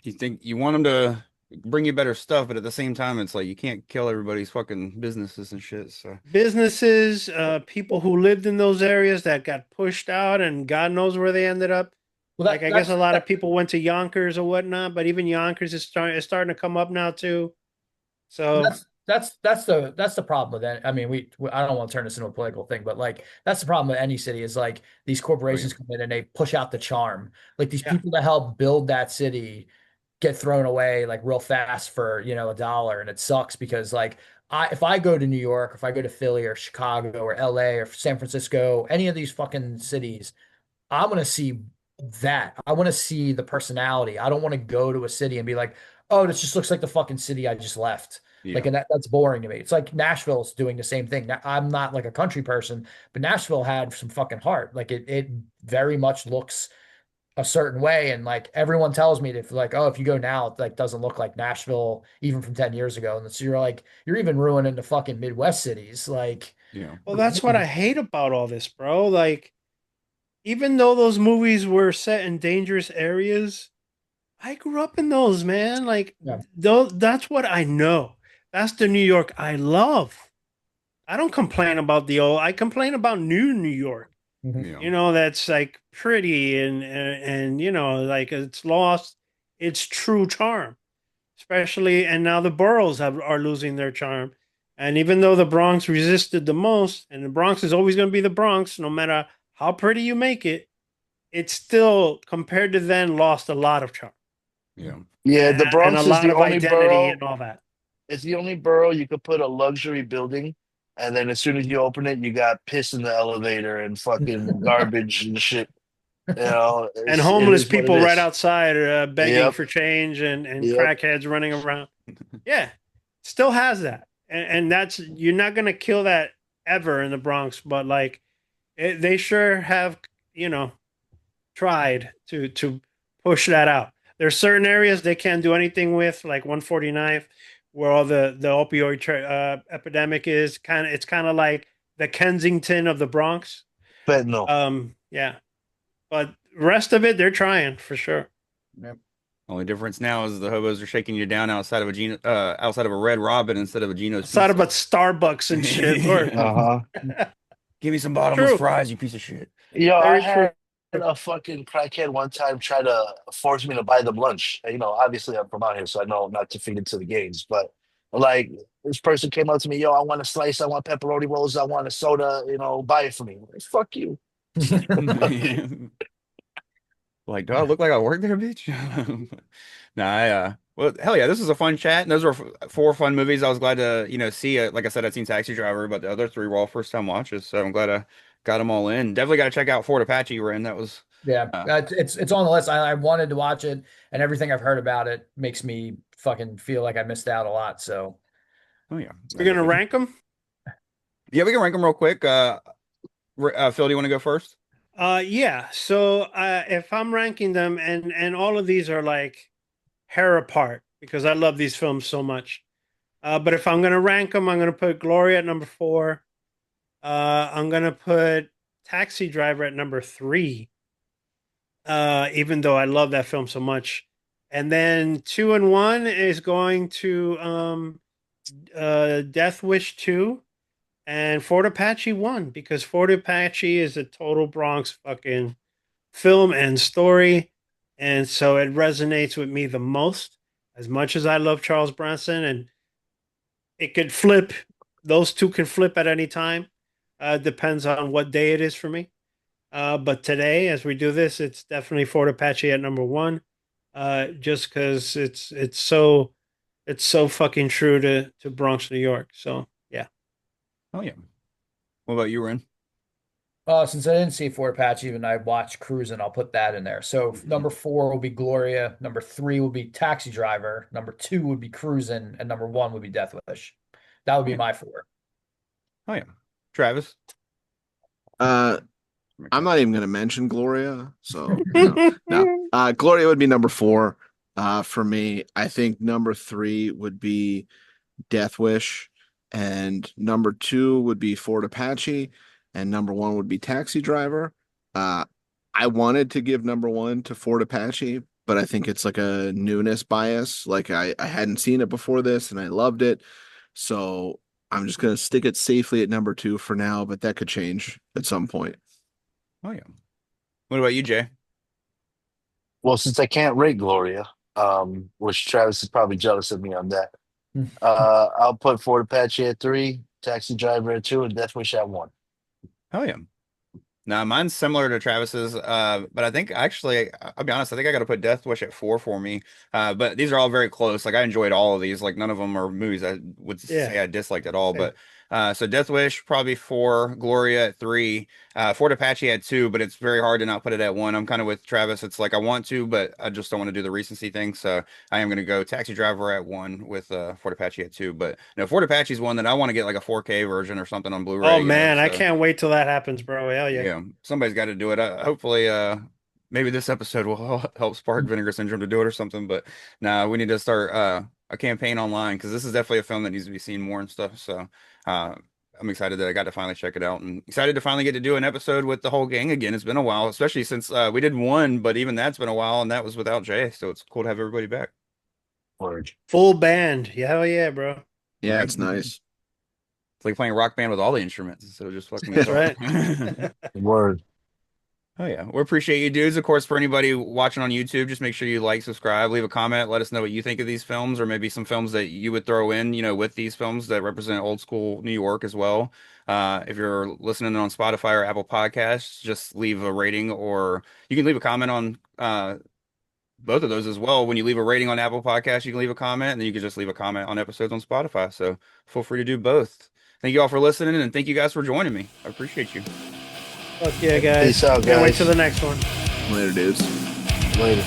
You think you want them to bring you better stuff, but at the same time, it's like you can't kill everybody's fucking businesses and shit. So Businesses, people who lived in those areas that got pushed out, and God knows where they ended up. Well, Like I guess a lot of people went to Yonkers or whatnot, but even Yonkers is starting to come up now too. So that's the problem with that. I mean, I don't want to turn this into a political thing, but like that's the problem with any city is like these oh, yeah. corporations come in and they push out the charm. Like these yeah, people that help build that city get thrown away like real fast for, a dollar. And it sucks because like if I go to New York, if I go to Philly or Chicago or LA or San Francisco, any of these fucking cities, I want to see that. I want to see the personality. I don't want to go to a city and be like, oh, this just looks like the fucking city I just left. Like, Yeah. and that's boring to me. It's like Nashville's doing the same thing. I'm not like a country person, but Nashville had some fucking heart. Like it very much looks a certain way. And like everyone tells me that like, oh, if you go now, it like doesn't look like Nashville even from 10 years ago. And so you're like, you're even ruining the fucking Midwest cities. Like, Yeah. well, that's what I hate about all this, bro. Like, even though those movies were set in dangerous areas, I grew up in those, man. Like, yeah. that's what I know. That's the New York I love. I don't complain about the old. I complain about new New York. Mhm. Yeah. That's like pretty and like it's lost its true charm, especially and now the boroughs are losing their charm. And even though the Bronx resisted the most, and the Bronx is always going to be the Bronx, no matter how pretty you make it, it's still compared to then lost a lot of charm Yeah. Yeah, the and a Bronx is lot the of only identity borough. and all that. It's the only borough you could put a luxury building, and then as soon as you open it, you got piss in the elevator and fucking garbage and shit. And It homeless is what it people right is. outside begging Yep, for change and yep. crackheads running around. Yeah, still has that, and that's you're not gonna kill that ever in the Bronx. But like They sure have, tried to push that out. There's certain areas they can't do anything with, like 149th, where all the opioid epidemic is. It's kind of like the Kensington of the Bronx. Fentanyl. Yeah, but rest of it, they're trying for sure. Yep. Only difference now is the hobos are shaking you down outside of a Red Robin instead of a Geno's It's not Pizza. about Starbucks and shit. Or, Give me some bottomless True. fries, you piece of shit. Yo, I Very true. had a fucking crackhead one time try to force me to buy them lunch. You know, obviously I'm from out here, so I know not to feed into the games. But like this person came up to me, yo, I want a slice, I want pepperoni rolls, I want a soda, buy it for me. I'm like, fuck you. Like, do I look like I work there, bitch? Well, hell yeah, this was a fun chat. And those were four fun movies. I was glad to, see it. Like I said, I'd seen Taxi Driver, but the other three were all first time watches. So I'm glad I got them all in. Definitely got to check out Fort Apache, Wren. That was, Yeah, it's on the list. I wanted to watch it, and everything I've heard about it makes me fucking feel like I missed out a lot. So, oh yeah. We're gonna rank them. Yeah, we can rank them real quick. Phil, do you want to go first? Yeah. So if I'm ranking them, and all of these are like hair apart because I love these films so much. But if I'm gonna rank them, I'm gonna put Gloria at number 4. I'm gonna put Taxi Driver at number 3. Even though I love that film so much. And then 2 and 1 is going to Death Wish 2 and Fort Apache 1, because Fort Apache is a total Bronx fucking film and story. And so it resonates with me the most, as much as I love Charles Bronson. And it could flip, those two can flip at any time. Depends on what day it is for me. But today, as we do this, it's definitely Fort Apache at number 1. Just because it's so fucking true to Bronx, New York. So yeah. Oh yeah. What about you, Wren? since I didn't see Fort Apache, and I watched Cruising, I'll put that in there. So number 4 will be Gloria, number 3 will be Taxi Driver, number 2 would be Cruising, and number 1 would be Death Wish. That would be my 4. Oh yeah. Travis? I'm not even going to mention Gloria. So no. Gloria would be number 4. For me, I think number 3 would be Death Wish, and number 2 would be Fort Apache, and number 1 would be Taxi Driver. I wanted to give number 1 to Fort Apache, but I think it's like a newness bias. Like I hadn't seen it before this, and I loved it. So I'm just going to stick it safely at number 2 for now, but that could change at some point. Oh yeah. What about you, Jay? Well, since I can't rate Gloria, which Travis is probably jealous of me on that, I'll put Fort Apache at 3, Taxi Driver at 2, and Death Wish at 1. Oh yeah. Now mine's similar to Travis's, but I think actually, I'll be honest, I think I got to put Death Wish at 4 for me. But these are all very close. Like I enjoyed all of these. Like none of them are movies I would say I disliked at all. Same. But so Death Wish probably 4, Gloria at 3, Fort Apache at 2. But it's very hard to not put it at 1. I'm kind of with Travis. It's like I want to, but I just don't want to do the recency thing. So I am going to go Taxi Driver at 1 with Fort Apache at 2. But no, Fort Apache's one that I want to get like a 4K version or something on Blu-ray. Oh man, I can't wait till that happens, bro. Hell yeah. Yeah, somebody's got to do it. Hopefully, maybe this episode will help spark Vinegar Syndrome to do it or something. But now we need to start a campaign online because this is definitely a film that needs to be seen more and stuff. So I'm excited that I got to finally check it out, and excited to finally get to do an episode with the whole gang again. It's been a while, especially since we did one, but even that's been a while, and that was without Jay. So it's cool to have everybody back. Word. Full band. Yeah, hell yeah, bro. Yeah, it's nice. It's like playing Rock Band with all the instruments. So just fucking That's right. Word. Oh yeah, we appreciate you dudes. Of course, for anybody watching on YouTube, just make sure you like, subscribe, leave a comment, let us know what you think of these films, or maybe some films that you would throw in, with these films that represent old school New York as well. If you're listening on Spotify or Apple Podcasts, just leave a rating, or you can leave a comment on both of those as well. When you leave a rating on Apple Podcasts, you can leave a comment, and then you can just leave a comment on episodes on Spotify. So feel free to do both. Thank you all for listening, and thank you guys for joining me. I appreciate you. Fuck yeah, guys. Peace out, Can't wait guys. till the next one. Later, dudes. Later.